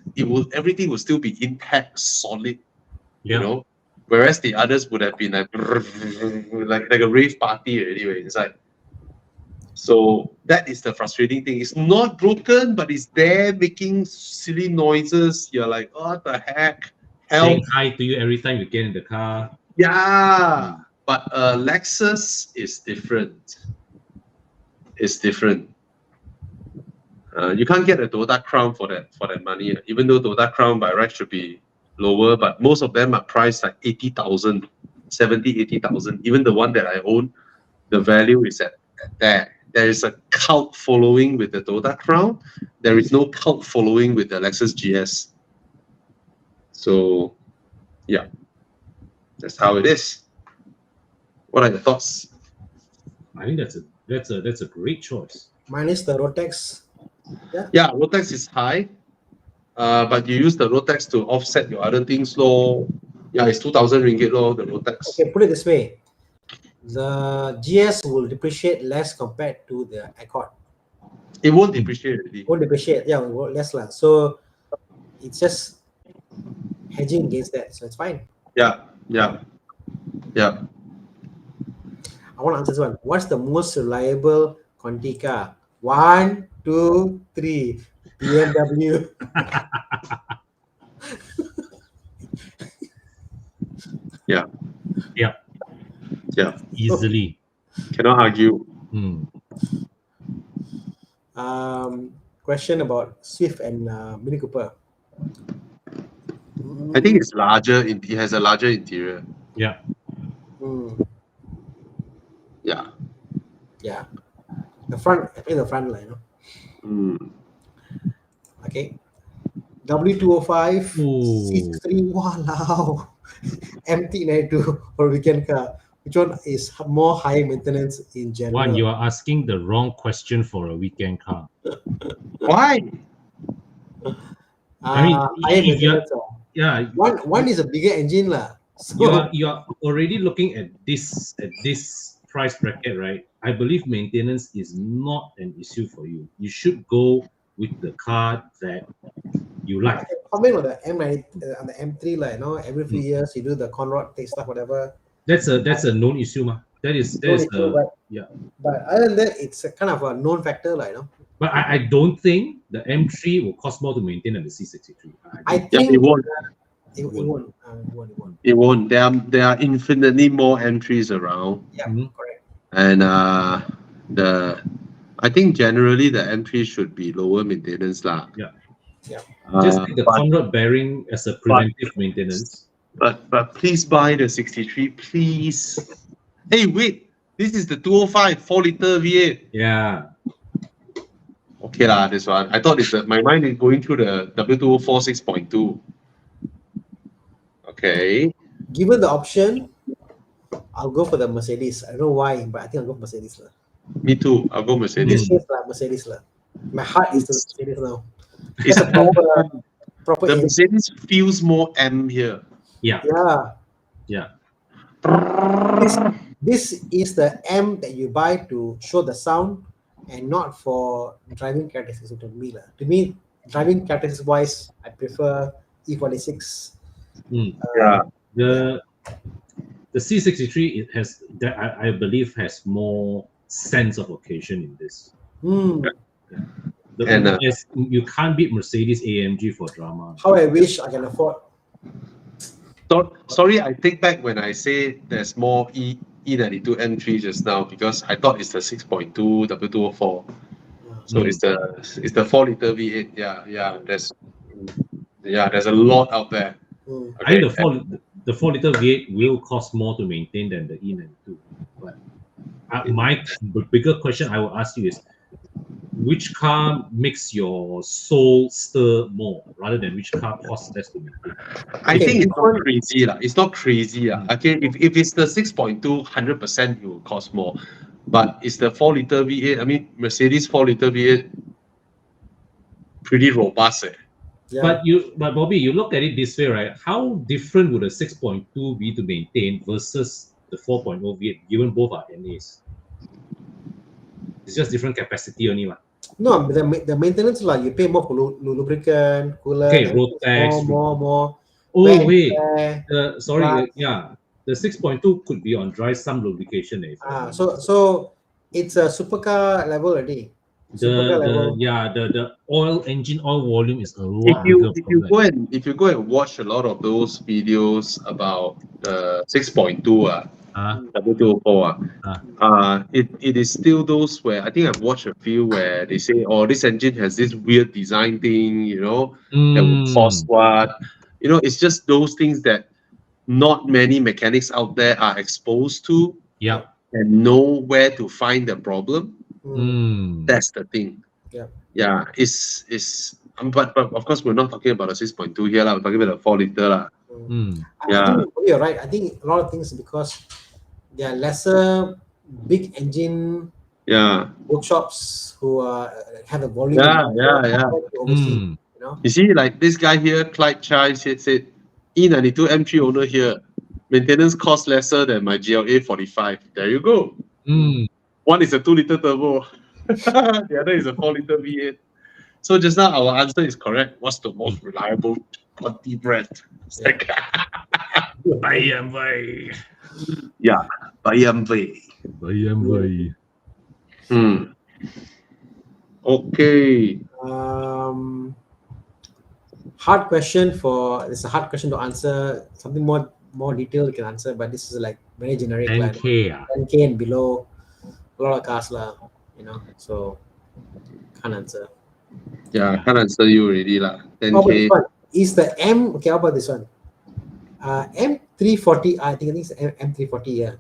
everything will still be intact, solid, Whereas the others would have been like a rave party anyway inside. So that is the frustrating thing. It's not broken, but it's there making silly noises. You're like, what the heck? Help. Saying hi to you every time you get in the car. Yeah. But Lexus is different. It's different. You can't get a Toyota Crown for that money. Even though Toyota Crown by right should be lower, but most of them are priced like 80,000, 70, 80,000. Even the one that I own, the value is at there. There is a cult following with the Toyota Crown. There is no cult following with the Lexus GS. So, yeah, that's how it is. What are your thoughts? I think that's a great choice. Minus the Rotex. Yeah, Rotex is high, but you use the Rotex to offset your other things, lor. Yeah, it's 2,000 ringgit, lor, the Rotex. Okay, put it this way. The GS will depreciate less compared to the Accord. It won't depreciate already. Won't depreciate, yeah, less lah. So it's just hedging against that, so it's fine. Yeah. I want to answer this one. What's the most reliable Conti car? 1, 2, 3. BMW. Yeah. Easily. Cannot argue. Question about Swift and Mini Cooper. I think it's larger. It has a larger interior. Yeah. Yeah. The front, I think the front line. Okay. W205, C63, wow, MT92 for weekend car. Which one is more high maintenance in general? One, you are asking the wrong question for a weekend car. Why? I mean, high maintenance. Yeah. One is a bigger engine lah. So You are already looking at this price bracket, right? I believe maintenance is not an issue for you. You should go with the car that you like. Comment on the M90, on the M3 lah. Every few years you do the Conrod take stuff, whatever. That's a known issue, ma. That is yeah. But other than that, it's a kind of a known factor, But I don't think the M3 will cost more to maintain than the C63. I think it won't. It won't. It won't. There are infinitely more M3s around. Yeah, correct. And I think generally the M3 should be lower maintenance lah. Yeah. Just take the Conrod bearing as a preventive maintenance. But please buy the 63, please. Hey, wait. This is the 205 4-liter V8. Yeah. Okay lah, this one. I thought my mind is going through the W204 6.2. Okay. Given the option, I'll go for the Mercedes. I don't know why, but I think I'll go for Mercedes lah. Me too. I'll go Mercedes. This is like Mercedes lah. My heart is to Mercedes now. It's a proper the engine. Mercedes feels more M here. Yeah. Yeah. This is the M that you buy to show the sound and not for driving characteristics to me lah. To me, driving characteristics wise, I prefer E46. Yeah. The C63 it has that I believe has more sense of occasion in this. You can't beat Mercedes AMG for drama. How I wish I can afford. Sorry, I take back when I say there's more E92 M3 just now because I thought it's the 6.2 W204. So it's the 4-liter V8. There's a lot out there. I think the 4-liter V8 will cost more to maintain than the E92. But my bigger question I will ask you is, which car makes your soul stir more rather than which car costs less to maintain? I think it's not crazy. It's not crazy. Okay, if it's the 6.2, 100% it will cost more. But it's the 4-liter V8. I mean, Mercedes 4-liter V8, pretty robust. Yeah. But Bobby, you look at it this way, right? How different would a 6.2 be to maintain versus the 4.0 V8, given both are NAs? It's just different capacity only lah. No, the maintenance lah, you pay more for lubricant, coolant, Okay, road tax, more. Oh Back wait, there, sorry, the 6.2 could be on dry some lubrication. So it's a supercar level already. The engine oil volume is a lot. If you go and watch a lot of those videos about the 6.2 W204 it is still those where I think I've watched a few where they say, oh, this engine has this weird design thing, that will cost what, it's just those things that not many mechanics out there are exposed to and know where to find the problem. That's the thing. But of course we're not talking about a 6.2 here we're talking about a 4-liter I think you're right. I think a lot of things because there are lesser big engine workshops who have a volume. Overseas, You see, like this guy here, Clyde Chai said E92 M3 owner here, maintenance cost lesser than my GLA 45. There you go. One is a 2-liter turbo, the other is a 4-liter V8. So just now our answer is correct. What's the most reliable Conti brand? BMW. Yeah, BMW. Okay. Hard question it's a hard question to answer. Something more detailed you can answer, but this is like very generic. 10K and below, a lot of cars lah, so can't answer. Yeah, I can't answer you already lah. 10K. How about this one? Is the M okay? How about this one? M340. I think it's M340. Yeah.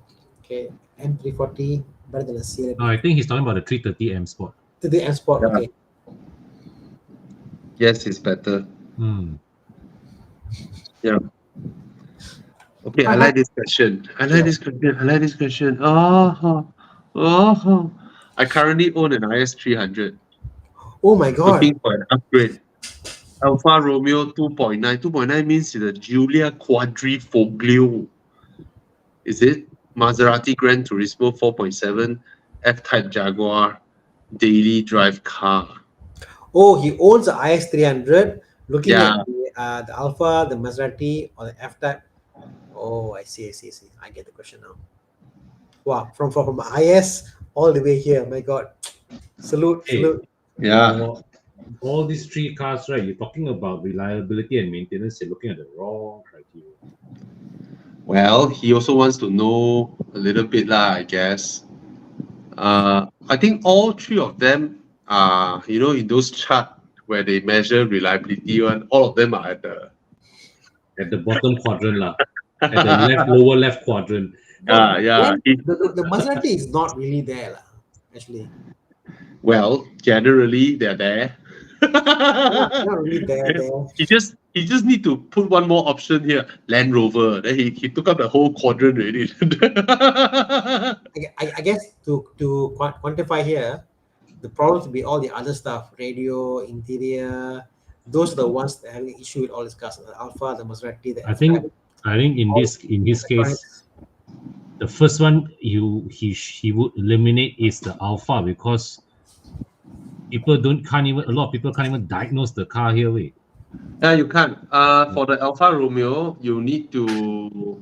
Okay. M340 better than a CLA. No, I think he's talking about the 330 M Sport. 330 M Sport. Okay. Yes, it's better. Yeah. Okay, I like this question. I like this question. I currently own an IS300. Oh my god. Looking for an upgrade. Alfa Romeo 2.9. 2.9 means the Giulia Quadrifoglio. Is it? Maserati Gran Turismo 4.7 F-Type Jaguar daily drive car. Oh, he owns the IS300. Looking at the Alpha, the Maserati, or the F-Type. Oh, I see. I get the question now. Wow, from IS all the way here. My God. Salute. Yeah. All these three cars, right? You're talking about reliability and maintenance. You're looking at the wrong criteria. Well, he also wants to know a little bit lah, I guess. I think all three of them are, in those charts where they measure reliability, all of them are at the bottom quadrant lah. At the lower left quadrant. The Maserati is not really there lah, actually. Well, generally they're there. Not really there. He just need to put one more option here, Land Rover. Then he took up the whole quadrant already. I guess to quantify here, the problems will be all the other stuff, radio, interior. Those are the ones that have an issue with all these cars. The Alpha, the Maserati, the I think in his case, the first one he would eliminate is the Alpha, because a lot of people can't even diagnose the car here. Yeah, you can't. For the Alfa Romeo, you need to,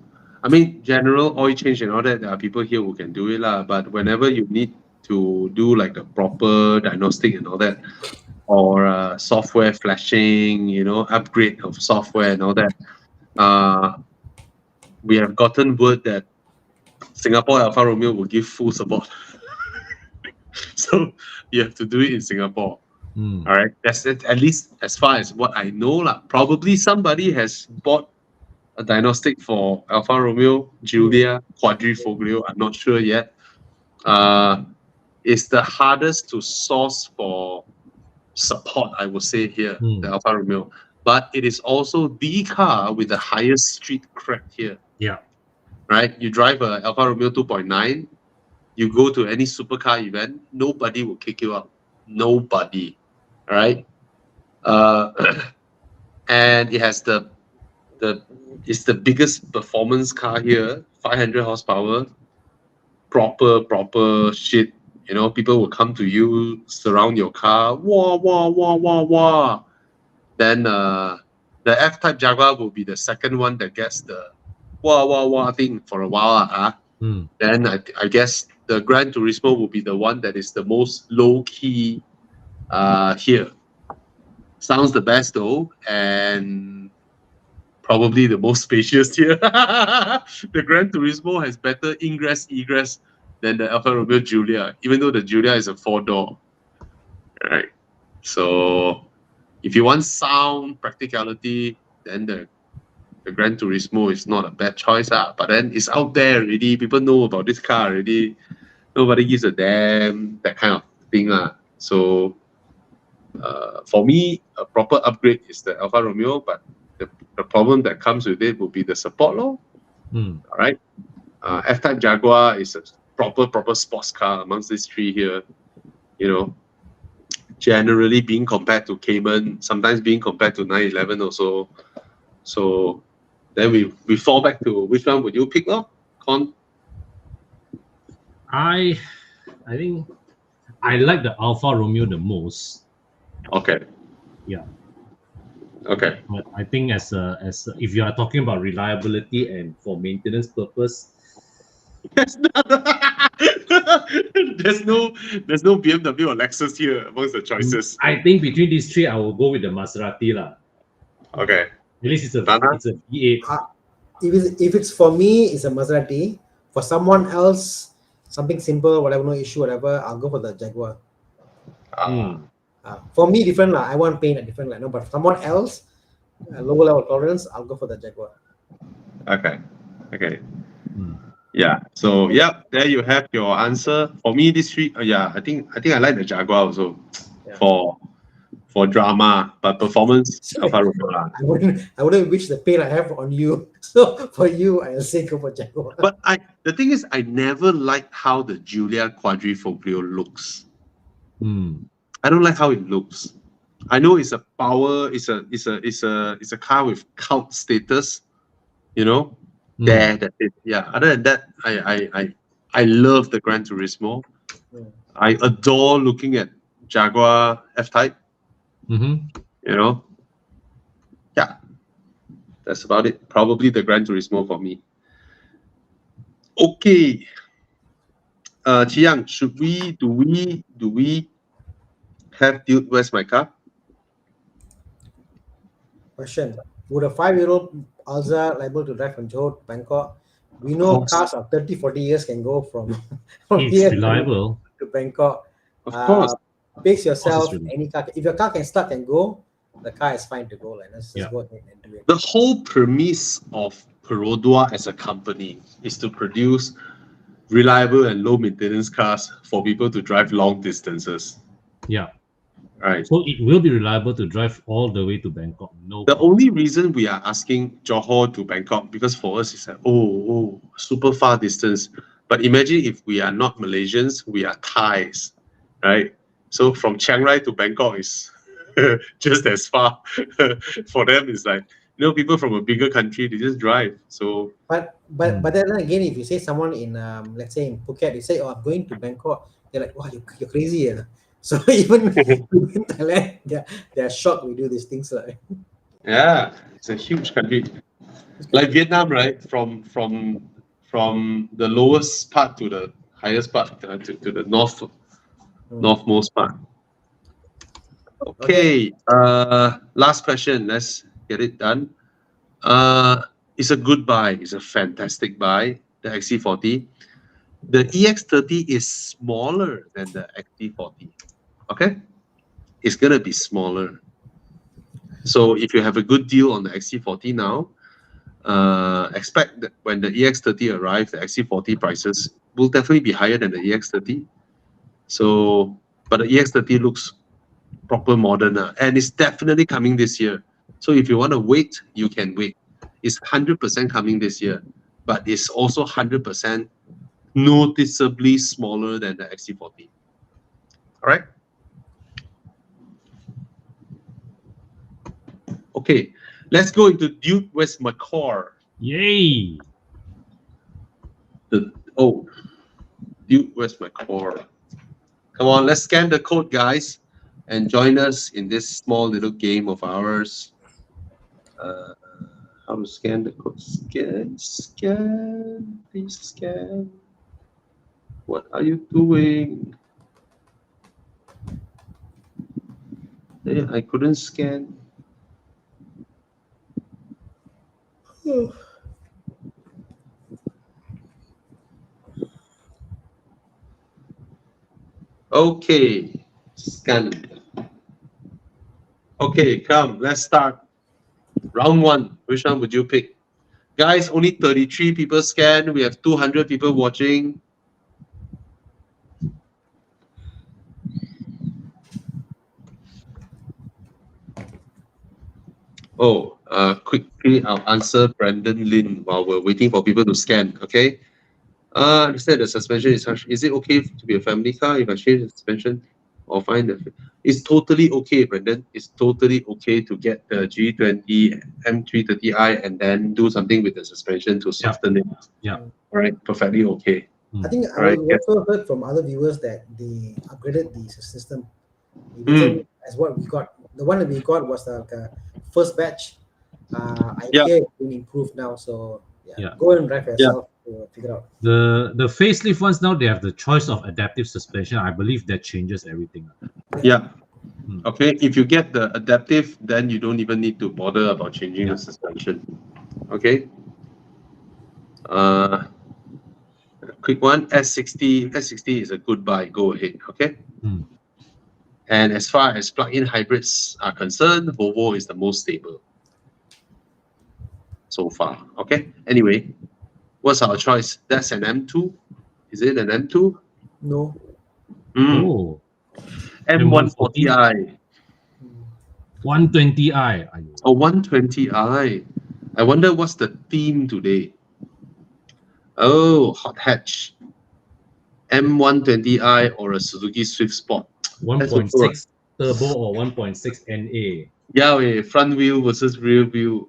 general oil change and all that, there are people here who can do it lah. But whenever you need to do like a proper diagnostic and all that, or software flashing, upgrade of software and all that, we have gotten word that Singapore Alfa Romeo will give full support. So you have to do it in Singapore. All right, that's it, at least as far as what I know lah. Probably somebody has bought a diagnostic for Alfa Romeo Giulia Quadrifoglio. I'm not sure yet. It's the hardest to source for support, I would say here, the Alfa Romeo. But it is also the car with the highest street cred here. Yeah. Right? You drive a Alfa Romeo 2.9, you go to any supercar event, nobody will kick you out. Nobody. Right? And it has it's the biggest performance car here, 500 horsepower, proper shit. People will come to you, surround your car, wah. Then the F-Type Jaguar will be the second one that gets the wah thing for a while. Then I guess the Gran Turismo will be the one that is the most low-key here. Sounds the best though, and probably the most spacious here. The Gran Turismo has better ingress, egress than the Alfa Romeo Giulia, even though the Giulia is a 4-door. Right. So if you want sound, practicality, then the Gran Turismo is not a bad choice. But then it's out there already. People know about this car already. Nobody gives a damn, that kind of thing. So for me, a proper upgrade is the Alfa Romeo, but the problem that comes with it will be the support law. All right. F-Type Jaguar is a proper sports car amongst these three here. Generally being compared to Cayman, sometimes being compared to 911 also. So then we fall back to which one would you pick up? I think I like the Alfa Romeo the most. Okay. Yeah. Okay. But I think as if you are talking about reliability and for maintenance purpose, there's no BMW or Lexus here amongst the choices. I think between these three, I will go with the Maserati lah. Okay. At least it's a V8. If it's for me, it's a Maserati. For someone else, something simple, whatever, no issue, whatever, I'll go for the Jaguar. For me, different lah. I want paint a different like no, but for someone else, lower level tolerance, I'll go for the Jaguar. Okay. Yeah. So there you have your answer. For me, this three. I think I like the Jaguar also. Yeah. For drama, but performance, Alfa Romeo lah. I wouldn't wish the pain I have on you. So for you, I'll say go for Jaguar. But the thing is, I never liked how the Giulia Quadrifoglio looks. I don't like how it looks. I know it's a power. It's a car with cult status. That's it. Yeah. Other than that, I love the Gran Turismo. I adore looking at Jaguar F-Type. Yeah. That's about it. Probably the Gran Turismo for me. Okay. Chiang, do we have Dude, Where's My Car? Question. Would a 5-year-old Alza liable to drive from Johor to Bangkok? We know cars of 30, 40 years can go from here reliable to Bangkok. Of course. Pace yourself, any car. If your car can start and go, the car is fine to go. Let's just go ahead and do it. The whole premise of Perodua as a company is to produce reliable and low maintenance cars for people to drive long distances. Yeah. Right. So it will be reliable to drive all the way to Bangkok. No The problem. only reason we are asking Johor to Bangkok, because for us it's like, super far distance. But imagine if we are not Malaysians, we are Thais, right? So from Chiang Rai to Bangkok is just as far. For them, it's like, people from a bigger country, they just drive. So But then again, if you say someone in let's say in Phuket, you say, "Oh, I'm going to Bangkok," they're like, "Wow, you're crazy." Yeah. So even in Thailand, they're shocked we do these things like. yeah, it's a huge country. Like Vietnam, right? From the lowest part to the highest part, to the northmost part. Okay. Last question. Let's get it done. It's a good buy. It's a fantastic buy. The XC40. The EX30 is smaller than the XC40. Okay, it's gonna be smaller. So if you have a good deal on the XC40 now, expect that when the EX30 arrives, the XC40 prices will definitely be higher than the EX30. So, but the EX30 looks proper modern, and it's definitely coming this year. So if you want to wait, you can wait. It's 100% coming this year, but it's also 100% noticeably smaller than the XC40. All right. Okay, let's go into Duke. Where's my car? Yay! Duke, where's my car? Come on, let's scan the code, guys, and join us in this small little game of ours. How to scan the code? Scan, please scan. What are you doing? Hey, I couldn't scan. Okay, scan. Okay, come, let's start. Round one. Which one would you pick? Guys, only 33 people scan. We have 200 people watching. Quickly, I'll answer Brandon Lin while we're waiting for people to scan, okay? Understand the suspension is it okay to be a family car if I change the suspension or find the... It's totally okay, Brendan. It's totally okay to get the G20 M330i and then do something with the suspension to soften it. Yeah. All right, perfectly okay. I think Right, I also heard from other viewers that they upgraded the system. It wasn't as what we got. The one that we got was like a first batch. I hear it's been improved now, so go and drive yourself to figure out. The facelift ones now, they have the choice of adaptive suspension. I believe that changes everything. Yeah. Okay, if you get the adaptive, then you don't even need to bother about changing the suspension. Okay. Quick one, S60 is a good buy. Go ahead. Okay. And as far as plug-in hybrids are concerned, Volvo is the most stable so far. Okay. Anyway, what's our choice? That's an M2. Is it an M2? No. Oh. M140i. 120i. Oh, 120i. I wonder what's the theme today. Oh, hot hatch. M120i or a Suzuki Swift Sport. 1.6 turbo or 1.6 NA. Yeah, front wheel versus rear wheel.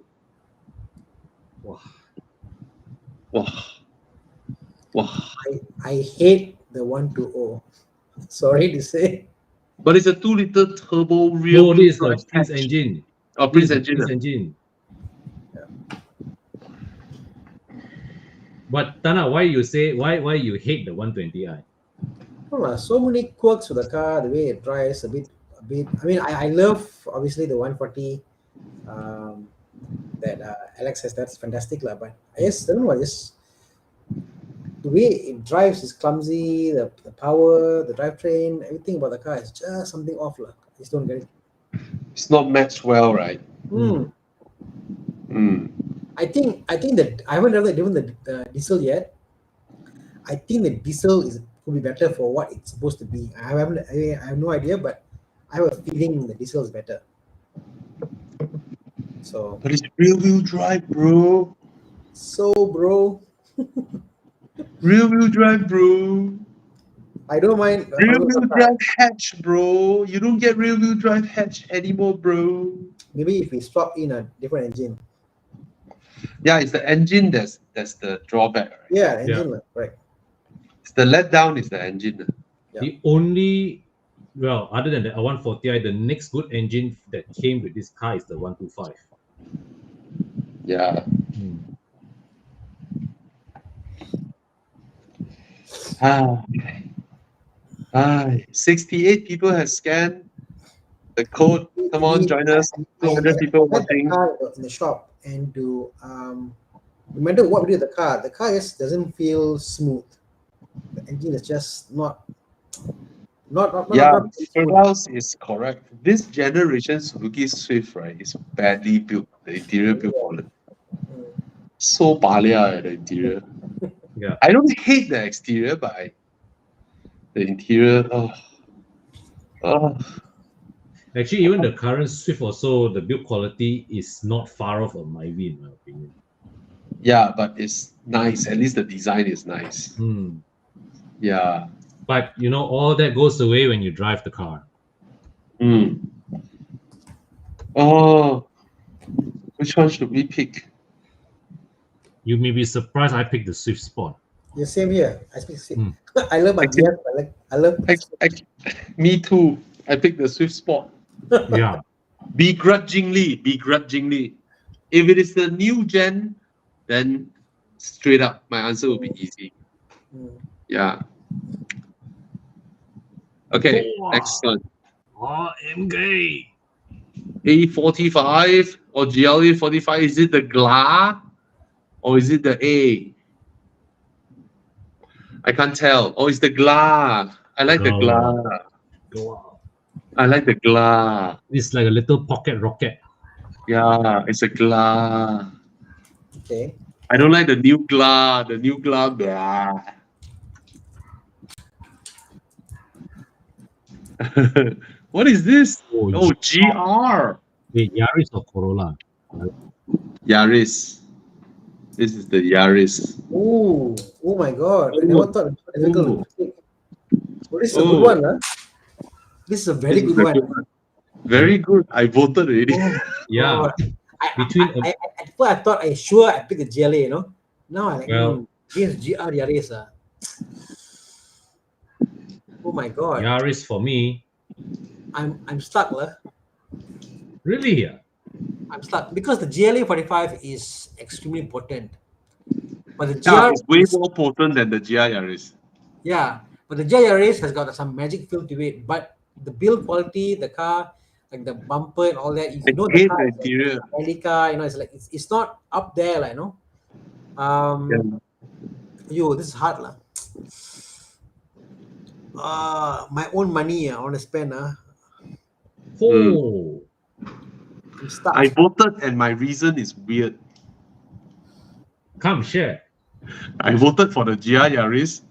Wow. I hate the 120. Sorry to say. But it's a 2-liter turbo rear wheel. No, this is the Prince engine. Oh, Prince engine. But Thana, why you hate the 120i? Oh, so many quirks with the car, the way it drives, a bit. I mean, I love obviously the 140 that Alex says that's fantastic, but I just don't know, just the way it drives is clumsy. The power, the drivetrain, everything about the car is just something off, I just don't get it. It's not matched well, right? I think that I haven't driven the diesel yet. I think the diesel could be better for what it's supposed to be. I have no idea, but I have a feeling the diesel is better. So, But it's rear-wheel drive, bro. bro, Rear-wheel drive, bro. I don't mind. Rear-wheel drive hatch, bro. You don't get rear-wheel drive hatch anymore, bro. Maybe if we swap in a different engine. Yeah, it's the engine that's the drawback. Right? Yeah, engine, right. It's the letdown is the engine. The only, well, other than the 140i, the next good engine that came with this car is the 125. Yeah. Hmm. Ah, 68 people have scanned the code. Come on, join us. 200 people watching. The car in the shop, and to no matter what we do with the car just doesn't feel smooth. The engine is just not. Firdaus is correct. This generation Suzuki Swift, right, is badly built. The interior built quality. So balia, the interior. Yeah. I don't hate the exterior, but the interior, Actually, even the current Swift also, the build quality is not far off of Myvi, in my opinion. Yeah, but it's nice. At least the design is nice. Hmm. Yeah. But you know, all that goes away when you drive the car. Oh, which one should we pick? You may be surprised I picked the Swift Sport. The same here. I speak. I love my GS. I love. Me too. I picked the Swift Sport. Yeah. Begrudgingly. If it is the new gen, then straight up, my answer will be easy. Yeah. Okay, next one. AMG. A45 or GLA45, is it the GLA or is it the A? I can't tell. Oh, it's the GLA. I like the GLA. I like the GLA. It's like a little pocket rocket. Yeah, it's a GLA. Okay. I don't like the new GLA. The new GLA, blah. What is this? Oh, GR. Wait, Yaris or Corolla? Yaris. This is the Yaris. Oh my God! I never thought it was difficult. Well, this is a good one, huh? This is a very good one. Very good. I voted already. Yeah. I thought I picked the GLA, you know. Now I like this GR Yaris. Oh my God. Yaris for me. I'm stuck, lah. Really? Yeah. I'm stuck because the GLA 45 is extremely potent. But the GR is way more potent than the GR Yaris. Yeah, but the GR Yaris has got some magic feel to it. But the build quality, the car, like the bumper and all that, you know, the car is interior. like car, you know, it's like it's not up there, like, you know. This is hard, lah. My own money, I want to spend. I'm stuck. I voted, and my reason is weird. Come share. I voted for the GR Yaris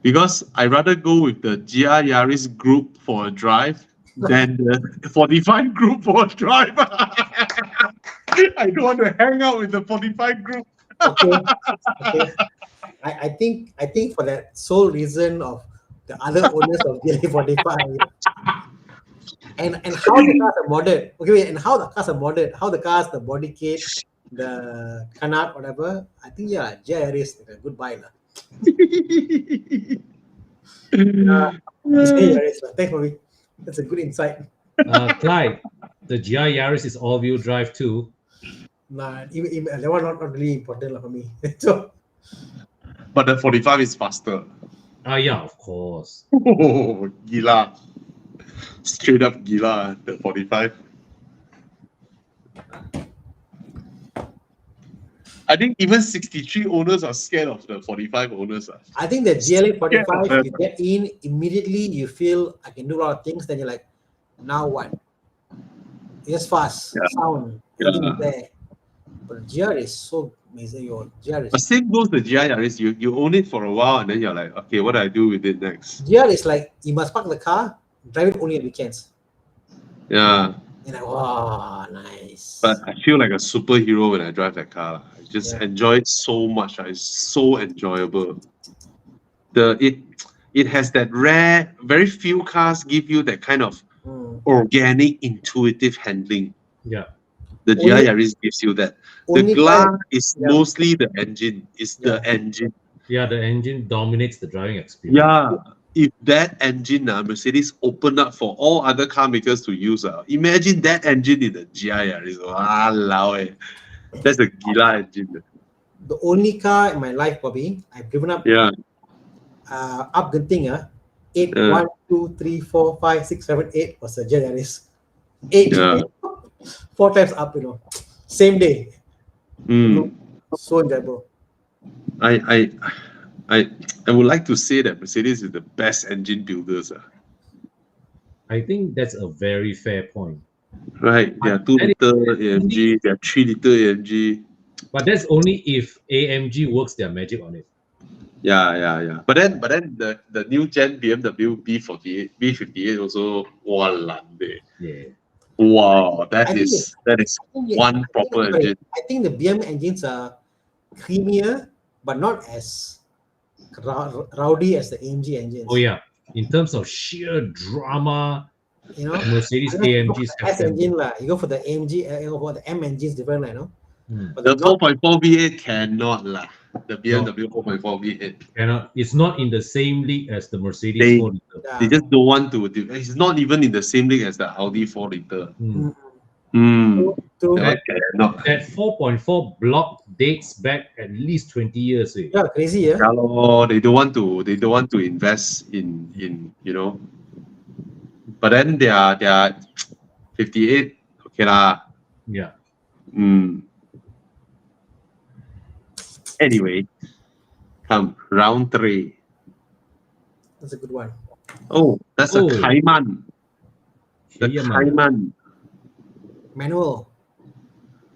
because I'd rather go with the GR Yaris group for a drive than the 45 group for a drive. I don't want to hang out with the 45 group. Okay. I think for that sole reason of the other owners of GLA 45 and how the cars are modded. Okay, wait, and how the cars are modded, how the cars, the body kit, the canard, whatever. I think GR is a good buy, lah. Thanks for me. That's a good insight. Clyde, the GR Yaris is all-wheel drive too. Nah, even that one not really important for me. So, but the 45 is faster. Yeah, of course. Oh, gila. Straight up gila, the 45. I think even 63 owners are scared of the 45 owners. I think the GLA 45, you get in, immediately you feel I can do a lot of things, then you're like, now what? It's fast, sound, everything is there. But the GR is so Amazing, your GR But is same goes the GR Yaris. You own it for a while and then you're like, okay, what do I do with it next? GR is like you must park the car, drive it only on weekends. Yeah. And like, wow, nice. But I feel like a superhero when I drive that car. I just Yeah. enjoy it so much. It's so enjoyable. It has that rare, very few cars give you that kind of organic, intuitive handling. Yeah. The GR Only- Yaris gives you that. The only glass car- is yeah. mostly the engine. It's the Yeah. engine. Yeah, the engine dominates the driving experience. Yeah. If that engine, Mercedes opened up for all other car makers to use, imagine that engine in the GR Yaris. Walao eh. That's the Gila engine. The only car in my life, Bobby, I've driven up Yeah. up Genting, 8, 1, 2, 3, 4, 5, 6, 7, 8 was a GR Yaris. 8. Yeah. 4 times up, same day. Mm. So enjoyable. I would like to say that Mercedes is the best engine builders. I think that's a very fair point. Right. They are 2-liter AMG, they are 3-liter AMG. But that's only if AMG works their magic on it. Yeah. But then the new gen BMW B58 also walande. Yeah. Wow, that I think is one proper engine. I think the BMW engines are creamier, but not as rowdy as the AMG engines. Oh yeah. In terms of sheer drama, Mercedes I like AMGs S engine lah. You go for the AMG, for the M engines different, But The 4.4 V8 cannot lah. The BMW 4.4 V8 cannot. It's not in the same league as the Mercedes They- 4-liter. they just don't want to. It's not even in the same league as the Audi 4-liter. True. That cannot. That 4.4 block dates back at least 20 years. Yeah, crazy, yeah. Yeah, lor, they don't want to. They don't want to invest in But then they are 58. Okay lah. Yeah. Anyway, come round 3. That's a good one. Oh, that's a Cayman. The Cayman. Manual.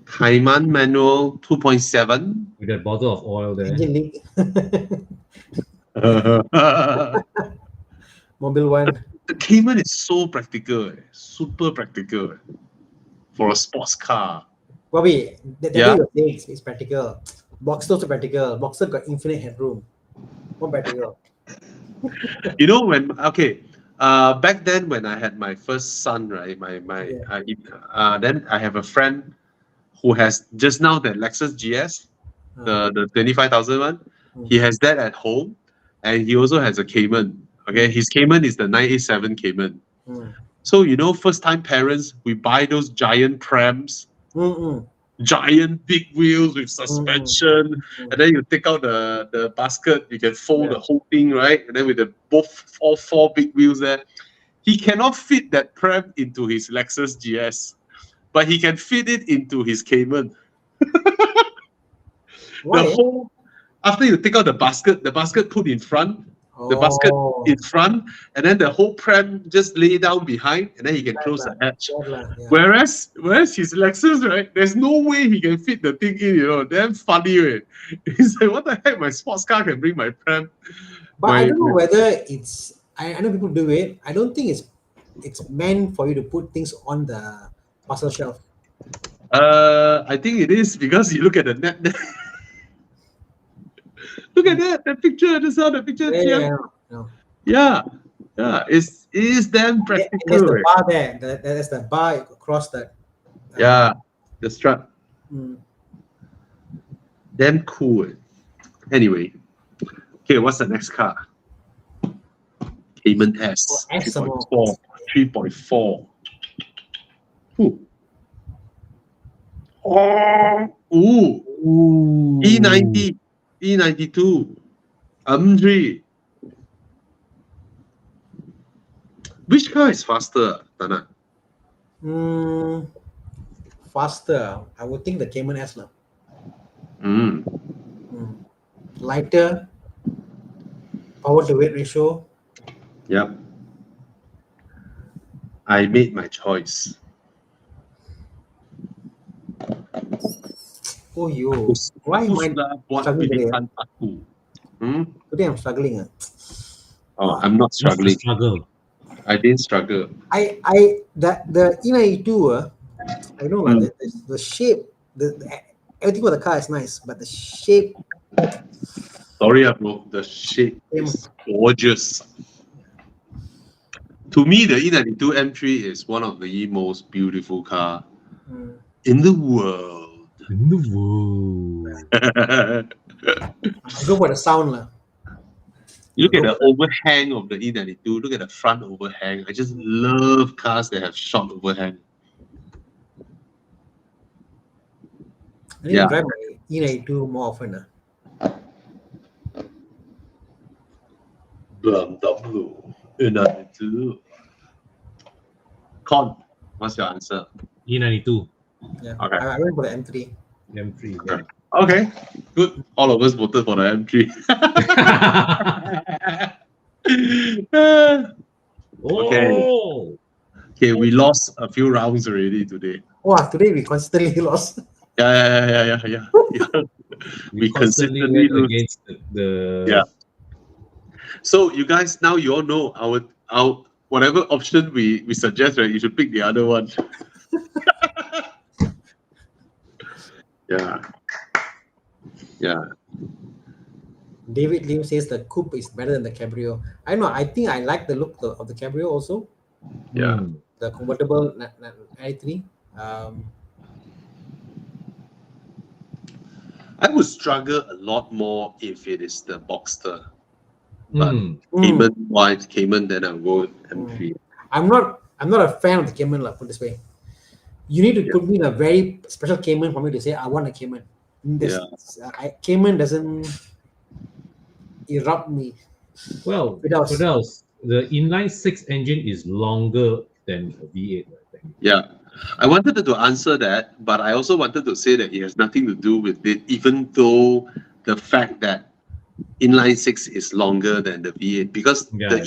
Cayman manual 2.7. With that bottle of oil there. Engine leak. Mobile one. The Cayman is so practical, super practical for a sports car. Bobby, that it's practical. Boxster also practical. Boxster got infinite headroom. More practical. Back then when I had my first son, right, then I have a friend who has just now the Lexus GS, the 25,000 one. He has that at home, and he also has a Cayman. Okay, his Cayman is the 987 Cayman. So first time parents, we buy those giant prams, giant big wheels with suspension, and then you take out the basket, you can fold the whole thing, right? And then with all 4 big wheels there, he cannot fit that pram into his Lexus GS, but he can fit it into his Cayman. After you take out the basket put in front, the basket in front, and then the whole pram just lay down behind, and then he can close the hatch. Whereas his Lexus, right, there's no way he can fit the thing in, damn funny, right? He's like, what the heck, my sports car can bring my pram. But I don't know whether it's, I know people do it, I don't think it's meant for you to put things on the parcel shelf. I think it is, because you look at the net. Look at that picture. Just saw the picture. Yeah. It is damn practical. There's the bar there. There's the bar across that. The strap. Damn cool. Anyway, okay, what's the next car? Cayman S. 3.4. 3.4. E90. E92, M3. Which car is faster, Thana? Faster. I would think the Cayman S now. Lighter. Power to weight ratio. Yep. I made my choice. Oh yo, why am I buat struggling today? pilihan aku. Today I'm struggling. Oh, I'm not What's the struggling. struggle? I didn't struggle. The E92, I know like the shape, everything about the car is nice, but the shape. Sorry, bro. The shape is gorgeous. To me, the E92 M3 is one of the most beautiful car in the world. In the world. I go for the sound lah. Look at the overhang of the E92. Look at the front overhang. I just love cars that have short overhang. I need to drive my E92 more often. BMW E92. Con, what's your answer? E92. Yeah. Okay. I went for the M3. M3. Okay. Okay, good. All of us voted for the M3. Oh. Okay, we lost a few rounds already today. Wow, today we constantly lost. Yeah. We constantly consistently went lose. against the Yeah. So you guys, now you all know our whatever option we suggest, right? You should pick the other one. Yeah. David Lim says the coupe is better than the cabrio. I know. I think I like the look of the cabrio also. Yeah. The convertible 93. I would struggle a lot more if it is the Boxster. But Cayman, then I'll go M3. I'm not a fan of the Cayman, put it this way. You need to put me in a very special Cayman for me to say I want a Cayman. Cayman doesn't erupt me. Well, Vios. what else? The inline six engine is longer than a V8, I think. Yeah. I wanted to answer that, but I also wanted to say that it has nothing to do with it, even though the fact that inline six is longer than the V8, because the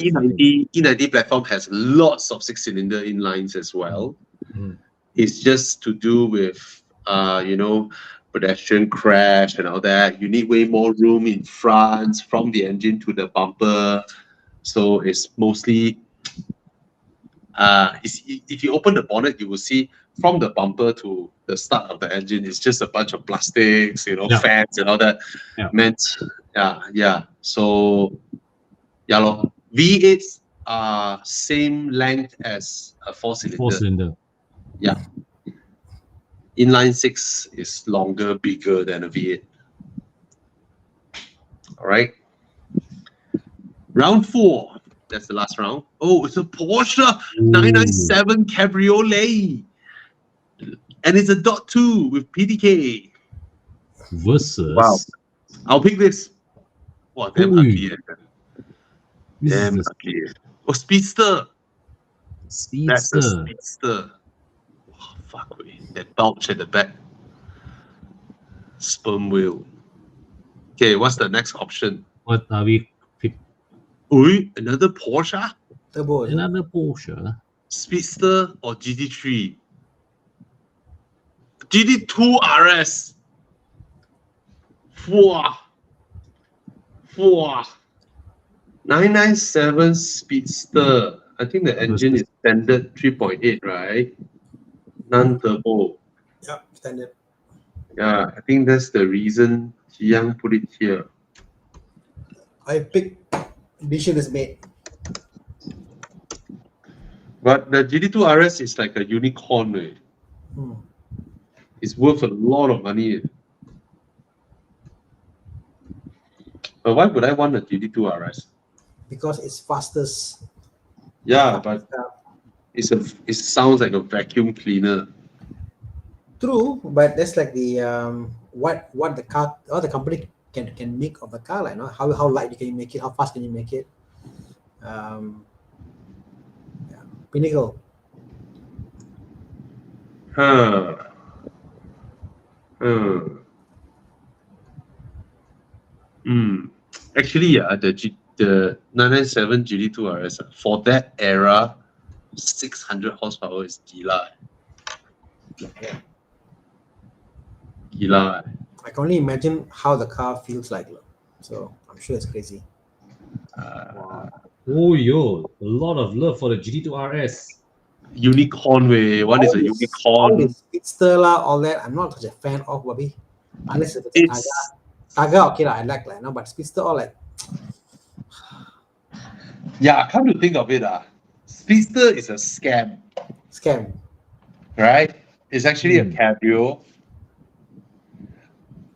E90 platform has lots of six-cylinder inlines as well. It's just to do with pedestrian crash and all that. You need way more room in front from the engine to the bumper, so it's mostly if you open the bonnet, you will see from the bumper to the start of the engine, it's just a bunch of plastics, fans and all that. So, V8s are same length as a four-cylinder. Yeah. Inline six is longer, bigger than a V8. All right. Round 4. That's the last round. Oh, it's a Porsche 997 Cabriolet. And it's a .2 with PDK. Versus. Wow. I'll pick this. Wow, damn ugly. Damn ugly. Oh, Speedster. That's the Speedster. Oh, fuck me. That bulge at the back. Sperm wheel. Okay, what's the next option? What are we? Another Porsche? Turbo. Another Porsche. Speedster or GT3? GT2 RS. Wow. 997 Speedster. I think the engine is standard 3.8, right? Non-turbo. Yeah, standard. Yeah, I think that's the reason Jiang put it here. I picked decision is made. But the GT2 RS is like a unicorn. Right? It's worth a lot of money. But why would I want a GT2 RS? Because it's fastest. Yeah, but it sounds like a vacuum cleaner. True, but that's like the what the car or the company can make of the car, like how light you can make it, how fast can you make it. Pinnacle. Actually, the 997 GT2 RS for that era, 600 horsepower is gila. Gila. I can only imagine how the car feels like. So I'm sure it's crazy. Oh yo, a lot of love for the GT2 RS. Unicorn way. One is a All unicorn. this speedster lah, all that. I'm not such a fan of, Bobby. Unless it's a It's Targa, okay lah, I like no, but speedster all like yeah, come to think of it, Speedster is a scam, scam. right? It's actually a cabrio.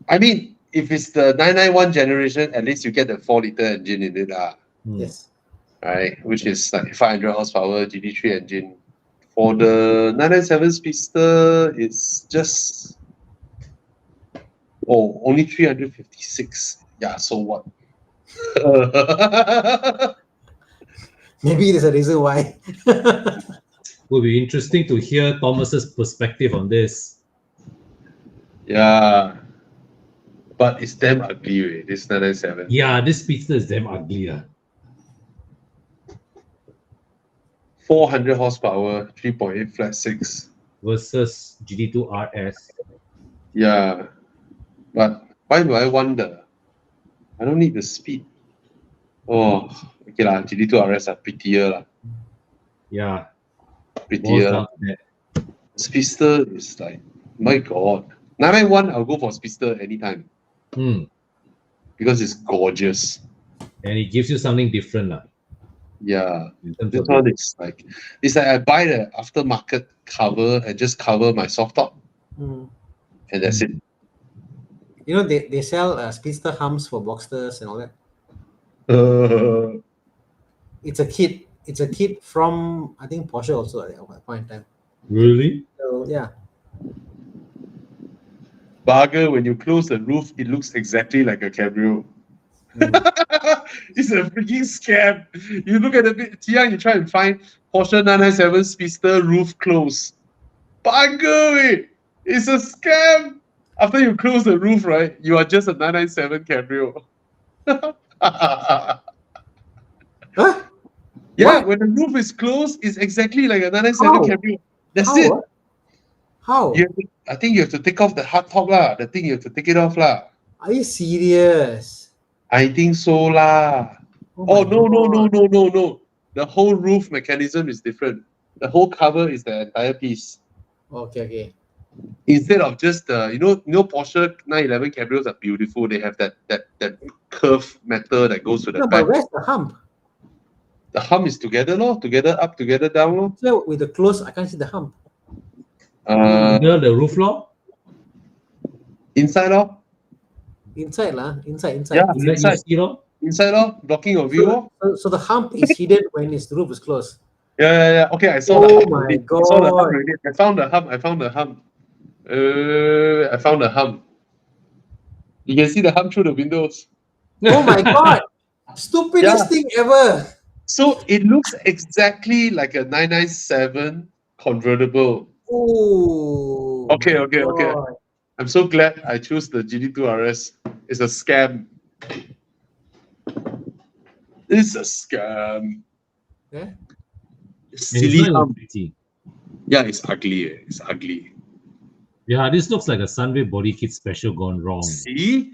I mean, if it's the 991 generation, at least you get the 4-liter engine in it, Yes. right? Which is like 500 horsepower GT3 engine. For the 997 Speedster, it's just only 356. Yeah, so what? Maybe there's a reason why. Will be interesting to hear Thomas's perspective on this. Yeah, but it's damn ugly, right? This 997. Yeah, this speedster is damn ugly. 400 horsepower, 3.8 flat 6. Versus GT2 RS. Yeah, but why do I wonder? I don't need the speed. Oh, okay lah. GT2 RS are prettier lah. Yeah. Prettier. Speedster is like, my god. 991, I'll go for Speedster anytime. Because it's gorgeous. And it gives you something different. Yeah. This one is like, it's like I buy the aftermarket cover and just cover my soft top. And that's it. You know, they sell speedster humps for Boxsters and all that. It's a kit. It's a kit from, I think, Porsche also at that point in time. Really? So, yeah. Bugger, when you close the roof, it looks exactly like a cabrio. It's a freaking scam. You look at the Tiang, you try and find Porsche 997 Speedster roof close. Bugger, it's a scam. After you close the roof, right, you are just a 997 cabrio. Huh? Yeah, What? when the roof is closed, it's exactly like a 997 How? cabrio. That's How? it. How? I think you have to take off the hard top lah. The thing you have to take it off lah. Are you serious? I think so lah. Oh no. my God. The whole roof mechanism is different. The whole cover is the entire piece. Okay. Instead of just the, you know Porsche 911 cabrios are beautiful. They have that curved metal that goes to the No, back. but where's the hump? The hump is together, together up, together down, lor. So with the close, I can't see the hump. Under the roof lor? Inside, lor. Inside lah, inside. Yeah, Inside. You see lor? Inside, lor. Blocking your view, lor. So the hump is hidden when its roof is closed. Yeah. Okay, I saw Oh the hump. my already. I saw the hump God. already. I found the hump. I found the hump. You can see the hump through the windows. Oh my God. Stupidest thing ever. So it looks exactly like a 997 convertible. Oh. Okay. God. I'm so glad I chose the GT2 RS. It's a scam. It's a scam. Yeah. Silly hump. Pretty. Yeah, it's ugly. It's ugly. Yeah, this looks like a Sunway body kit special gone wrong. See,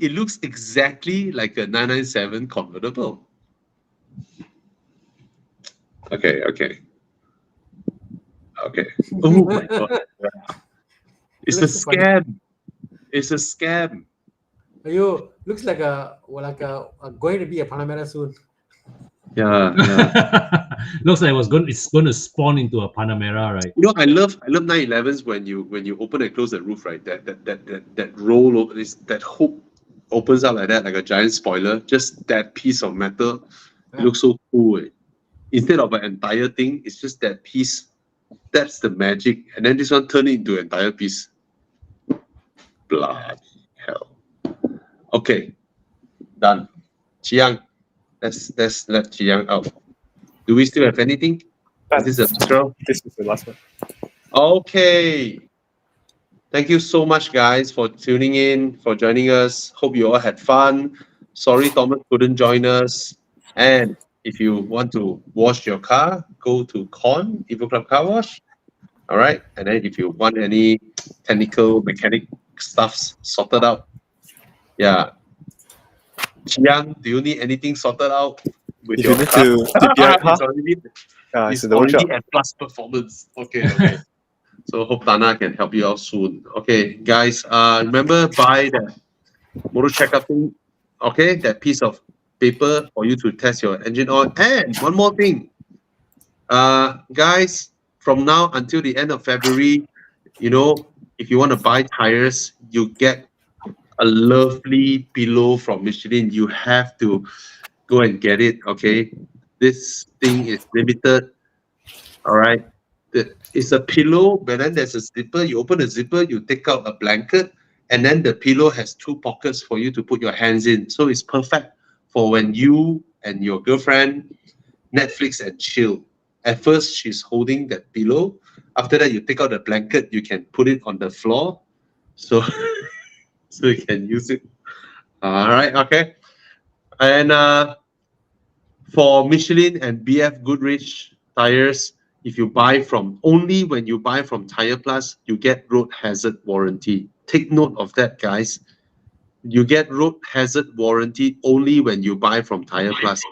it looks exactly like a 997 convertible. Okay. Oh my god. It's a Looks so funny. scam. It's a scam. Ayo, looks like a going to be a Panamera soon. Yeah. Looks like it's going to spawn into a Panamera, right? You know, I love 911s when you open and close the roof, right? That roll, that hook opens up like that, like a giant spoiler. Just that piece of metal. It looks so cool. Instead of an entire thing, it's just that piece. That's the magic. And then this one turned it into an entire piece. Bloody hell. Okay. Done. Chiang. Let's let Chiang out. Do we still have anything? Is this This is the last one. Okay. Thank you so much, guys, for tuning in, for joining us. Hope you all had fun. Sorry Thomas couldn't join us. And if you want to wash your car, go to Evo Club Car Wash. All right. And then if you want any technical mechanic stuffs sorted out. Yeah. Chiang, do you need anything sorted out with If your you need car? to TPI It's car, already, it's in the workshop. already at plus performance. Okay, okay. So hope Thana can help you out soon. Okay, guys, remember buy that motor checkup thing. Okay, that piece of paper for you to test your engine oil. And one more thing, guys, from now until the end of February, you know, if you want to buy tires, you get a lovely pillow from Michelin. You have to go and get it. Okay, this thing is limited. All right, it's a pillow, but then there's a zipper. You open the zipper, you take out a blanket, and then the pillow has 2 pockets for you to put your hands in. So it's perfect for when you and your girlfriend Netflix and chill. At first, she's holding that pillow. After that, you take out the blanket, you can put it on the floor. So, so you can use it. All right, okay. And for Michelin and BF Goodrich tires, if you buy from, only when you buy from Tire Plus, you get road hazard warranty. Take note of that, guys. You get road hazard warranty only when you buy from Tire Plus.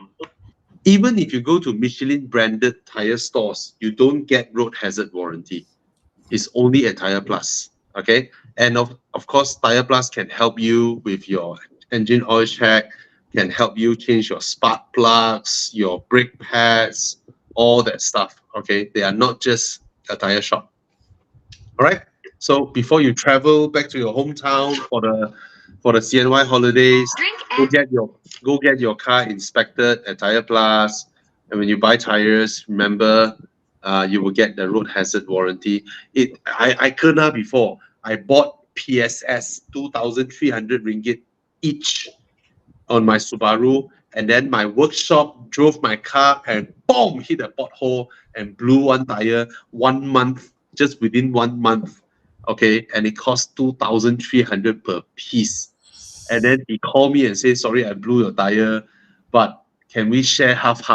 Even if you go to Michelin branded tire stores, you don't get road hazard warranty. It's only at Tire Plus. Okay. And of course, Tire Plus can help you with your engine oil check, can help you change your spark plugs, your brake pads, all that stuff. Okay. They are not just a tire shop. All right. So before you travel back to your hometown for the CNY holidays, go get your car inspected at Tire Plus. And when you buy tires, remember you will get the road hazard warranty. I kena before. I bought PSS 2,300 ringgit each on my Subaru, and then my workshop drove my car and boom, hit a pothole and blew one tire 1 month, just within 1 month. Okay, and it cost 2,300 per piece. And then he called me and said, sorry, I blew your tire, but can we share half?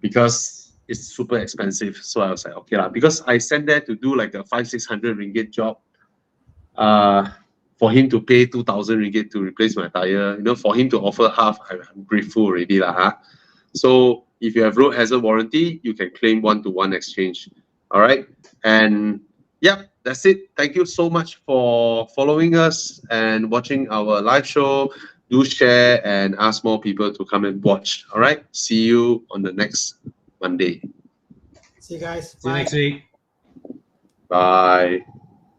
Because it's super expensive. So I was like, okay lah. Because I sent there to do like a 500-600 ringgit job. For him to pay 2,000 ringgit to replace my tire, for him to offer half, I'm grateful already lah. Huh? So if you have road hazard warranty, you can claim 1-to-1 exchange. All right, and yeah, that's it. Thank you so much for following us and watching our live show. Do share and ask more people to come and watch. All right, see you on the next Monday. See you guys. See you next week. Bye.